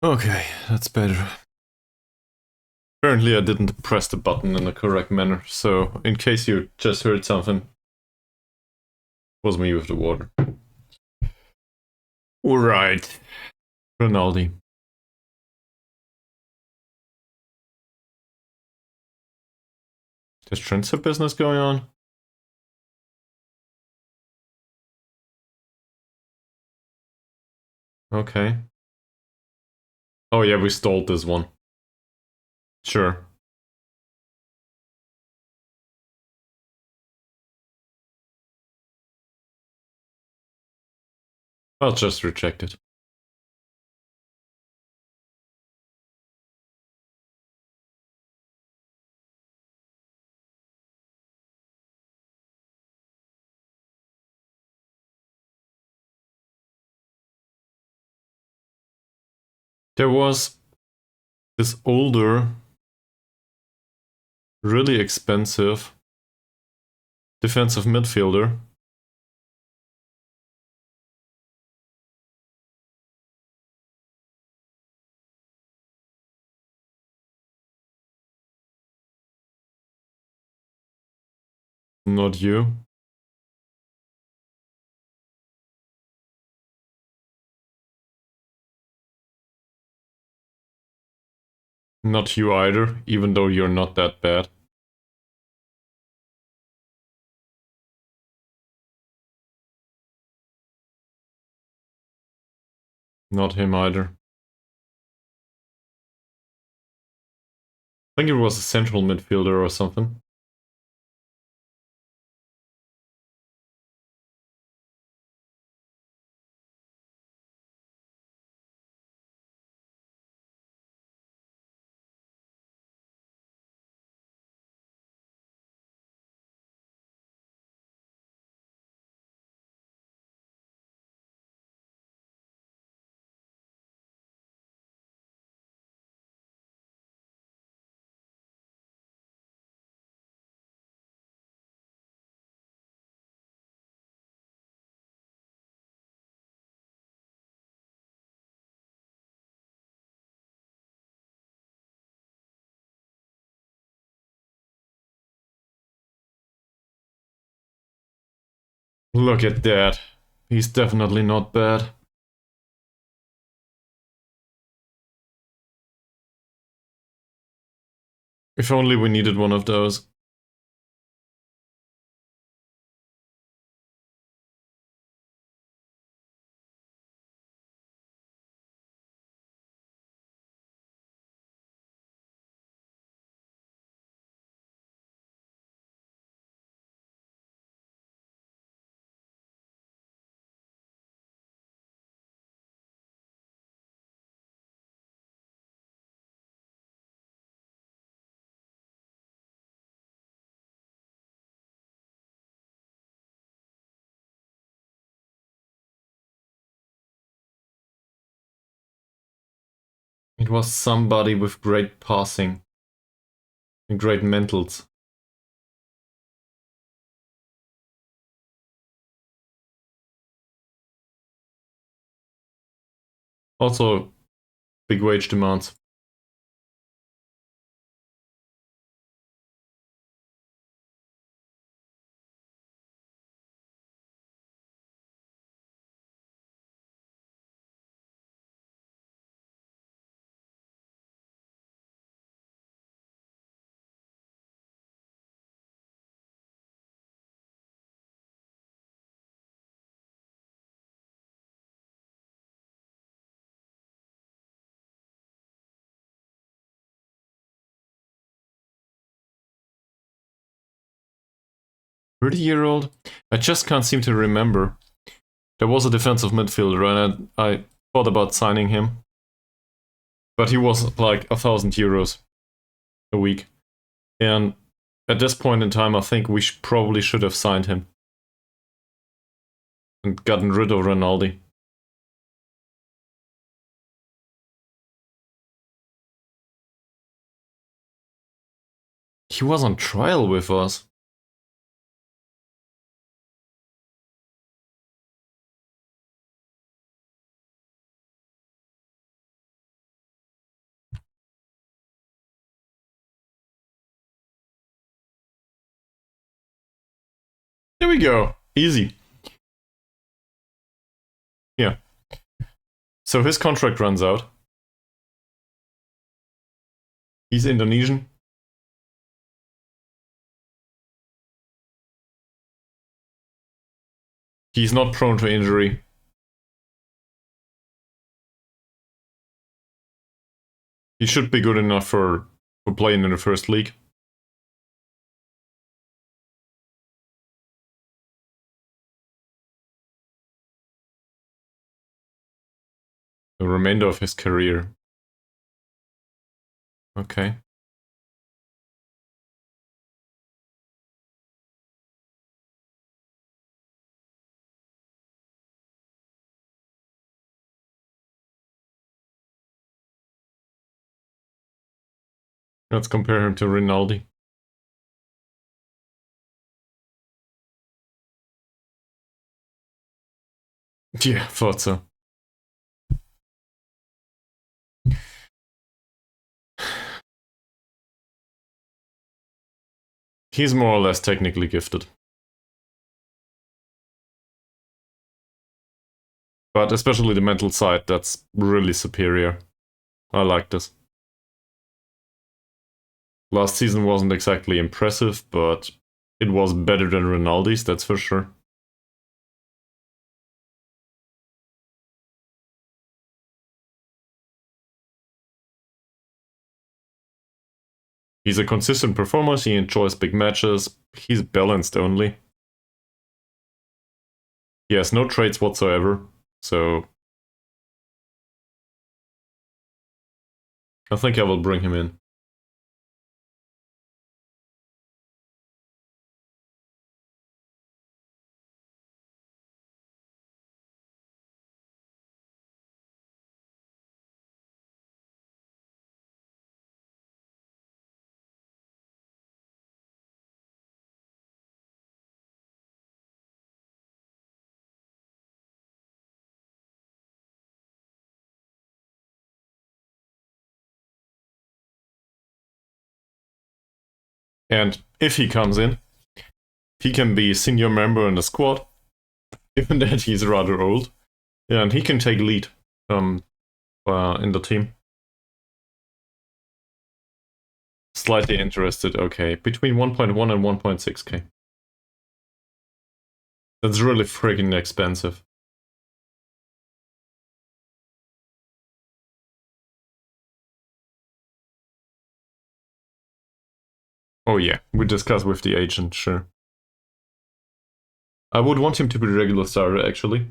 Okay, that's better. Apparently I didn't press the button in the correct manner, so in case you just heard something, it was me with the water. Alright. Rinaldi. There's transfer business going on? Okay. Oh yeah, we stalled this one. Sure. I'll just reject it. There was this older, really expensive defensive midfielder. Not you. Not you either, even though you're not that bad. Not him either. I think it was a central midfielder or something. Look at that. He's definitely not bad. If only we needed one of those. It was somebody with great passing and great mentals. Also, big wage demands. Year-old? I just can't seem to remember. There was a defensive midfielder and I thought about signing him. But he was like 1,000 euros a week. And at this point in time, I think we probably should have signed him. And gotten rid of Rinaldi. He was on trial with us. There we go. Easy. Yeah. So his contract runs out. He's Indonesian. He's not prone to injury. He should be good enough for playing in the first league. The remainder of his career. Okay. Let's compare him to Rinaldi. Yeah, thought so. He's more or less technically gifted. But especially the mental side, that's really superior. I like this. Last season wasn't exactly impressive, but it was better than Rinaldi's, that's for sure. He's a consistent performer, he enjoys big matches, he's balanced only. He has no traits whatsoever, so I think I will bring him in. And if he comes in, he can be a senior member in the squad, given that he's rather old. Yeah, and he can take lead in the team. Slightly interested, okay. Between 1.1 and 1.6k. That's really freaking expensive. Oh yeah, we discussed with the agent, sure. I would want him to be a regular starter, actually.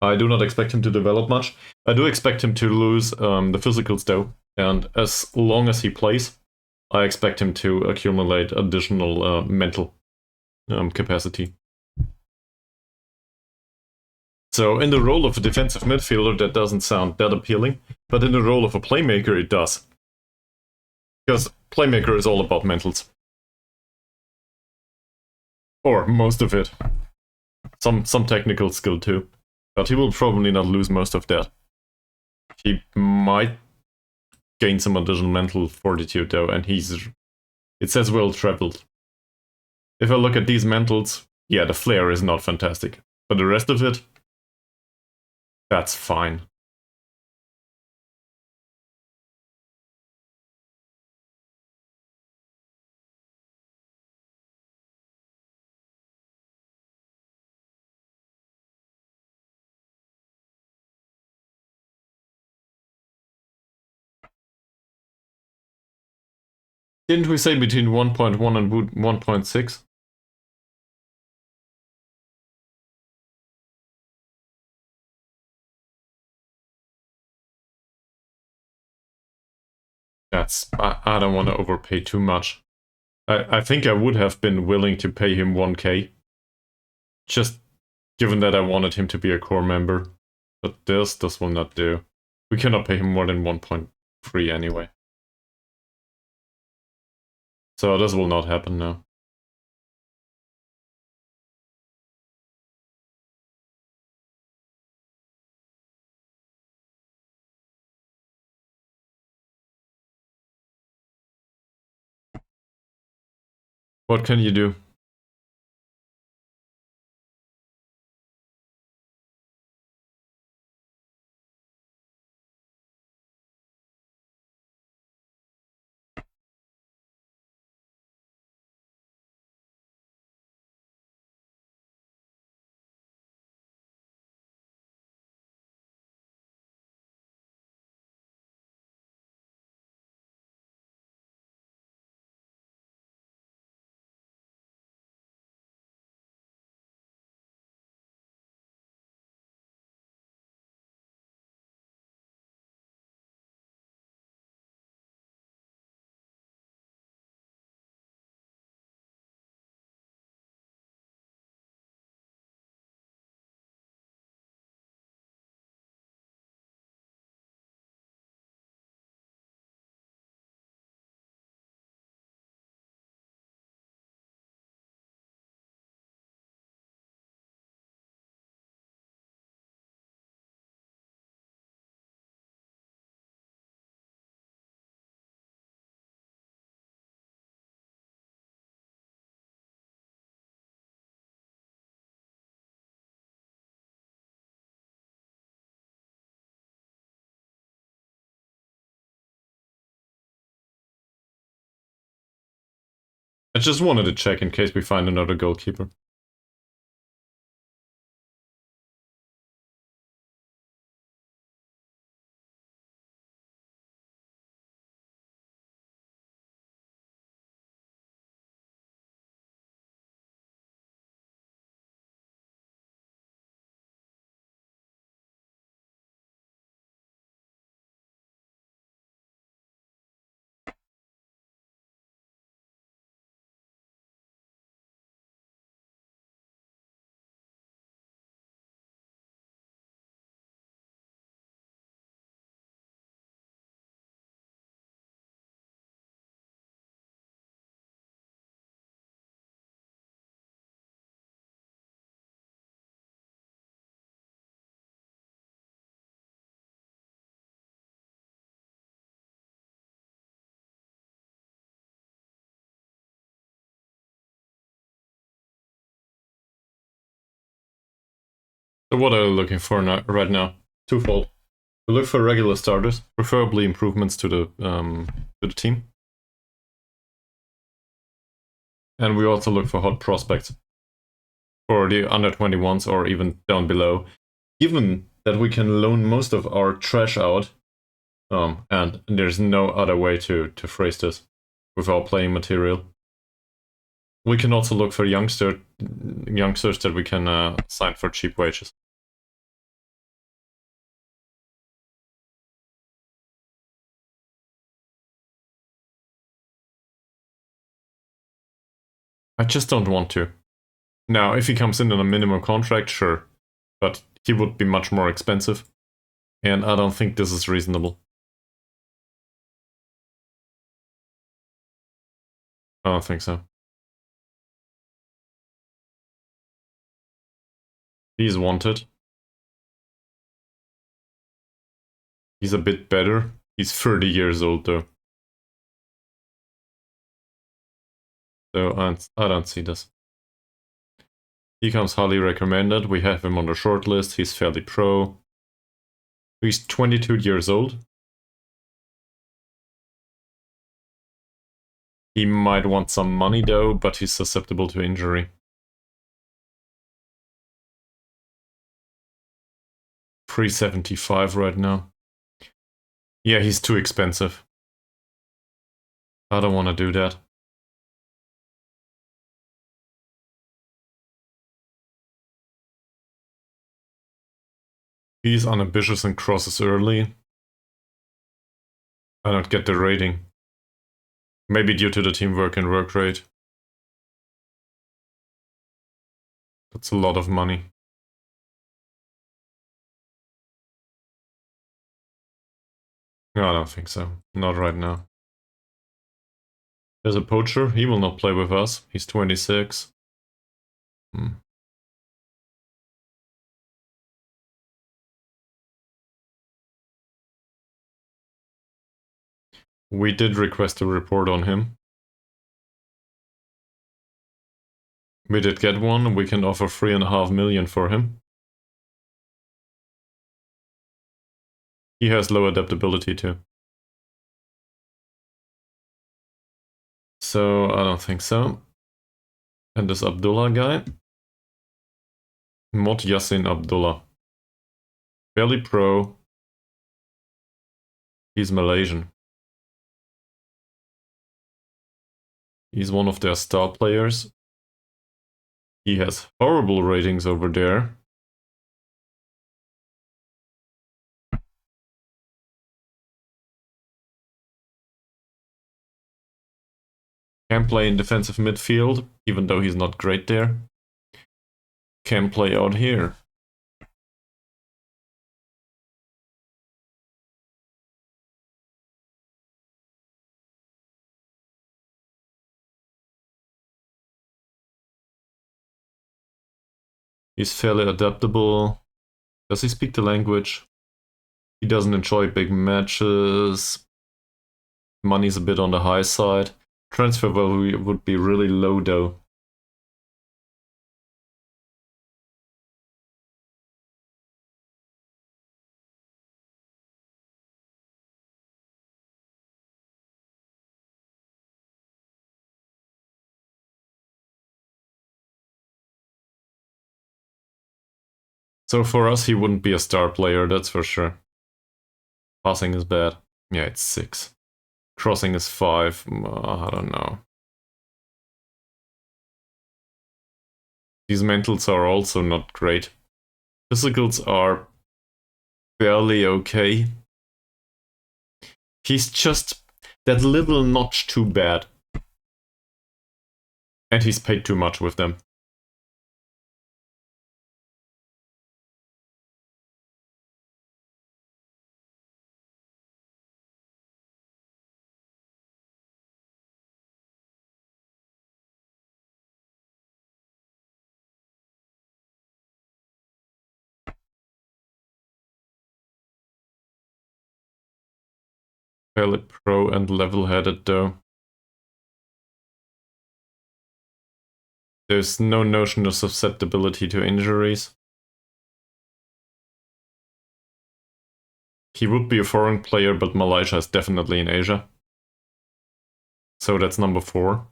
I do not expect him to develop much. I do expect him to lose the physicals though, and as long as he plays, I expect him to accumulate additional mental capacity. So in the role of a defensive midfielder, that doesn't sound that appealing, but in the role of a playmaker, it does. Because playmaker is all about mentals. Or most of it. Some technical skill too. But he will probably not lose most of that. He might gain some additional mental fortitude though, and it says well traveled. If I look at these mentals, yeah, the flair is not fantastic. But the rest of it, that's fine. Didn't we say between 1.1 and 1.6? I don't want to overpay too much. I think I would have been willing to pay him 1k. Just given that I wanted him to be a core member. But this will not do. We cannot pay him more than 1.3 anyway. So this will not happen now. What can you do? just wanted to check in case we find another goalkeeper. So what are we looking for right now? Twofold. We look for regular starters, preferably improvements to the team. And we also look for hot prospects for the under 21s or even down below. Given that we can loan most of our trash out, and there's no other way to phrase this with our playing material, we can also look for youngsters that we can sign for cheap wages. I just don't want to. Now, if he comes in on a minimum contract, sure, but he would be much more expensive, and I don't think this is reasonable. I don't think so. He's wanted. He's a bit better. He's 30 years old though. So I don't see this. He comes highly recommended. We have him on the short list. He's fairly pro. He's 22 years old. He might want some money though, but he's susceptible to injury. $375 right now. Yeah, he's too expensive. I don't want to do that. He's unambitious and crosses early. I don't get the rating. Maybe due to the teamwork and work rate. That's a lot of money. No, I don't think so. Not right now. There's a poacher. He will not play with us. He's 26. We did request a report on him. We did get one. We can offer 3.5 million for him. He has low adaptability too. So I don't think so. And this Abdullah guy. Mod Yassin Abdullah. Barely pro. He's Malaysian. He's one of their star players. He has horrible ratings over there. Can play in defensive midfield, even though he's not great there. Can play out here. He's fairly adaptable. Does he speak the language? He doesn't enjoy big matches. Money's a bit on the high side. Transfer value would be really low though. So for us, he wouldn't be a star player, that's for sure. Passing is bad. Yeah, it's 6. Crossing is 5. I don't know. These mentals are also not great. Physicals are barely okay. He's just that little notch too bad. And he's paid too much with them. Fairly pro and level-headed though. There's no notion of susceptibility to injuries. He would be a foreign player, but Malaysia is definitely in Asia. So that's number 4.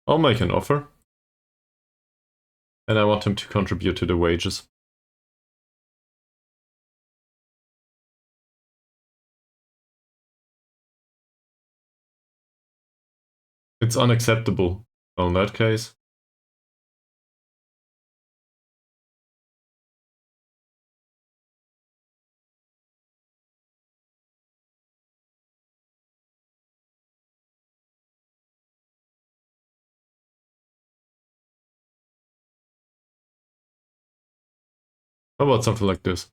I'll make an offer. And I want him to contribute to the wages. It's unacceptable. Well, in that case. How about something like this?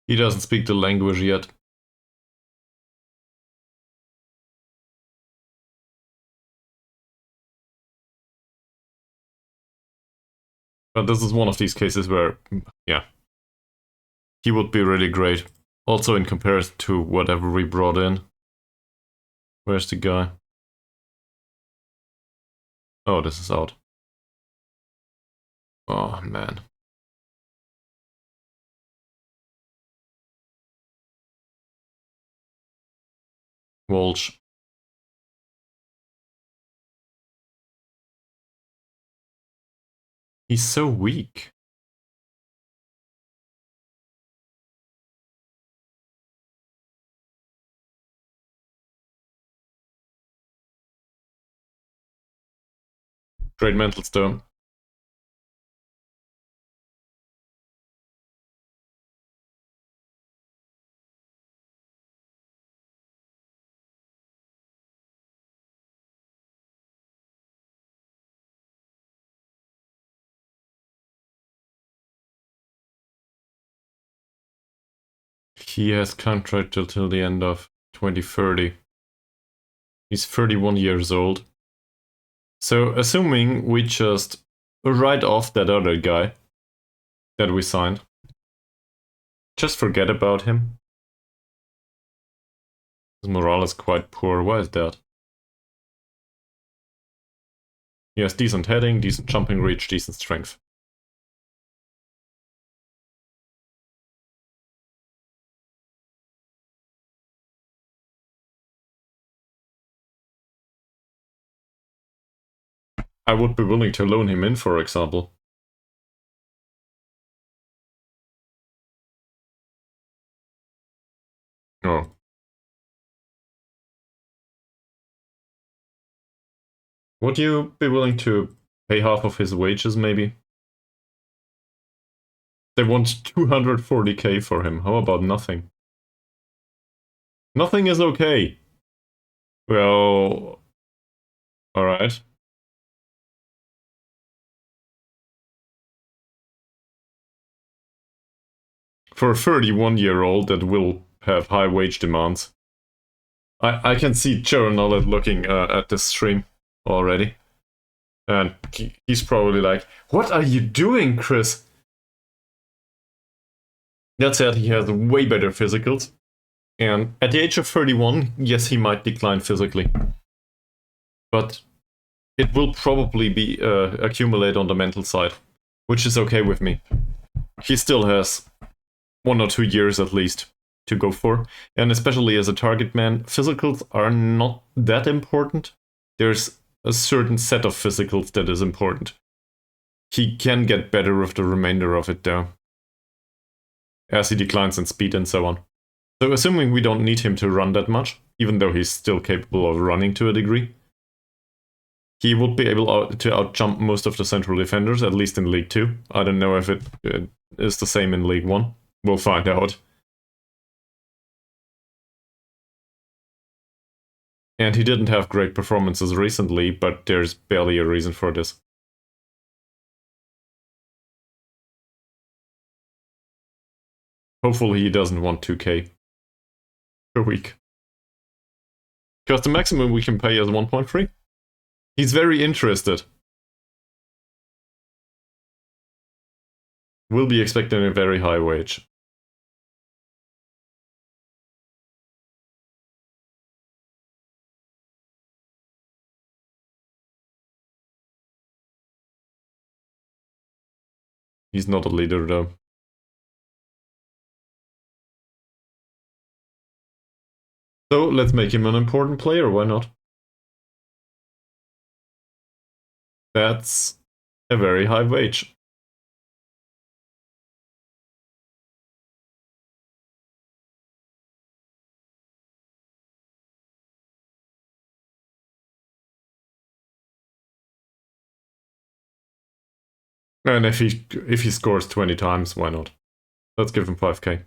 He doesn't speak the language yet. But this is one of these cases where, yeah, he would be really great. Also in comparison to whatever we brought in. Where's the guy? Oh, this is out. Oh, man. Walsh. He's so weak. Great mental stone. He has contracted till the end of 2030. He's 31 years old. So assuming we just write off that other guy that we signed, just forget about him. His morale is quite poor. Why is that? He has decent heading, decent jumping reach, decent strength. I would be willing to loan him in, for example. Oh. Would you be willing to pay half of his wages, maybe? They want 240k for him. How about nothing? Nothing is okay. Well, alright. For a 31-year-old that will have high wage demands. I can see Joe Nollet looking at this stream already. And he's probably like, what are you doing, Chris? That said, he has way better physicals. And at the age of 31, yes, he might decline physically. But it will probably be accumulate on the mental side, which is okay with me. He still has 1 or 2 years at least to go for. And especially as a target man, physicals are not that important. There's a certain set of physicals that is important. He can get better with the remainder of it though, as he declines in speed and so on. So assuming we don't need him to run that much, even though he's still capable of running to a degree, he would be able to outjump most of the central defenders, at least in League 2. I don't know if it is the same in League 1. We'll find out. And he didn't have great performances recently, but there's barely a reason for this. Hopefully he doesn't want 2k per week. Because the maximum we can pay is 1.3. He's very interested. We'll be expecting a very high wage. He's not a leader though. So let's make him an important player, why not? That's a very high wage. And if he scores 20 times, why not? Let's give him 5k.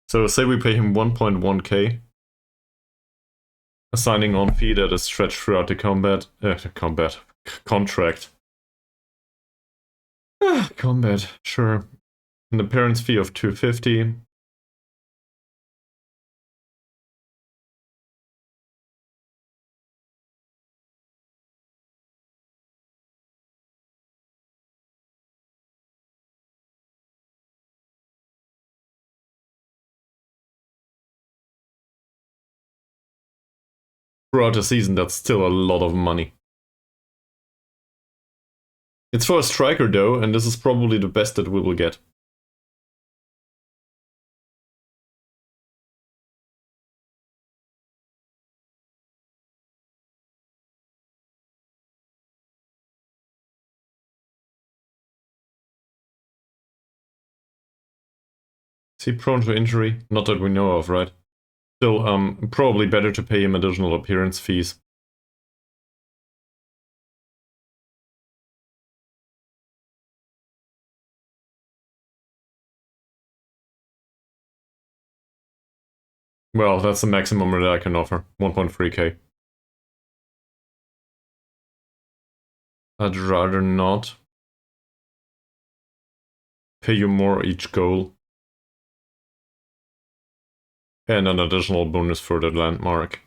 So say we pay him 1.1k. A signing on fee that is stretched throughout the contract. Combat, sure. An appearance fee of 250. Throughout the season, that's still a lot of money. It's for a striker though, and this is probably the best that we will get. Is he prone to injury? Not that we know of, right? Still, probably better to pay him additional appearance fees. Well, that's the maximum that I can offer. 1.3k. I'd rather not pay you more each goal. And an additional bonus for the landmark.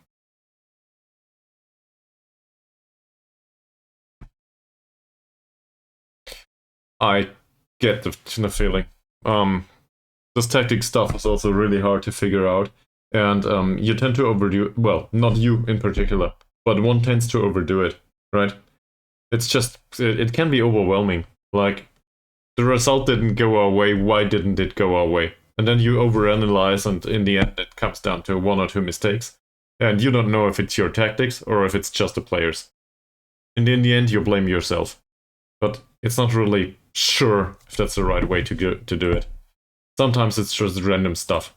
I get the feeling. This tactic stuff is also really hard to figure out. And you tend to overdo it. Well, not you in particular, but one tends to overdo it, right? It's just, it can be overwhelming. Like, the result didn't go our way, why didn't it go our way? And then you overanalyze, and in the end it comes down to 1 or 2 mistakes. And you don't know if it's your tactics or if it's just the players. And in the end you blame yourself. But it's not really sure if that's the right way to do it. Sometimes it's just random stuff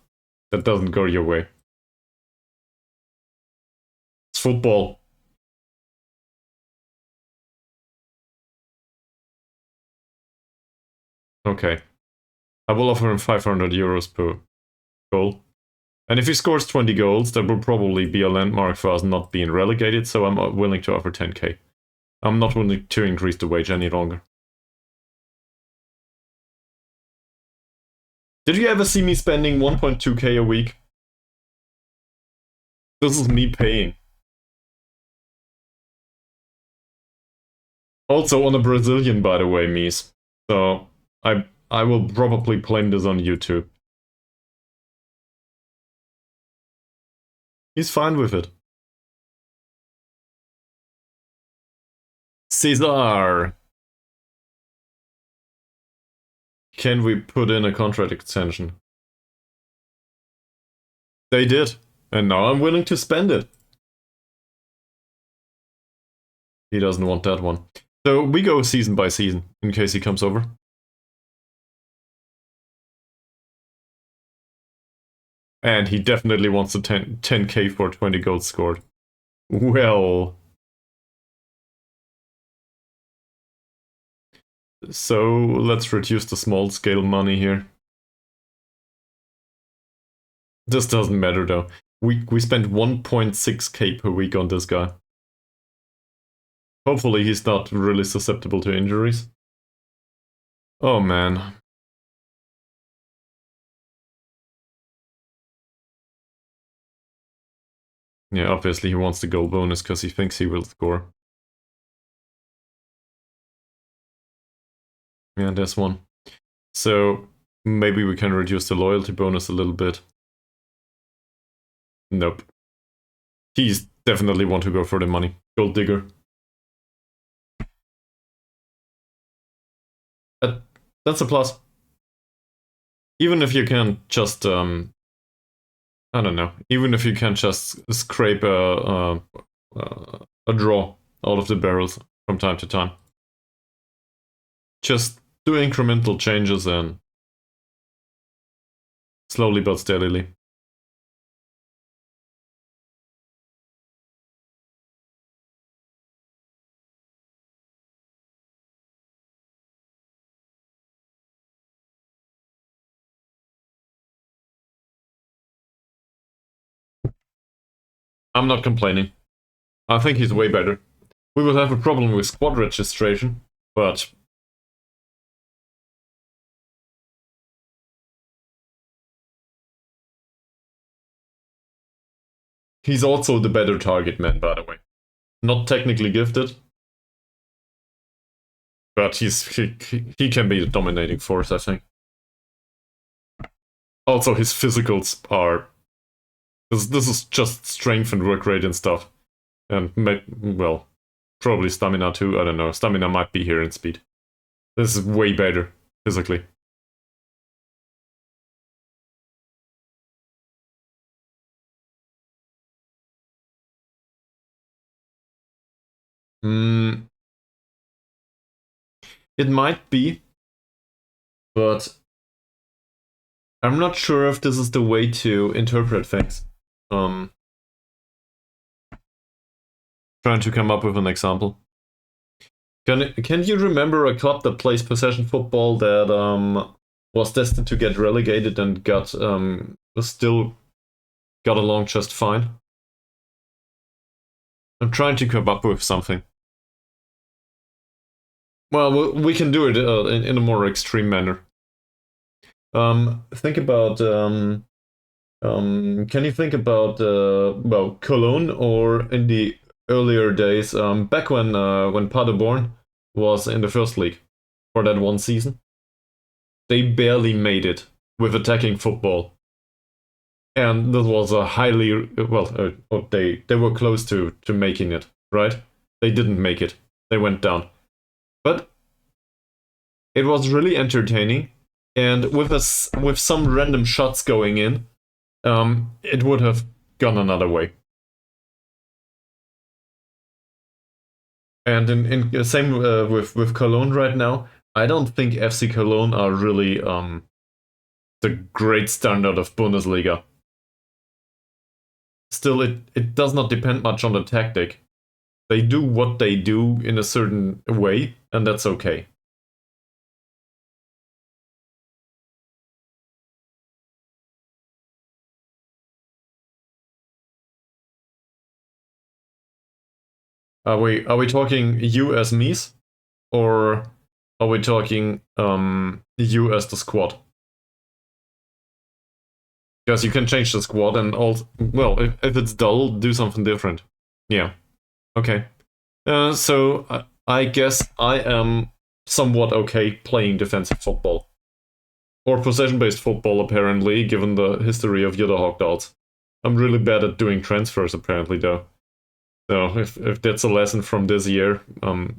that doesn't go your way. It's football. Okay. I will offer him 500 euros per goal. And if he scores 20 goals, that will probably be a landmark for us not being relegated, so I'm willing to offer 10k. I'm not willing to increase the wage any longer. Did you ever see me spending 1.2k a week? This is me paying. Also on a Brazilian, by the way, Mies. So I will probably blame this on YouTube. He's fine with it. Cesar! Can we put in a contract extension? They did. And now I'm willing to spend it. He doesn't want that one. So we go season by season, in case he comes over. And he definitely wants the 10k for 20 goals scored. Well... So let's reduce the small scale money here. This doesn't matter though. We spent 1.6k per week on this guy. Hopefully he's not really susceptible to injuries. Oh man. Yeah, obviously he wants the goal bonus because he thinks he will score. Yeah, there's one. So maybe we can reduce the loyalty bonus a little bit. Nope. He's definitely want to go for the money. Gold digger. That's a plus. Even if you can just, I don't know. Even if you can just scrape a draw out of the barrels from time to time. Just do incremental changes and slowly but steadily. I'm not complaining. I think he's way better. We will have a problem with squad registration, but he's also the better target man, by the way. Not technically gifted, but he can be the dominating force, I think. Also, his physicals are... This is just strength and work rate and stuff. And, well, probably stamina too, I don't know. Stamina might be here in speed. This is way better, physically. It might be, but I'm not sure if this is the way to interpret things. Trying to come up with an example. Can you remember a club that plays possession football that was destined to get relegated and still got along just fine? I'm trying to come up with something. Well, we can do it in a more extreme manner. Think about... can you think about, well, Cologne, or in the earlier days, back when Paderborn was in the first league for that one season? They barely made it with attacking football. And this was a highly, well, they were close to making it, right? They didn't make it. They went down. But it was really entertaining, and with some random shots going in, it would have gone another way. And in same with Cologne right now, I don't think FC Cologne are really the great standard of Bundesliga. Still, it does not depend much on the tactic. They do what they do in a certain way, and that's okay. Are we talking you as Mies, or are we talking you as the squad? Because you can change the squad and all. Well, if it's dull, do something different. Yeah. Okay. So I guess I am somewhat okay playing defensive football. Or possession-based football, apparently, given the history of Yudahawk dolls. I'm really bad at doing transfers, apparently, though. So if that's a lesson from this year,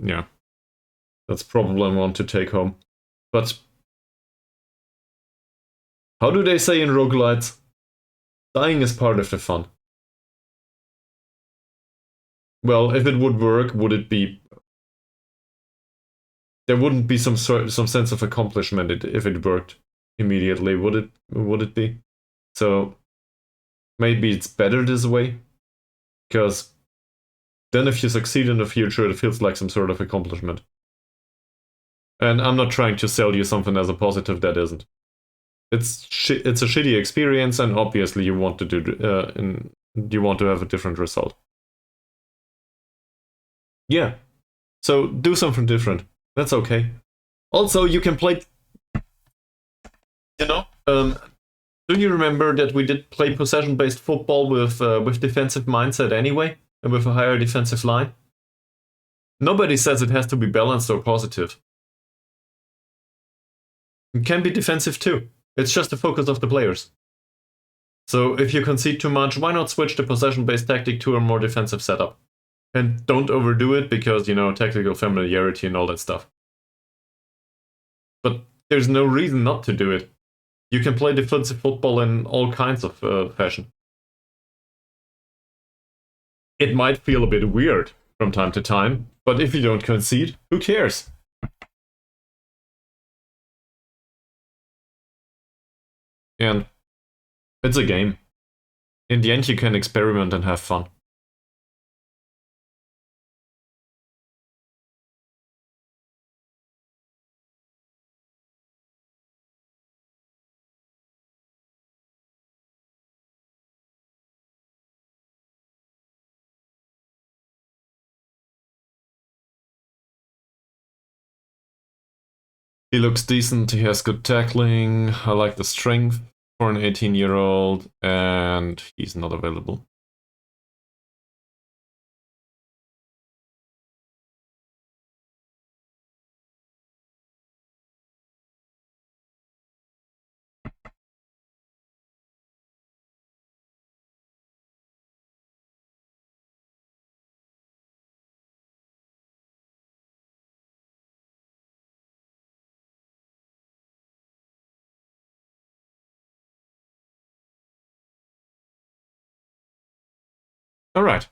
yeah. That's probably one to take home. But how do they say in roguelites? Dying is part of the fun. Well, if it would work, would it be... There wouldn't be some sense of accomplishment if it worked immediately, would it be? So maybe it's better this way, because then if you succeed in the future, it feels like some sort of accomplishment. And I'm not trying to sell you something as a positive that isn't. It's a shitty experience, and obviously you want to do you want to have a different result. Yeah, so do something different. That's okay. Also, you can play. Do you remember that we did play possession-based football with defensive mindset anyway, and with a higher defensive line? Nobody says it has to be balanced or positive. It can be defensive too. It's just the focus of the players. So if you concede too much, why not switch the possession-based tactic to a more defensive setup? And don't overdo it because, tactical familiarity and all that stuff. But there's no reason not to do it. You can play defensive football in all kinds of fashion. It might feel a bit weird from time to time, but if you don't concede, who cares? And it's a game. In the end, you can experiment and have fun. He looks decent, he has good tackling, I like the strength for an 18-year-old, and he's not available. All right.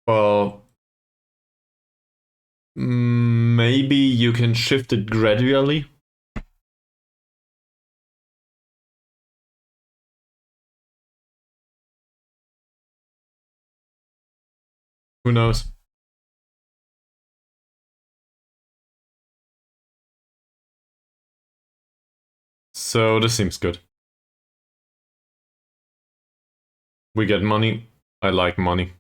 Well, maybe you can shift it gradually. Who knows? So this seems good. We get money. I like money.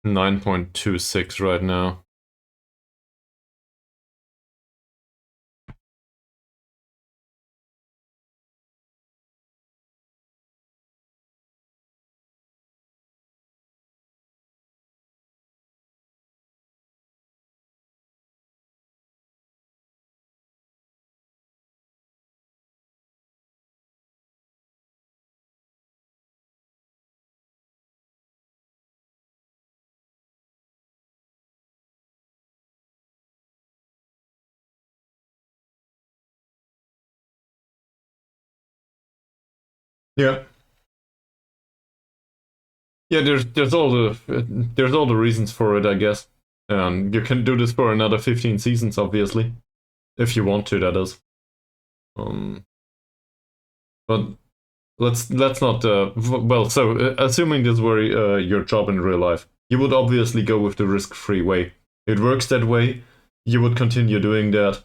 9.26 right now. Yeah. Yeah, there's all the reasons for it, I guess. You can do this for another 15 seasons, obviously, if you want to. That is. But let's not. Well, so assuming this were your job in real life, you would obviously go with the risk-free way. It works that way. you would continue doing that,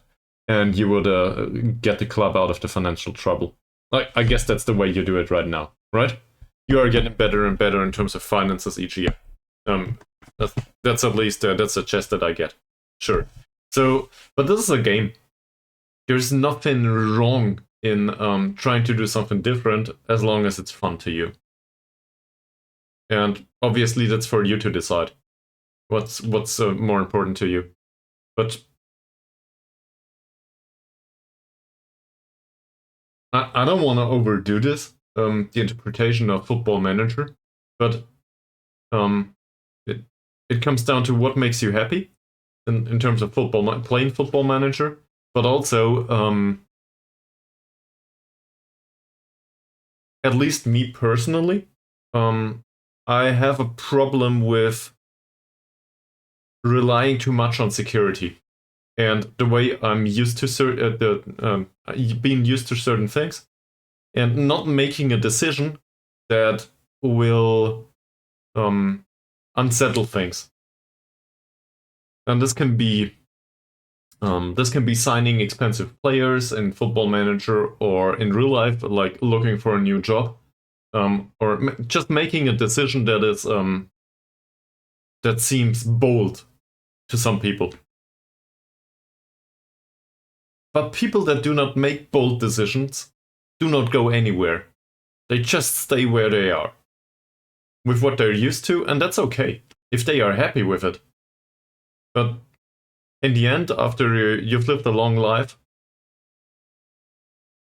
and you would get the club out of the financial trouble. I guess that's the way you do it right now, right? You are getting better and better in terms of finances each year. Um, that's at least that's a chest that I get. Sure. So, but this is a game. There's nothing wrong in trying to do something different as long as it's fun to you. And obviously, that's for you to decide what's more important to you. But I don't want to overdo this, the interpretation of Football Manager, but um, it it comes down to what makes you happy in terms of playing Football Manager, but also at least me personally, I have a problem with relying too much on security. And the way I'm used to being used to certain things, and not making a decision that will unsettle things. And this can be signing expensive players in Football Manager or in real life, like looking for a new job, or just making a decision that is that seems bold to some people. But people that do not make bold decisions do not go anywhere. They just stay where they are with what they're used to, and that's okay if they are happy with it. But in the end, after you've lived a long life,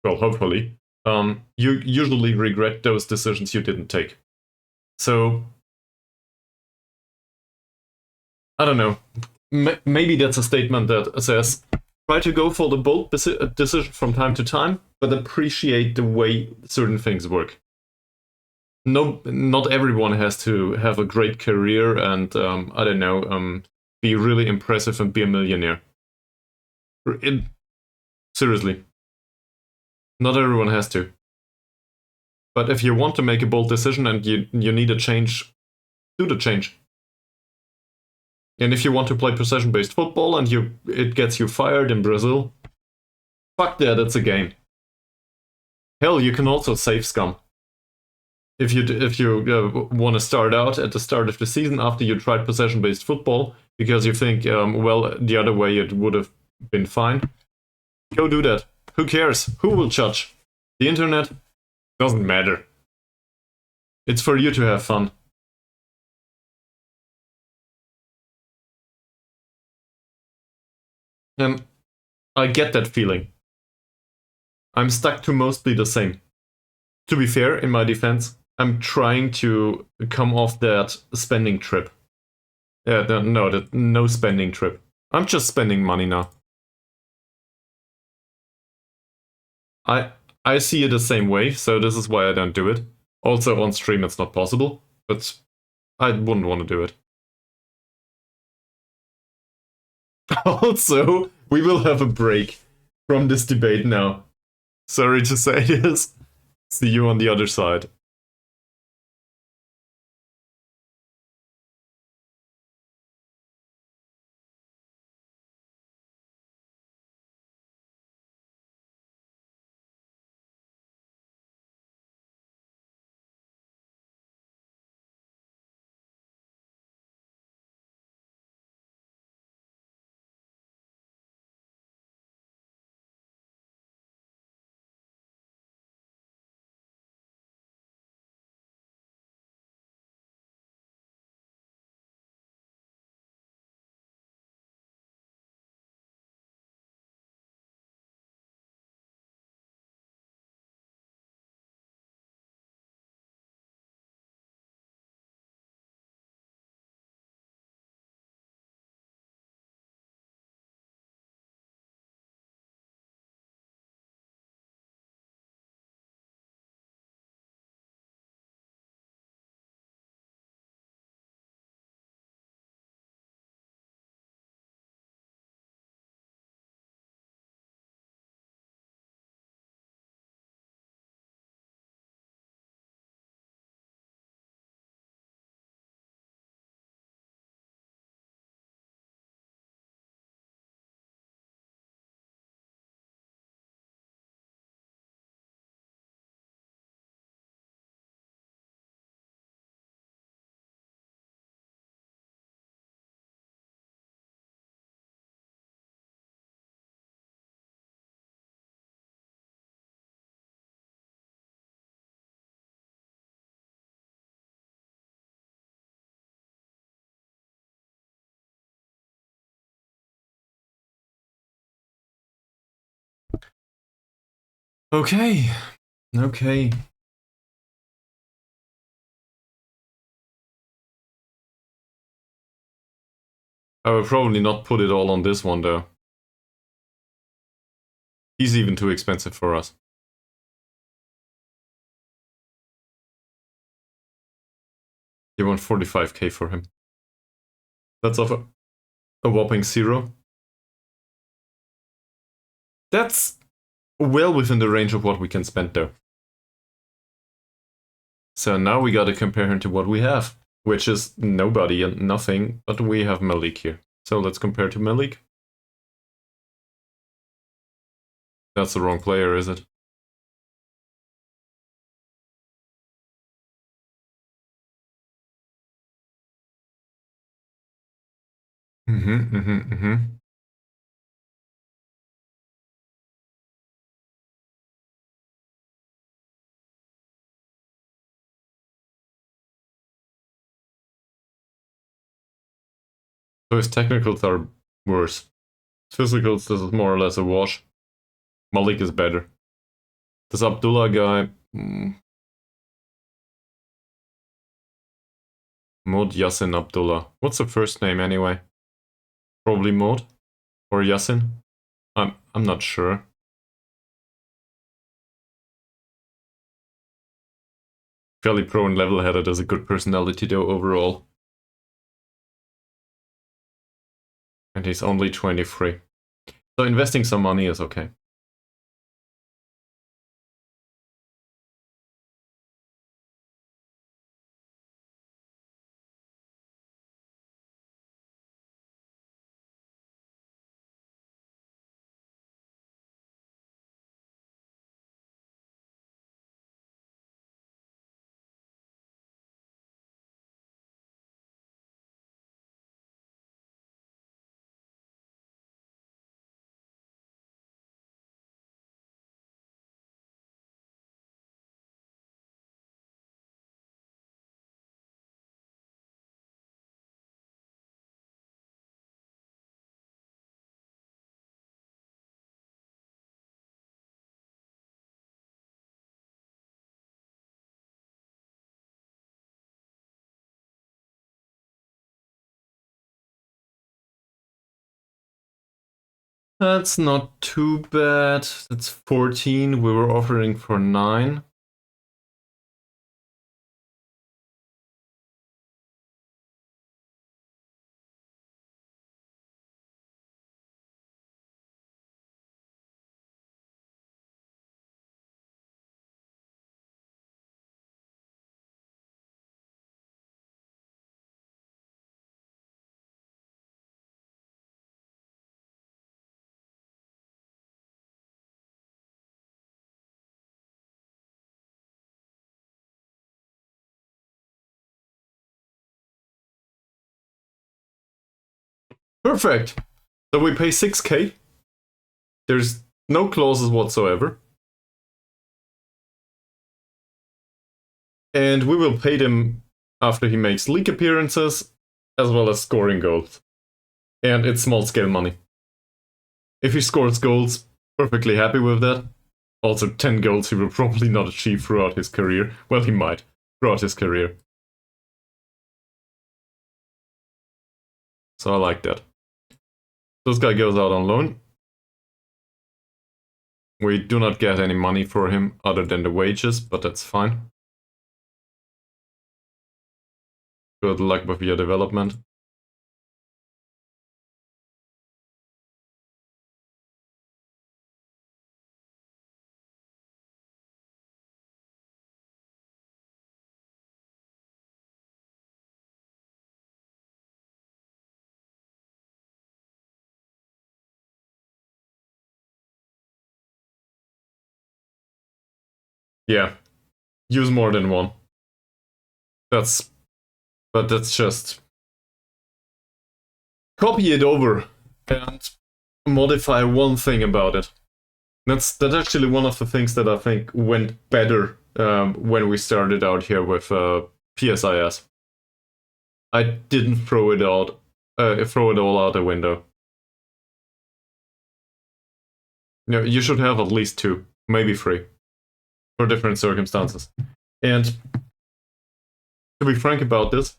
well, hopefully, you usually regret those decisions you didn't take. So, I don't know. Maybe that's a statement that says try to go for the bold decision from time to time, but appreciate the way certain things work. No, not everyone has to have a great career and I don't know, be really impressive and be a millionaire. Seriously, not everyone has to. But if you want to make a bold decision and you need a change, do the change. And if you want to play possession-based football and it gets you fired in Brazil, fuck that, it's a game. Hell, you can also save scum. If you want to start out at the start of the season after you tried possession-based football because you think, well, the other way it would have been fine, go do that. Who cares? Who will judge? The internet doesn't matter. It's for you to have fun. And I get that feeling. I'm stuck to mostly the same. To be fair, in my defense, I'm trying to come off that spending trip. No spending trip. I'm just spending money now. I I see it the same way, so this is why I don't do it. Also, on stream it's not possible, but I wouldn't want to do it. Also, we will have a break from this debate now. Sorry to say this. See you on the other side. Okay. Okay. I will probably not put it all on this one though. He's even too expensive for us. You want 45k for him. Let's offer a whopping 0. That's well within the range of what we can spend though. So now we gotta compare him to what we have, which is nobody and nothing, but we have Malik here. So let's compare to Malik. That's the wrong player, is it? So his technicals are worse. His physicals, this is more or less a wash. Malik is better. This Abdullah guy... Mod Yassin Abdullah. What's the first name anyway? Probably Mod? Or Yassin? I'm not sure. Fairly pro and level-headed as a good personality though overall. And he's only 23. So investing some money is okay. That's not too bad. That's 14. We were offering for 9. Perfect. So we pay 6k. There's no clauses whatsoever. And we will pay him after he makes league appearances, as well as scoring goals. And it's small scale money. If he scores goals, perfectly happy with that. Also, 10 goals he will probably not achieve throughout his career. Well, he might, throughout his career. So I like that. This guy goes out on loan. We do not get any money for him other than the wages, but that's fine. Good luck with your development. Yeah, use more than one. But that's just copy it over and modify one thing about it. That's actually one of the things that I think went better when we started out here with PSIS. I didn't throw it all out the window. You should have at least 2, maybe 3 for different circumstances. And to be frank about this,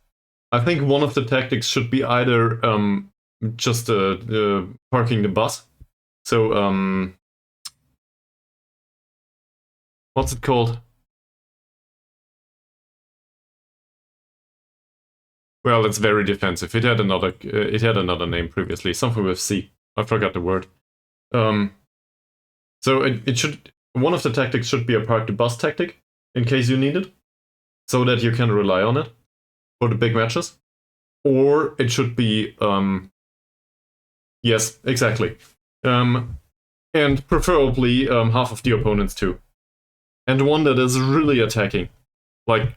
I think one of the tactics should be either just parking the bus. So, what's it called? Well, it's very defensive. It had another name previously, something with C. I forgot the word. So it should, one of the tactics should be a park the bus tactic in case you need it, so that you can rely on it for the big matches. Or it should be yes, exactly. And preferably half of the opponents too. And one that is really attacking. Like,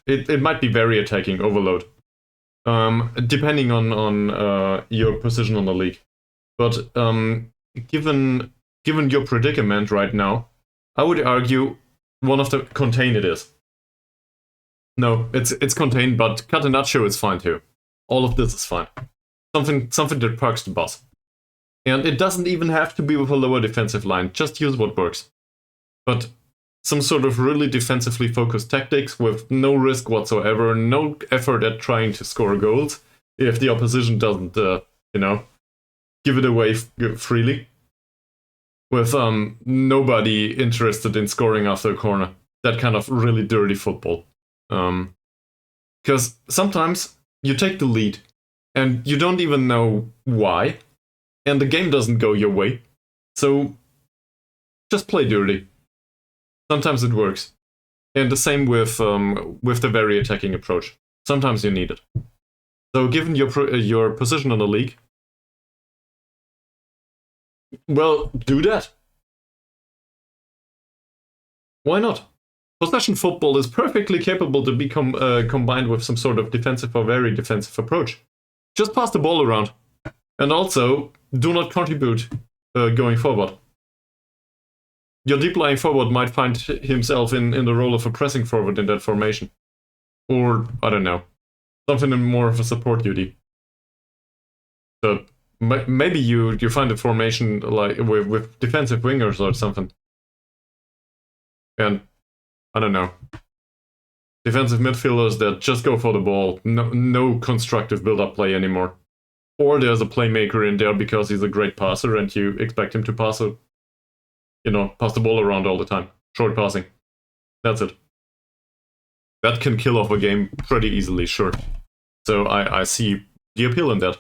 it might be very attacking, overload. Depending on your position on the league. But given your predicament right now, I would argue one of the contain it is. No, it's contained, but Catenaccio is fine too. All of this is fine. Something that parks the bus. And it doesn't even have to be with a lower defensive line, just use what works. But some sort of really defensively focused tactics with no risk whatsoever, no effort at trying to score goals if the opposition doesn't, give it away freely. With nobody interested in scoring after a corner. That kind of really dirty football. Because sometimes you take the lead and you don't even know why, and the game doesn't go your way. So just play dirty. Sometimes it works. And the same with the very attacking approach. Sometimes you need it. So given your position on the league, well, do that. Why not? Possession football is perfectly capable to be combined with some sort of defensive or very defensive approach. Just pass the ball around. And also, do not contribute going forward. Your deep lying forward might find himself in the role of a pressing forward in that formation. Or, I don't know, something in more of a support duty. So maybe you find a formation like with defensive wingers or something. And, I don't know, defensive midfielders that just go for the ball, no constructive build-up play anymore. Or there's a playmaker in there because he's a great passer and you expect him to pass the ball around all the time. Short passing. That's it. That can kill off a game pretty easily, sure. So I see the appeal in that.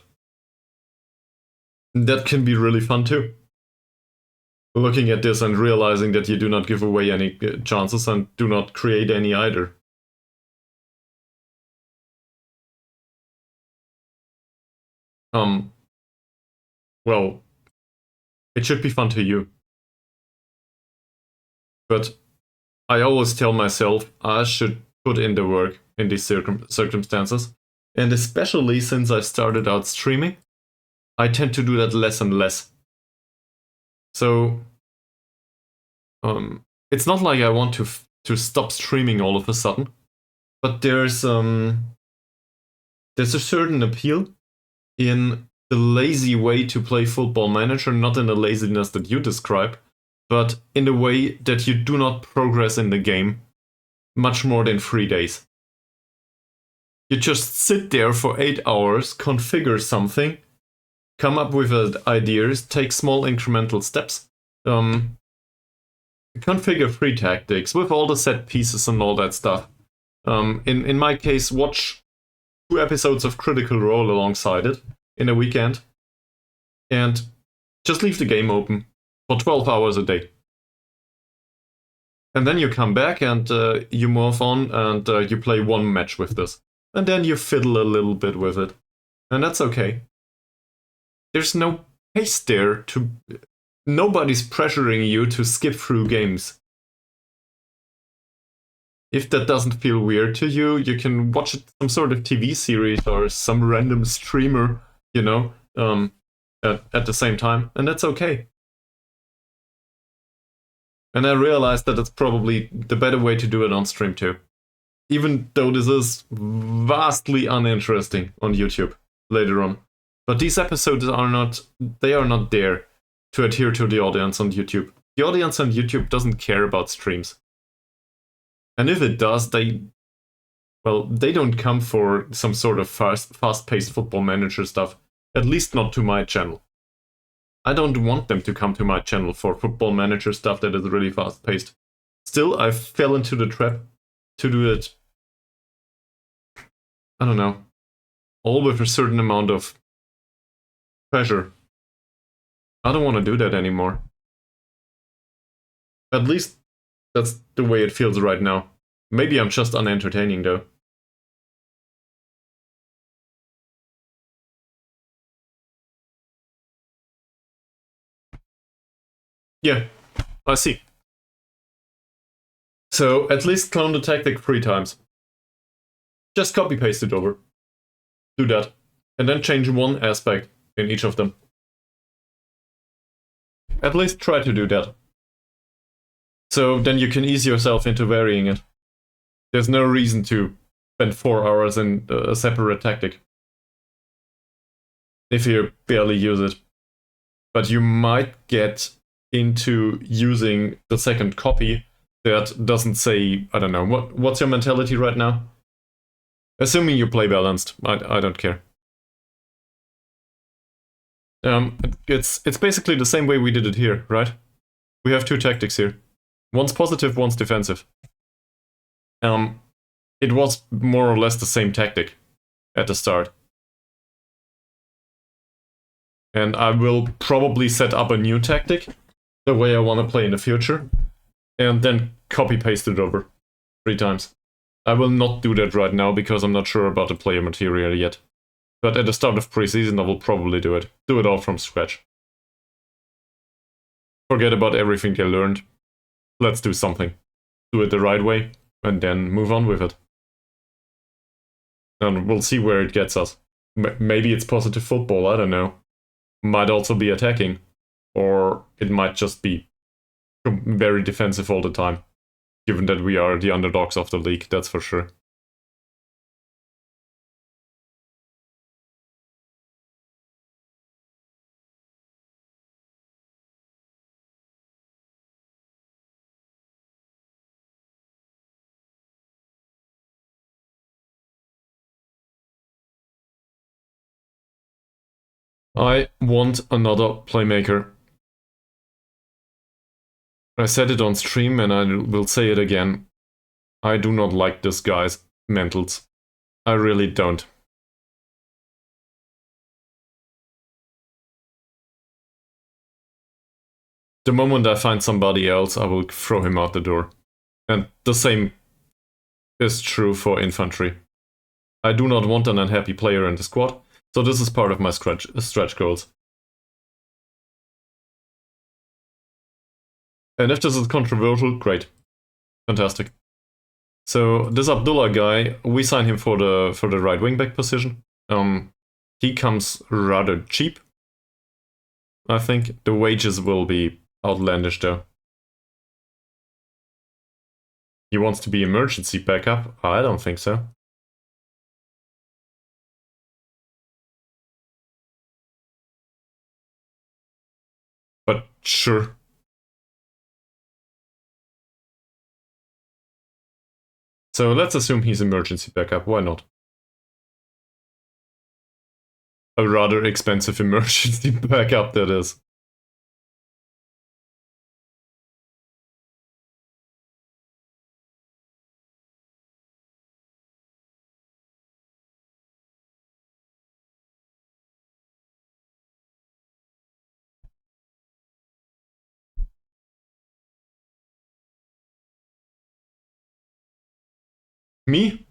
That can be really fun too. Looking at this and realizing that you do not give away any chances and do not create any either. Well, it should be fun to you. But I always tell myself I should put in the work in these circumstances. And especially since I started out streaming, I tend to do that less and less. So, it's not like I want to stop streaming all of a sudden, but there's a certain appeal in the lazy way to play Football Manager, not in the laziness that you describe, but in the way that you do not progress in the game much more than 3 days. You just sit there for 8 hours, configure something, come up with ideas, take small incremental steps, configure 3 tactics with all the set pieces and all that stuff. In my case, watch 2 episodes of Critical Role alongside it in a weekend, and just leave the game open for 12 hours a day. And then you come back and you move on and you play 1 match with this. And then you fiddle a little bit with it. And that's okay. There's no pace there nobody's pressuring you to skip through games. If that doesn't feel weird to you, you can watch some sort of TV series or some random streamer, at the same time, and that's okay. And I realized that it's probably the better way to do it on stream too. Even though this is vastly uninteresting on YouTube later on. But these episodes are not there to adhere to the audience on YouTube. The audience on YouTube doesn't care about streams. And if it does, they don't come for some sort of fast-paced Football Manager stuff. At least not to my channel. I don't want them to come to my channel for Football Manager stuff that is really fast-paced. Still, I fell into the trap to do it, I don't know, all with a certain amount of pressure. I don't want to do that anymore. At least that's the way it feels right now. Maybe I'm just unentertaining though. Yeah, I see. So at least clone the tactic 3 times. Just copy paste it over. Do that. And then change one aspect in each of them. At least try to do that. So then you can ease yourself into varying it. There's no reason to spend 4 hours in a separate tactic if you barely use it. But you might get into using the second copy that doesn't say, I don't know, what's your mentality right now? Assuming you play balanced, I don't care. It's basically the same way we did it here, right? We have 2 tactics here. One's positive, one's defensive. It was more or less the same tactic at the start. And I will probably set up a new tactic, the way I want to play in the future, and then copy-paste it over 3 times. I will not do that right now because I'm not sure about the player material yet. But at the start of preseason I will probably do it. Do it all from scratch. Forget about everything I learned. Let's do something. Do it the right way, and then move on with it. And we'll see where it gets us. Maybe it's positive football, I don't know. Might also be attacking. Or it might just be very defensive all the time. Given that we are the underdogs of the league, that's for sure. I want another playmaker. I said it on stream and I will say it again. I do not like this guy's mentals. I really don't. The moment I find somebody else, I will throw him out the door. And the same is true for infantry. I do not want an unhappy player in the squad, so this is part of my stretch goals. And if this is controversial, great. Fantastic. So this Abdullah guy, we sign him for the right wingback position. He comes rather cheap. I think the wages will be outlandish though. He wants to be emergency backup? I don't think so. But sure. So let's assume he's emergency backup, why not? A rather expensive emergency backup, that is. Me?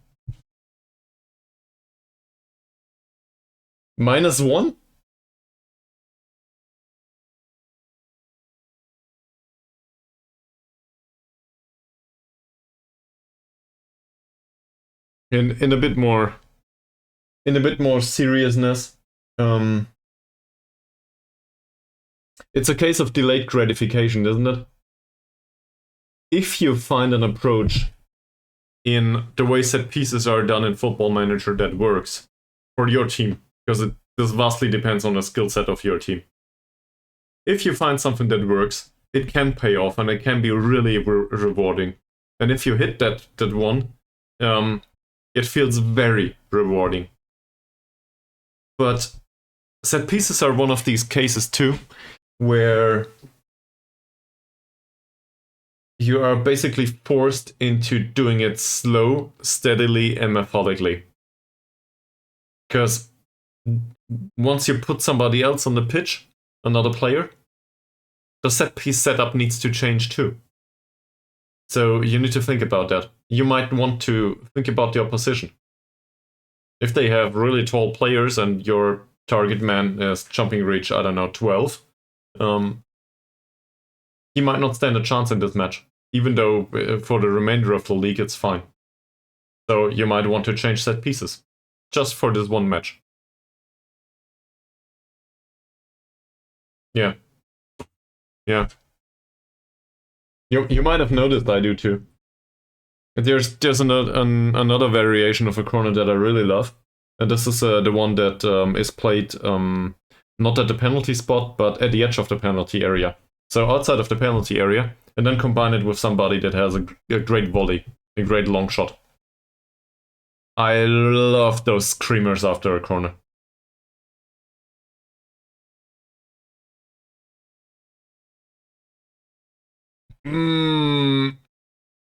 -1? In a bit more seriousness, it's a case of delayed gratification, isn't it? If you find an approach in the way set pieces are done in Football Manager that works for your team, because this vastly depends on the skill set of your team. If you find something that works, it can pay off and it can be really rewarding. And if you hit that one, it feels very rewarding. But set pieces are one of these cases too, where you are basically forced into doing it slow, steadily, and methodically. Because once you put somebody else on the pitch, another player, the set piece setup needs to change too. So you need to think about that. You might want to think about the opposition. If they have really tall players and your target man is jumping reach, I don't know, 12, he might not stand a chance in this match, even though for the remainder of the league it's fine. So you might want to change set pieces, just for this one match. Yeah. Yeah. You might have noticed I do too. There's another variation of a corner that I really love, and this is the one that is played not at the penalty spot, but at the edge of the penalty area. So outside of the penalty area, and then combine it with somebody that has a great volley, a great long shot. I love those screamers after a corner.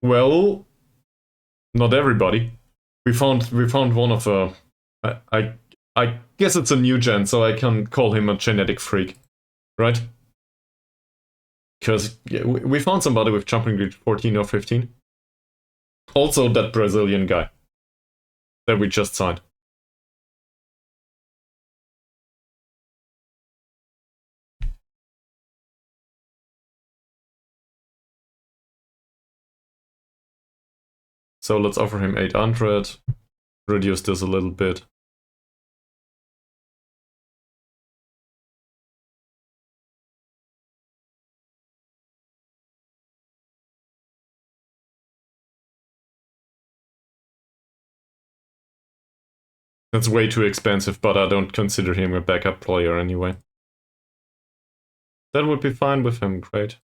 Well, not everybody. We found one of I guess it's a new gen, so I can call him a genetic freak, right? Because we found somebody with jumping reach 14 or 15. Also that Brazilian guy that we just signed. So let's offer him 800, reduce this a little bit. That's way too expensive, but I don't consider him a backup player anyway. That would be fine with him, great.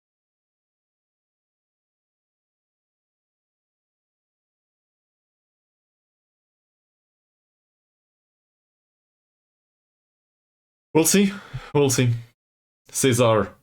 We'll see, we'll see. Cesar.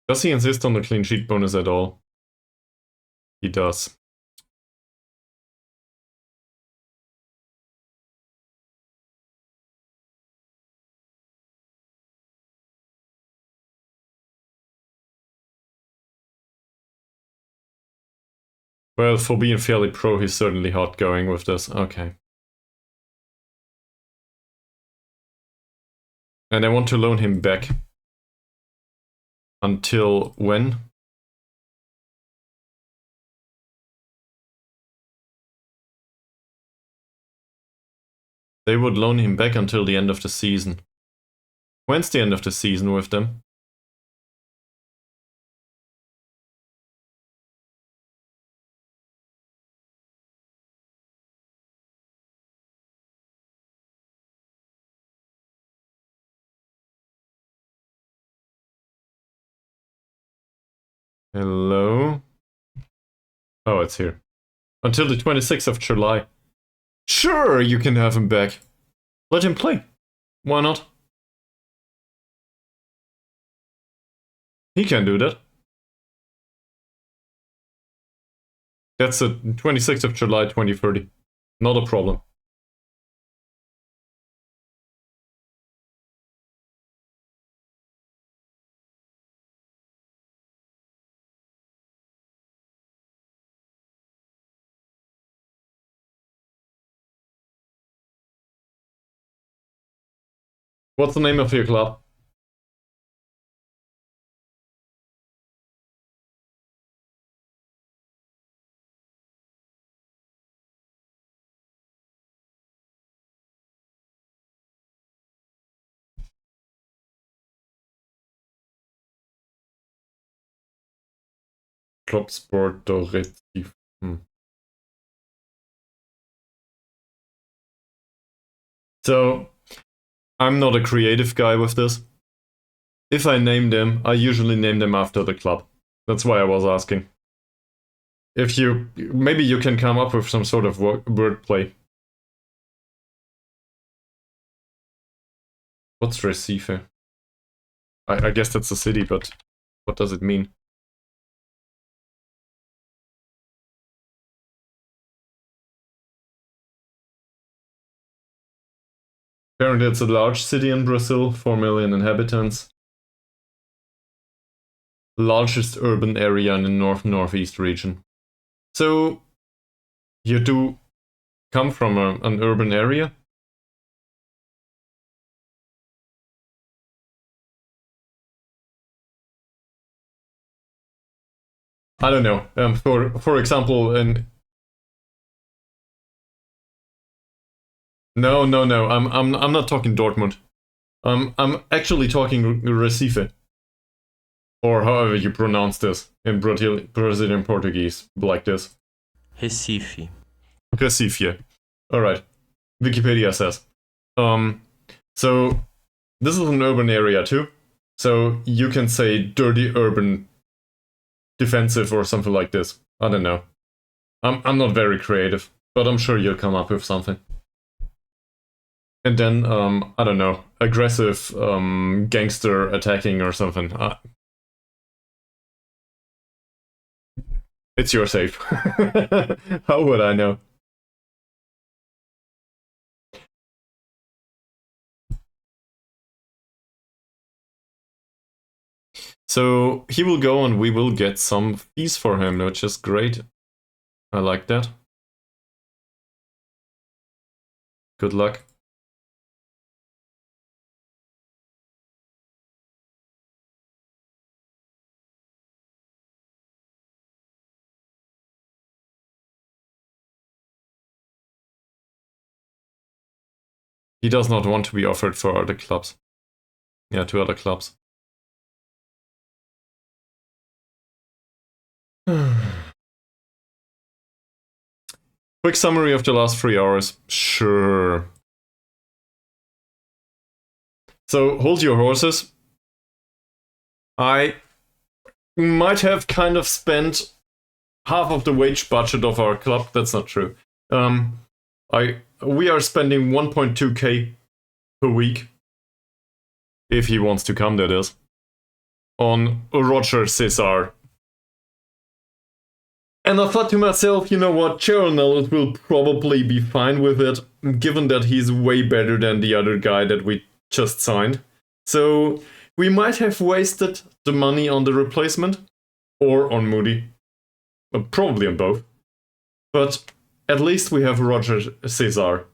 Does he insist on the clean sheet bonus at all? He does. Well, for being fairly pro, he's certainly hot going with this. Okay. And I want to loan him back. Until when? They would loan him back until the end of the season. When's the end of the season with them? Hello? Oh, it's here. Until the 26th of July. Sure, you can have him back. Let him play. Why not? He can do that. That's the 26th of July 2030. Not a problem. What's the name of your club? Club Sport do Recife. So, I'm not a creative guy with this. If I name them, I usually name them after the club. That's why I was asking. If you... Maybe you can come up with some sort of wordplay. What's Recife? I guess that's a city, but what does it mean? Apparently it's a large city in Brazil, 4 million inhabitants. Largest urban area in the north-northeast region. So, you do come from an urban area? I don't know. For example, no. I'm not talking Dortmund. I'm actually talking Recife, or however you pronounce this in Brazilian Portuguese, like this. Recife. Recife. All right. Wikipedia says. So this is an urban area too. So you can say dirty urban defensive or something like this. I don't know. I'm not very creative, but I'm sure you'll come up with something. And then I don't know, aggressive gangster attacking or something. It's your save. How would I know? So he will go and we will get some fees for him, which is great. I like that. Good luck. He does not want to be offered for other clubs. Yeah, to other clubs. Quick summary of the last 3 hours. Sure. So hold your horses. I might have kind of spent half of the wage budget of our club. That's not true. We are spending 1.2k per week, if he wants to come, that is, on Roger Cesar. And I thought to myself, you know what, Cheryl will probably be fine with it, given that he's way better than the other guy that we just signed. So we might have wasted the money on the replacement, or on Moody. Probably on both. But at least we have Roger Cesar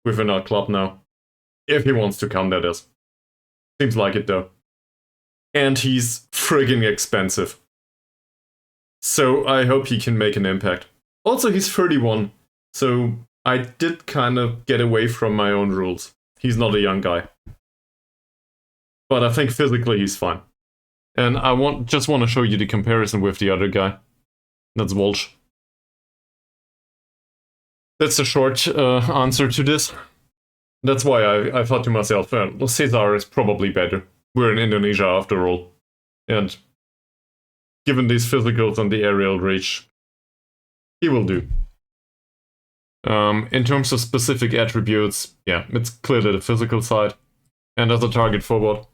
within our club now. If he wants to come, that is. Seems like it though. And he's friggin' expensive. So I hope he can make an impact. Also, he's 31, so I did kind of get away from my own rules. He's not a young guy. But I think physically he's fine. And I just want to show you the comparison with the other guy. That's Walsh. That's a short answer to this. That's why I thought to myself, Cesar is probably better. We're in Indonesia after all. And given these physicals and the aerial reach, he will do. In terms of specific attributes, yeah, it's clearly the physical side. And as a target forward,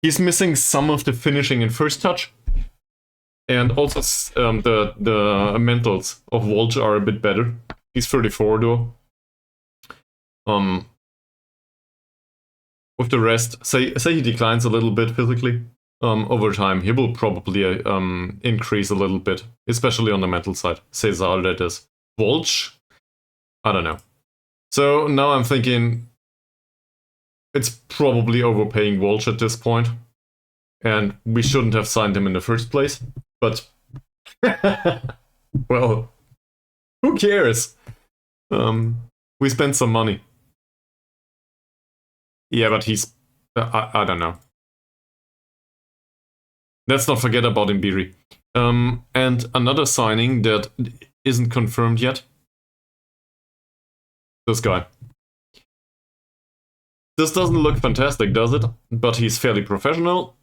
he's missing some of the finishing and first touch. And also the mentals of Walsh are a bit better. He's 34 though. With the rest, say he declines a little bit physically, over time, he will probably increase a little bit, especially on the mental side. Cesar, that is. Walsh? I don't know. So now I'm thinking it's probably overpaying Walsh at this point, and we shouldn't have signed him in the first place, but well, who cares? We spent some money. Yeah, but he's... I don't know. Let's not forget about Mbiri. And another signing that isn't confirmed yet. This guy. This doesn't look fantastic, does it? But he's fairly professional.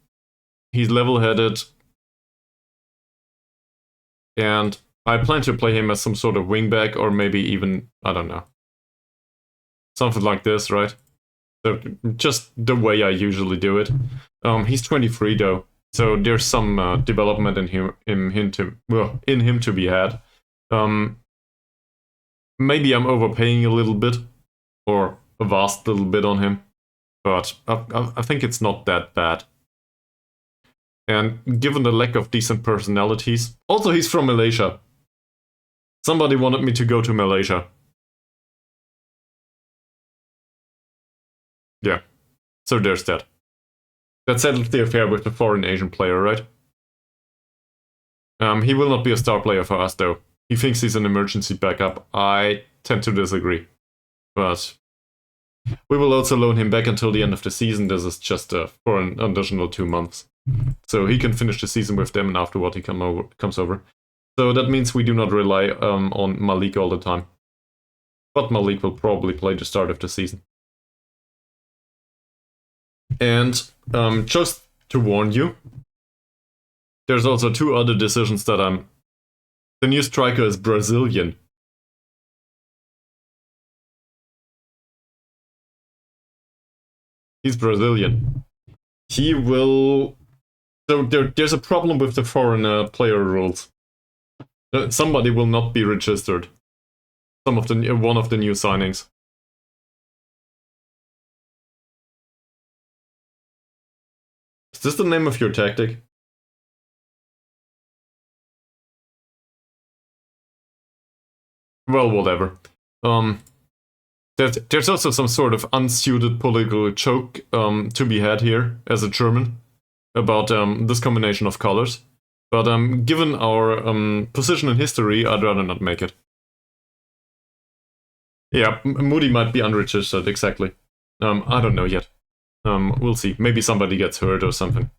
He's level-headed. And I plan to play him as some sort of wingback, or maybe even, I don't know. Something like this, right? So just the way I usually do it. He's 23 though, so there's some development in him to be had. Maybe I'm overpaying a little bit, or a vast little bit on him, but I think it's not that bad. And given the lack of decent personalities, also he's from Malaysia. Somebody wanted me to go to Malaysia. Yeah, so there's that. That settles the affair with the foreign Asian player, right? He will not be a star player for us, though. He thinks he's an emergency backup. I tend to disagree. But we will also loan him back until the end of the season. This is just for an additional 2 months. So he can finish the season with them, and afterward he comes over. So that means we do not rely on Malik all the time. But Malik will probably play the start of the season. And just to warn you, there's also 2 other decisions that The new striker is Brazilian. He's Brazilian. He will... So there's a problem with the foreign player rules. Somebody will not be registered. One of the new signings. Is this the name of your tactic? Well, whatever. There's also some sort of unsuited political joke to be had here as a German about this combination of colors. But given our position in history, I'd rather not make it. Yeah, Moody might be unregistered, exactly. I don't know yet. We'll see. Maybe somebody gets hurt or something.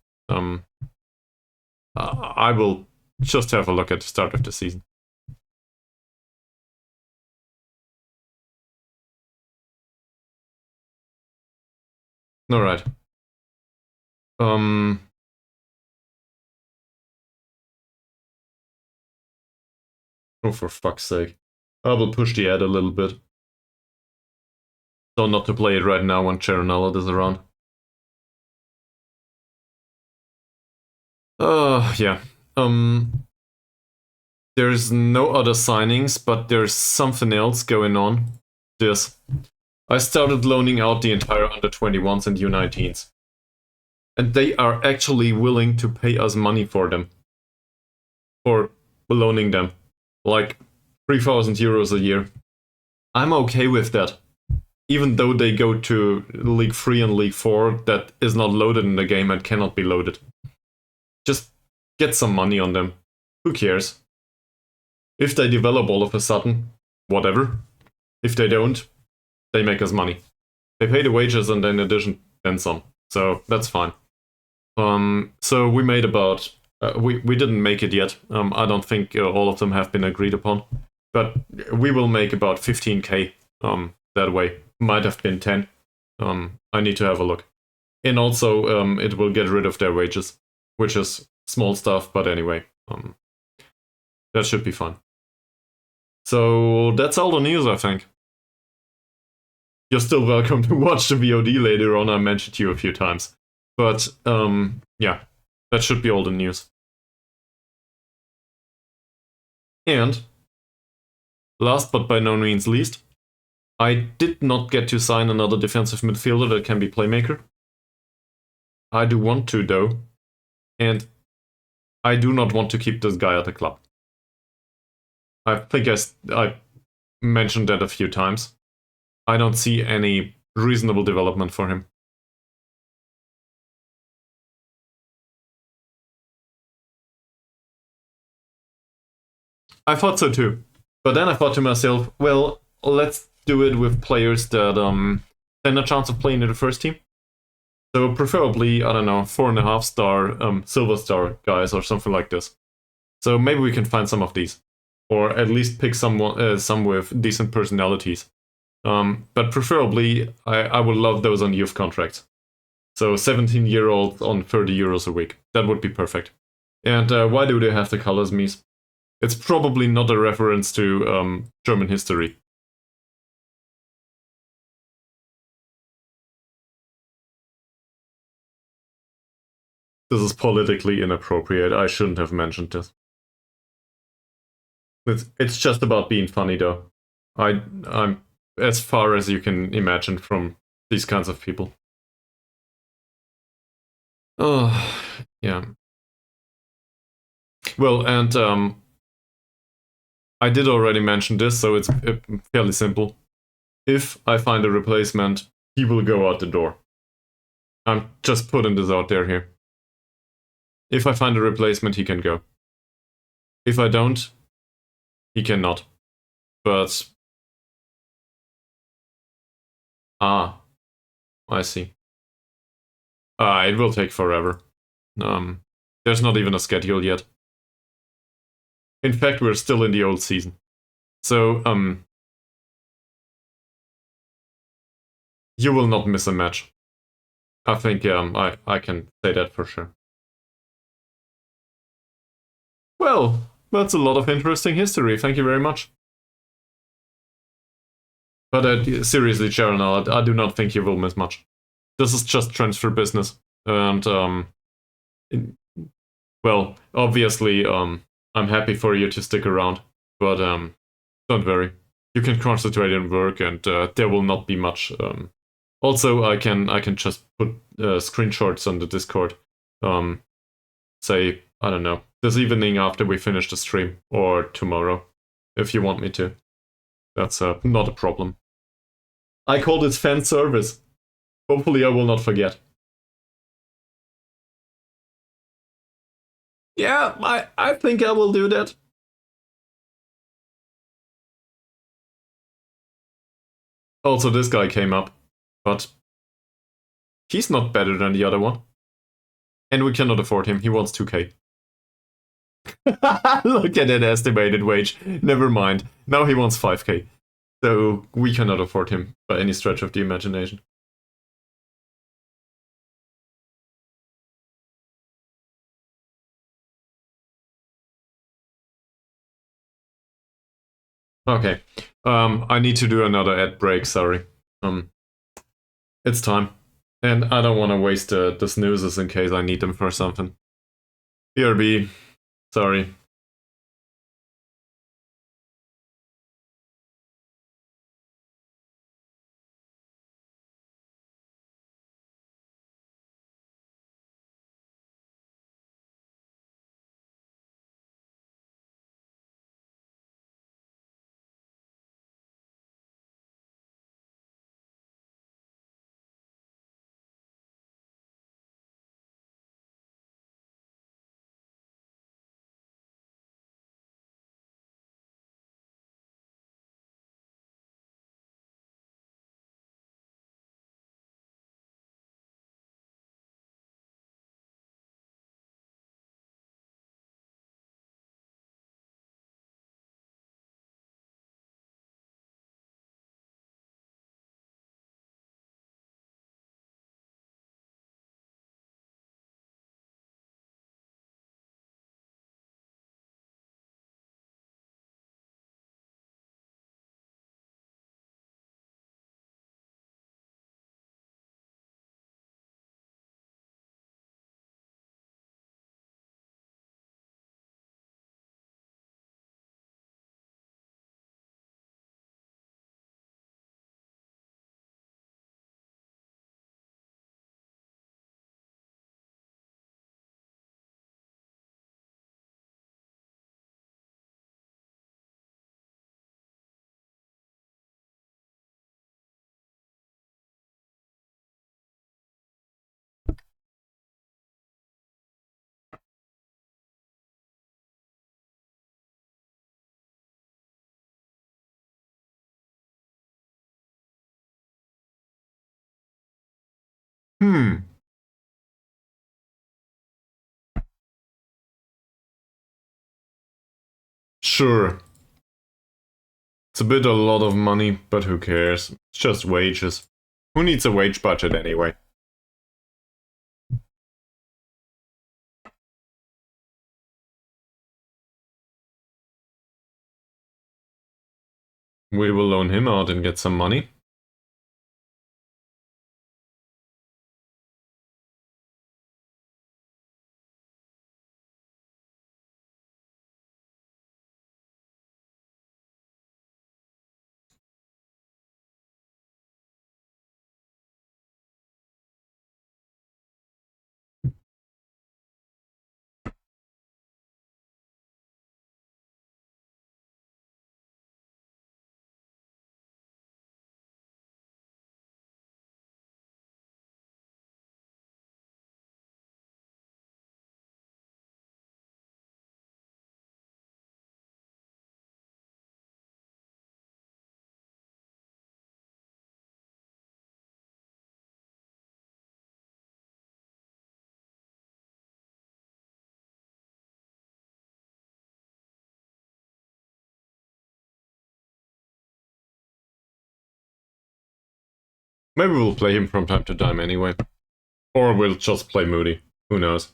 I will just have a look at the start of the season. Alright. Oh, for fuck's sake. I will push the ad a little bit. So not to play it right now when Sharon Allard is around. Yeah. There's no other signings, but there's something else going on. I started loaning out the entire under-21s and U19s. And they are actually willing to pay us money for them. For loaning them. Like 3,000 euros a year. I'm okay with that. Even though they go to League 3 and League 4, that is not loaded in the game and cannot be loaded. Just get some money on them. Who cares? If they develop all of a sudden, whatever. If they don't, they make us money. They pay the wages and in addition, then some. So that's fine. So we made about... we didn't make it yet. I don't think all of them have been agreed upon. But we will make about 15k that way. Might have been 10. I need to have a look. And also, it will get rid of their wages. Which is small stuff, but anyway. That should be fun. So that's all the news, I think. You're still welcome to watch the VOD later on. I mentioned you a few times. But, yeah. That should be all the news. And, last but by no means least, I did not get to sign another defensive midfielder that can be playmaker. I do want to, though. And I do not want to keep this guy at the club. I think I mentioned that a few times. I don't see any reasonable development for him. I thought so too. But then I thought to myself, well, let's do it with players that stand a chance of playing in the first team. So preferably, I don't know, 4.5 star, silver star guys or something like this. So maybe we can find some of these, or at least pick some with decent personalities. But preferably, I would love those on youth contracts. So 17-year-olds on 30 euros a week. That would be perfect. And why do they have the colors, Mies? It's probably not a reference to German history. This is politically inappropriate. I shouldn't have mentioned this. It's just about being funny, though. I'm as far as you can imagine from these kinds of people. Oh, yeah. Well, and I did already mention this, so it's fairly simple. If I find a replacement, he will go out the door. I'm just putting this out there here. If I find a replacement, he can go. If I don't, he cannot. But I see. It will take forever. There's not even a schedule yet. In fact, we're still in the old season. So, you will not miss a match. I think I can say that for sure. Well, that's a lot of interesting history. Thank you very much. But seriously, Sharon, I do not think you will miss much. This is just transfer business. And, well, obviously, I'm happy for you to stick around. But don't worry. You can concentrate on work and there will not be much. Also, I can just put screenshots on the Discord. Say, I don't know, this evening after we finish the stream, or tomorrow, if you want me to. That's not a problem. I called it fan service. Hopefully I will not forget. Yeah, I think I will do that. Also, this guy came up, but he's not better than the other one. And we cannot afford him, he wants 2k. Look at that estimated wage. Never mind, now he wants 5k. So we cannot afford him by any stretch of the imagination. Okay. I need to do another ad break, sorry. It's time. And I don't want to waste the snoozes in case I need them for something. BRB. Sorry. Hmm. Sure. It's a lot of money, but who cares? It's just wages. Who needs a wage budget anyway? We will loan him out and get some money. Maybe we'll play him from time to time anyway. Or we'll just play Moody. Who knows?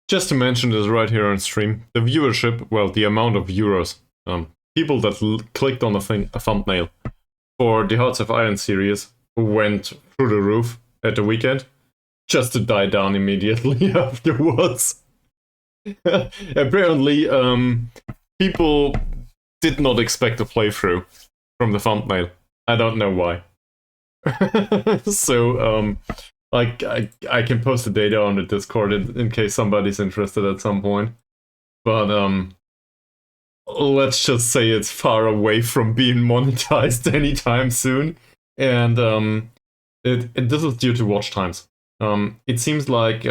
Just to mention this right here on stream, the viewership, well, the amount of euros, people that clicked on a thumbnail for the Hearts of Iron series went through the roof at the weekend, just to die down immediately afterwards. Apparently, people did not expect a playthrough from the thumbnail. I don't know why. So, I can post the data on the Discord in case somebody's interested at some point. But let's just say it's far away from being monetized anytime soon. And this is due to watch times. It seems like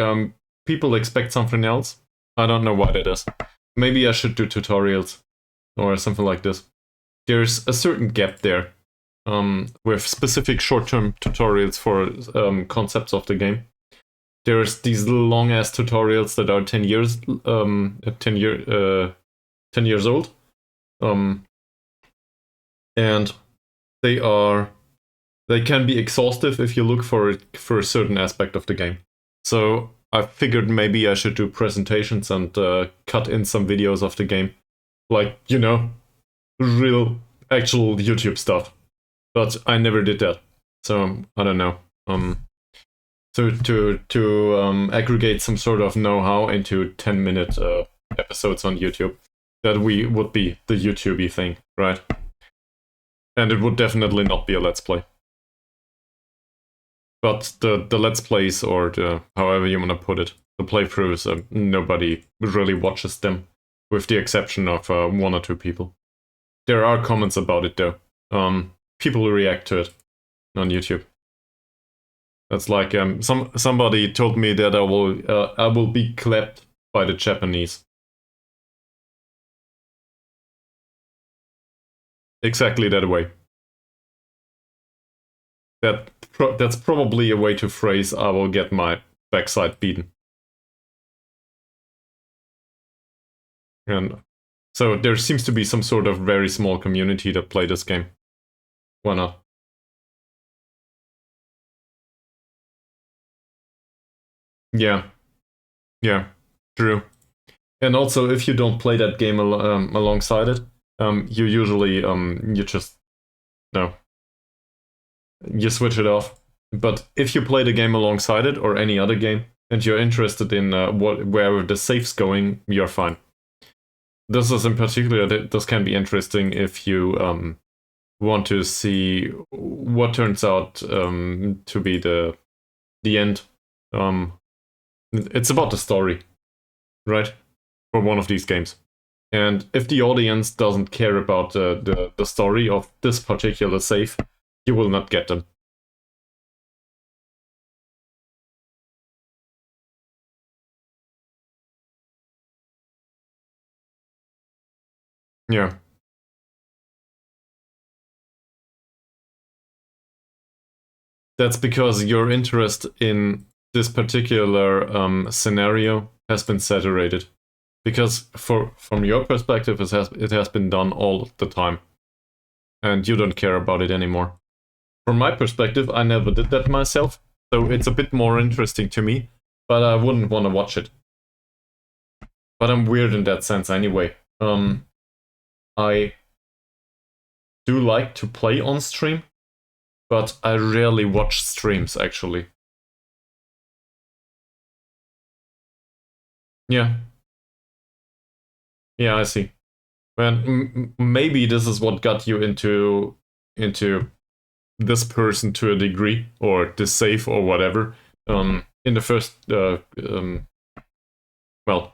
people expect something else. I don't know what it is. Maybe I should do tutorials or something like this. There's a certain gap there. With specific short-term tutorials for concepts of the game. There's these long-ass tutorials that are 10 years old, and they can be exhaustive if you look for a certain aspect of the game. So I figured maybe I should do presentations and cut in some videos of the game, like, you know, real actual YouTube stuff. But I never did that, so I don't know. To aggregate some sort of know-how into 10-minute episodes on YouTube, that would be the YouTube-y thing, right? And it would definitely not be a Let's Play. But the Let's Plays, or however you want to put it, the playthroughs, nobody really watches them, with the exception of 1 or 2 people. There are comments about it though. People react to it on YouTube. That's like somebody told me that I will be clapped by the Japanese. Exactly that way. That's probably a way to phrase I will get my backside beaten. And so there seems to be some sort of very small community that play this game. Why not? Yeah. Yeah, true. And also, if you don't play that game alongside it, you usually, you just, no. You switch it off. But if you play the game alongside it, or any other game, and you're interested in where the safe's going, you're fine. This is in particular, this can be interesting if you want to see what turns out to be the end. It's about the story, right? For one of these games. And if the audience doesn't care about the story of this particular save, you will not get them. Yeah. That's because your interest in this particular scenario has been saturated. Because from your perspective, it has been done all the time. And you don't care about it anymore. From my perspective, I never did that myself. So it's a bit more interesting to me, but I wouldn't want to watch it. But I'm weird in that sense anyway. I do like to play on stream, but I rarely watch streams actually. Yeah. Yeah, I see. And maybe this is what got you into this person to a degree, or this save or whatever. In the first, well,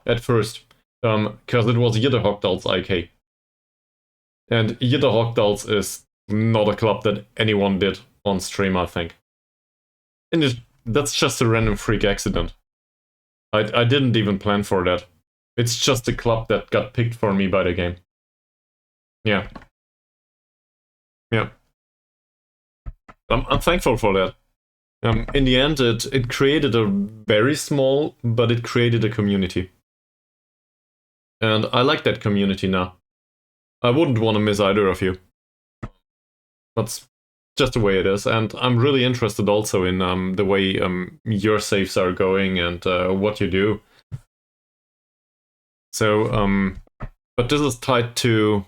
at first, because it was Jidderhockdals IK. And Jidderhockdals is not a club that anyone did on stream, I think. And that's just a random freak accident. I didn't even plan for that. It's just a club that got picked for me by the game. Yeah. Yeah. I'm thankful for that. In the end, it created a very small, but it created a community. And I like that community now. I wouldn't want to miss either of you. That's just the way it is. And I'm really interested also in the way your saves are going and what you do. So, but this is tied to...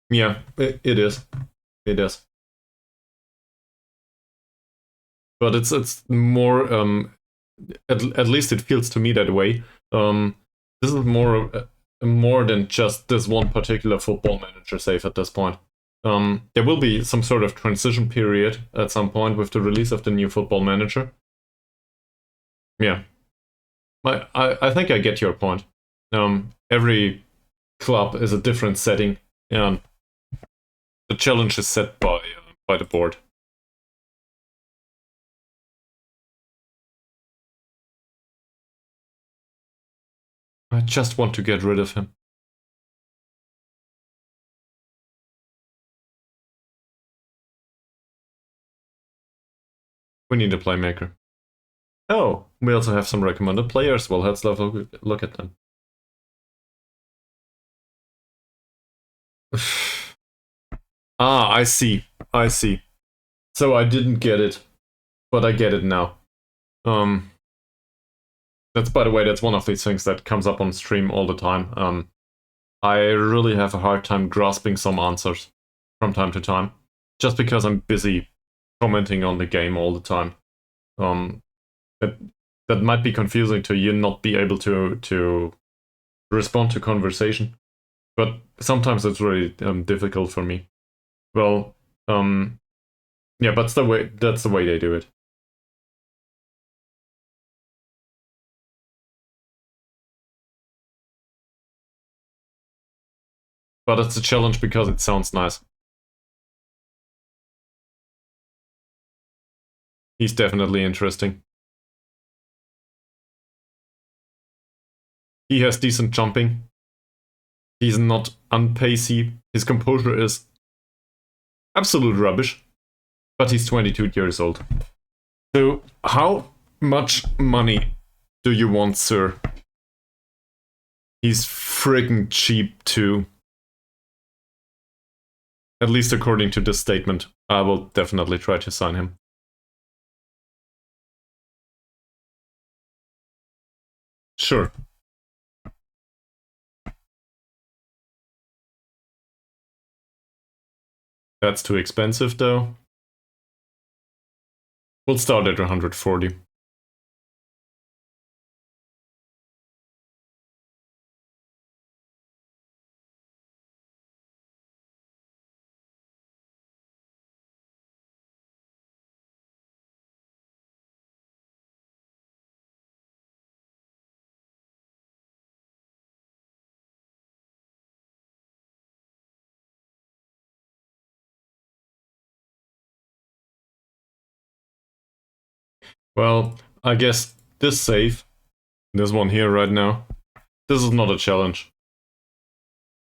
Yeah, it is. It is. But it's more... at least it feels to me that way. This is more than just this one particular football manager save at this point. There will be some sort of transition period at some point with the release of the new football manager. Yeah. I think I get your point. Every club is a different setting, and the challenge is set by the board. I just want to get rid of him. We need a playmaker. Oh, we also have some recommended players. Well, let's have a look at them. Ah, I see. I see. So I didn't get it, but I get it now. That's, by the way, that's one of these things that comes up on stream all the time. I really have a hard time grasping some answers from time to time, just because I'm busy commenting on the game all the time. That that might be confusing to you, not be able to respond to conversation, but sometimes it's really difficult for me. Well, yeah, but that's the way they do it. But it's a challenge because it sounds nice. He's definitely interesting. He has decent jumping. He's not unpacey. His composure is absolute rubbish. But he's 22 years old. So, how much money do you want, sir? He's friggin' cheap too. At least according to this statement. I will definitely try to sign him. Sure. That's too expensive though. We'll start at 140. Well, I guess this save, this one here right now, this is not a challenge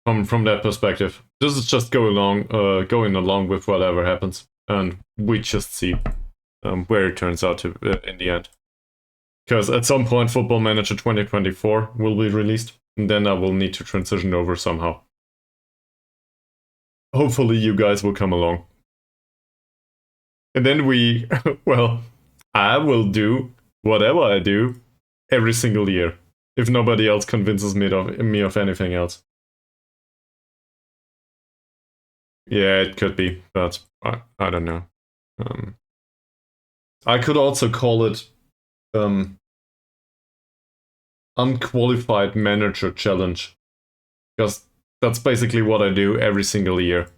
from that perspective. This is just going along with whatever happens, and we just see where it turns out to in the end. Because at some point, Football Manager 2024 will be released, and then I will need to transition over somehow. Hopefully, you guys will come along. And then we, well, I will do whatever I do every single year, if nobody else convinces me of anything else. Yeah, it could be, but I don't know. I could also call it unqualified manager challenge, because that's basically what I do every single year.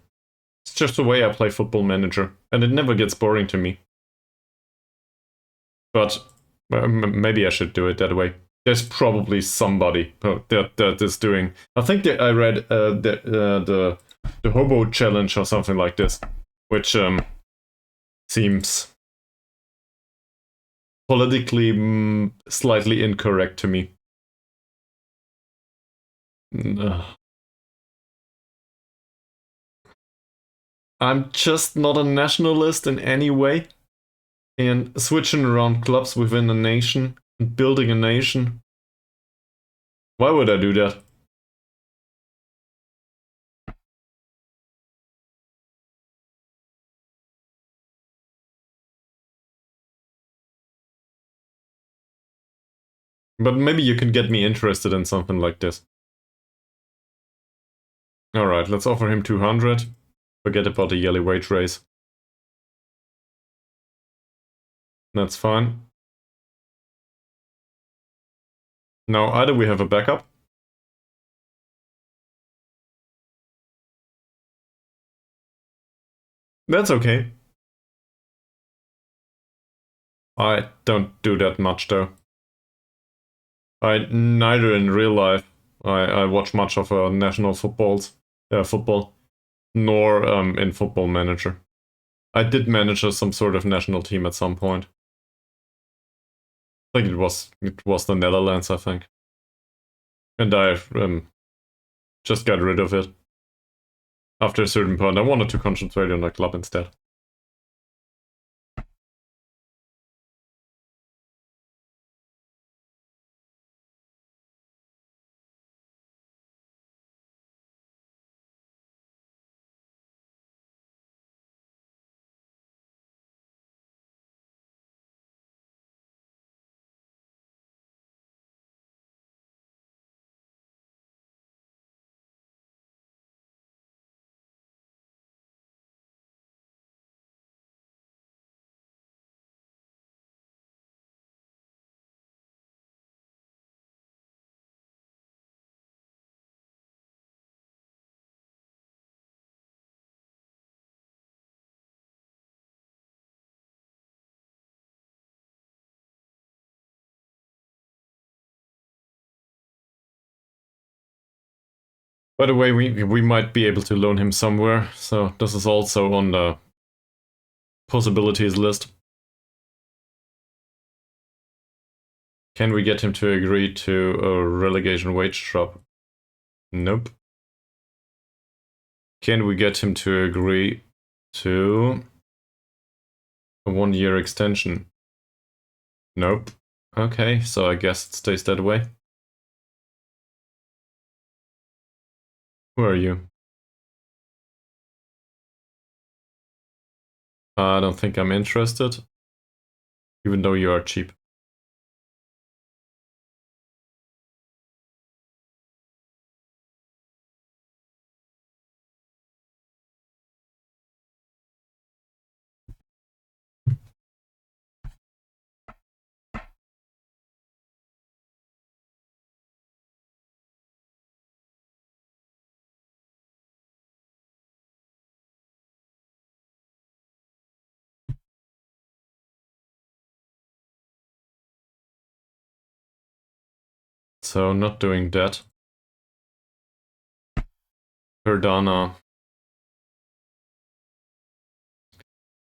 It's just the way I play Football Manager, and it never gets boring to me. But maybe I should do it that way. There's probably somebody that is doing. I think that I read the Hobo Challenge or something like this, which seems politically slightly incorrect to me. I'm just not a nationalist in any way, and switching around clubs within a nation and building a nation. Why would I do that? But maybe you can get me interested in something like this. Alright, let's offer him 200. Forget about the yearly wage raise. That's fine. Now, either we have a backup. That's okay. I don't do that much though. I neither in real life. I watch much of national football, nor in Football Manager. I did manage some sort of national team at some point. I think it was the Netherlands, I think, and I just got rid of it after a certain point. I wanted to concentrate on a club instead. By the way, we might be able to loan him somewhere, so this is also on the possibilities list. Can we get him to agree to a relegation wage drop? Nope. Can we get him to agree to a 1-year extension? Nope. Okay, so I guess it stays that way. Who are you? I don't think I'm interested, even though you are cheap. so not doing that. Perdana.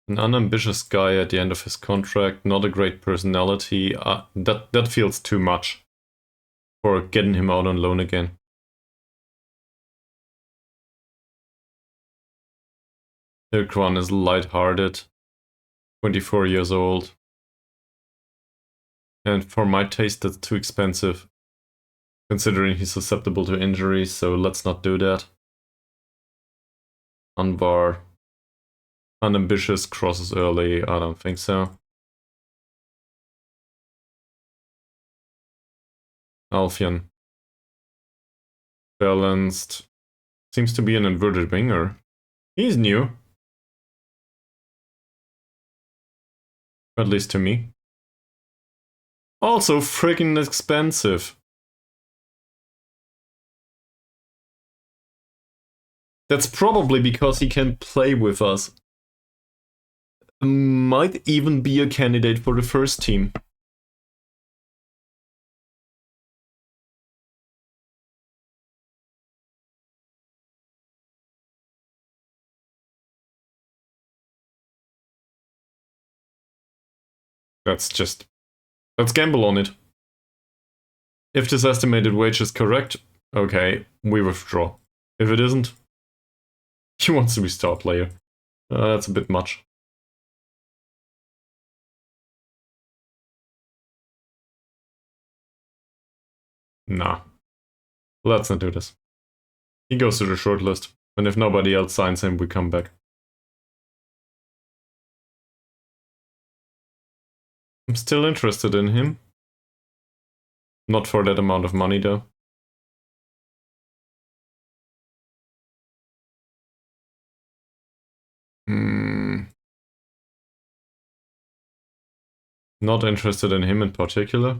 An unambitious guy at the end of his contract, not a great personality. That feels too much for getting him out on loan again. Ilkwan is light-hearted, 24 years old. And for my taste, that's too expensive, considering he's susceptible to injuries, so let's not do that. Anvar. Unambitious, crosses early, I don't think so. Alfian. Balanced. Seems to be an inverted winger. He's new. At least to me. Also freaking expensive. That's probably because he can play with us. Might even be a candidate for the first team. Let's gamble on it. If this estimated wage is correct, okay, we withdraw. If it isn't, he wants to be star player. That's a bit much. Nah. Let's not do this. He goes to the shortlist, and if nobody else signs him, we come back. I'm still interested in him. Not for that amount of money, though. Not interested in him in particular.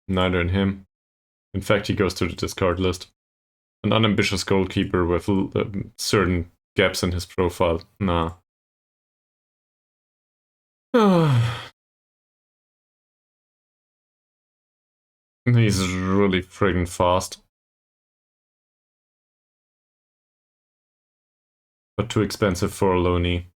Neither in him. In fact, he goes to the discard list. An unambitious goalkeeper with certain gaps in his profile. Nah. He's really friggin' fast. But too expensive for a loanee.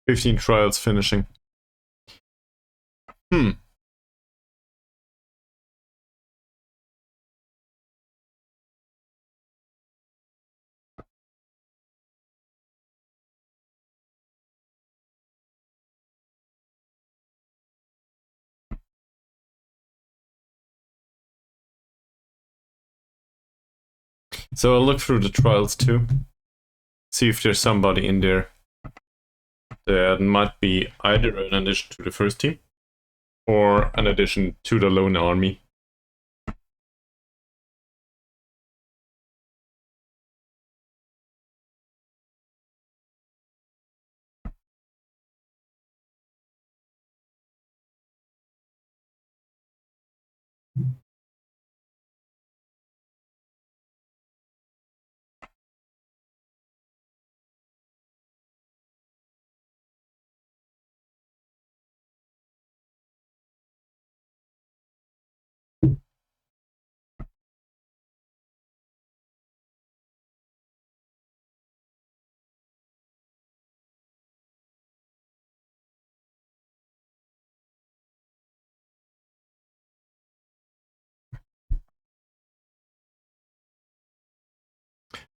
"15 trials finishing." So I'll look through the trials too. See if there's somebody in there that might be either an addition to the first team or an addition to the loan army.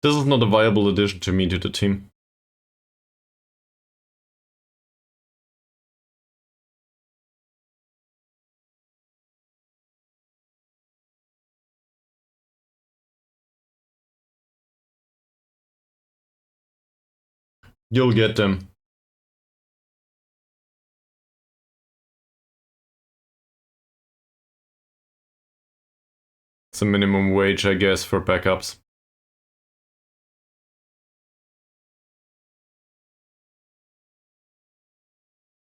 This is not a viable addition to me to the team. You'll get them. It's a minimum wage, I guess, for backups.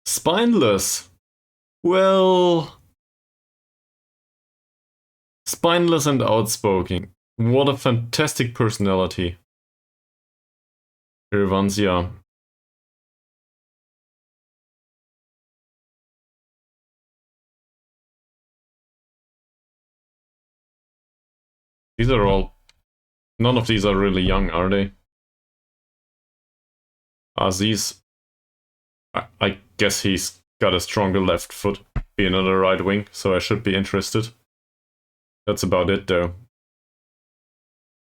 Spineless. Well... Spineless and outspoken. What a fantastic personality. Irvansia. These are all... None of these are really young, are they? Aziz... I guess he's got a stronger left foot, being on the right wing, so I should be interested. That's about it, though.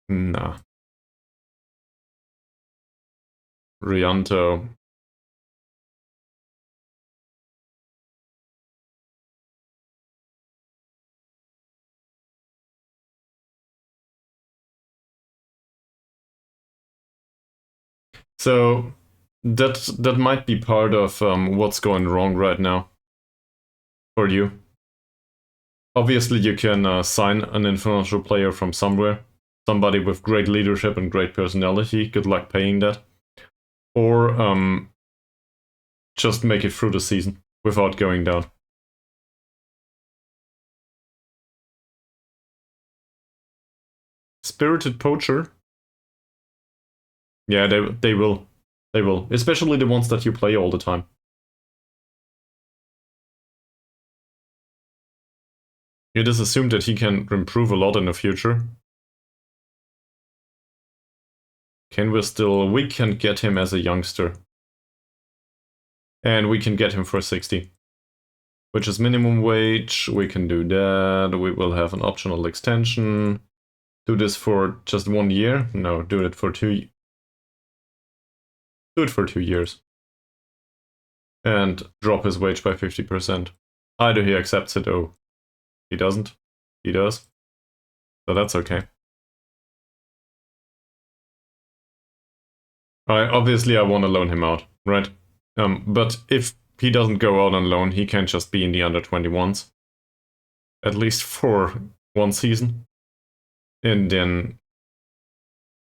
Nah. Rianto. So that might be part of what's going wrong right now for you. Obviously, you can sign an influential player from somewhere, somebody with great leadership and great personality. Good luck paying that, or just make it through the season without going down. Spirited Poacher. Yeah, they will. They will. Especially the ones that you play all the time. It is assumed that he can improve a lot in the future. We can get him as a youngster. And we can get him for 60. Which is minimum wage. We can do that. We will have an optional extension. Do this for just 1 year? No, do it for 2. Do it for 2 years. And drop his wage by 50%. Either he accepts it or he doesn't. He does. So that's okay. Obviously I want to loan him out, right? But if he doesn't go out on loan, he can just be in the under-21s. At least for 1 season. And then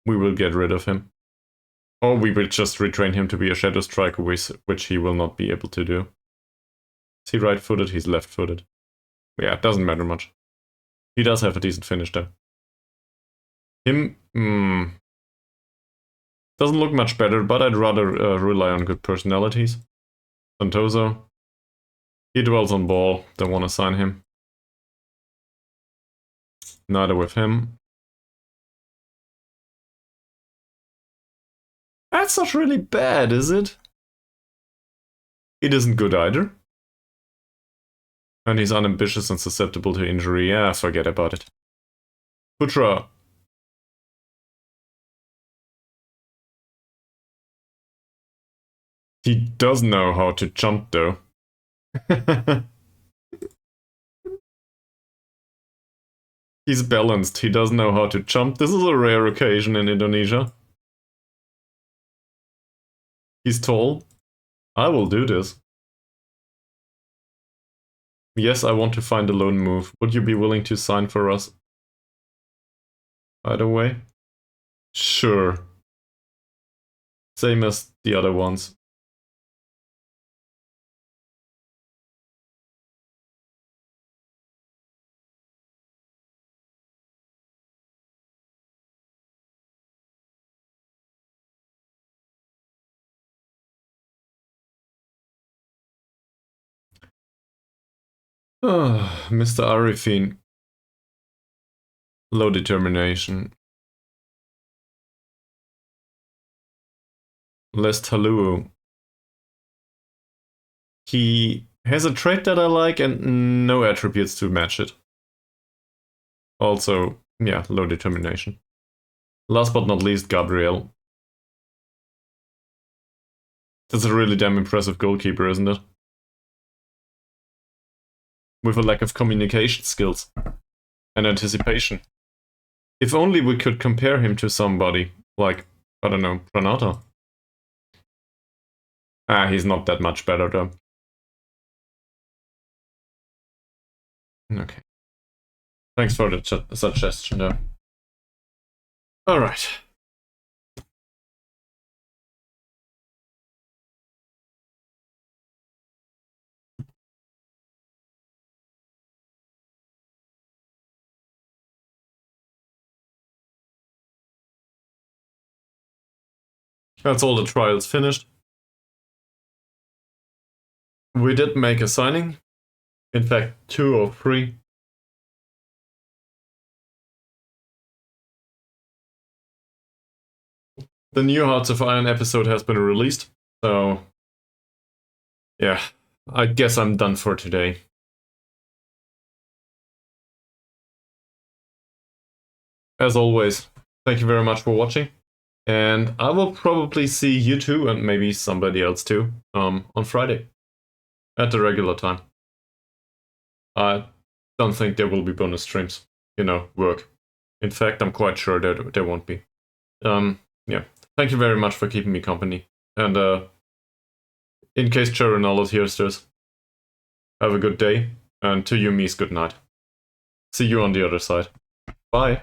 we will get rid of him. Or we will just retrain him to be a shadow striker, which he will not be able to do. Is he right-footed? He's left-footed. Yeah, it doesn't matter much. He does have a decent finish though. Him, doesn't look much better, but I'd rather rely on good personalities. Santoso. He dwells on ball, don't want to sign him. Neither with him. That's not really bad, is it? It isn't good either. And he's unambitious and susceptible to injury. Yeah, forget about it. Putra. He does know how to jump, though. He's balanced. He does know how to jump. This is a rare occasion in Indonesia. He's tall. I will do this. Yes, I want to find a loan move. Would you be willing to sign for us? Either way? Sure. Same as the other ones. Mr. Arifin. Low determination. Less Taluo. He has a trait that I like and no attributes to match it. Also, yeah, low determination. Last but not least, Gabriel. That's a really damn impressive goalkeeper, isn't it? With a lack of communication skills and anticipation. If only we could compare him to somebody like, I don't know, Pranata. He's not that much better though. Okay. Thanks for the suggestion though. Alright. That's all the trials finished. We did make a signing. In fact, 2 or 3. The new Hearts of Iron episode has been released, so yeah, I guess I'm done for today. As always, thank you very much for watching, and I will probably see you two, and maybe somebody else too, on Friday, at the regular time. I don't think there will be bonus streams, work. In fact, I'm quite sure that there won't be. Yeah, thank you very much for keeping me company, and in case Charonalus hears this, have a good day, and to you, Mies, good night. See you on the other side. Bye.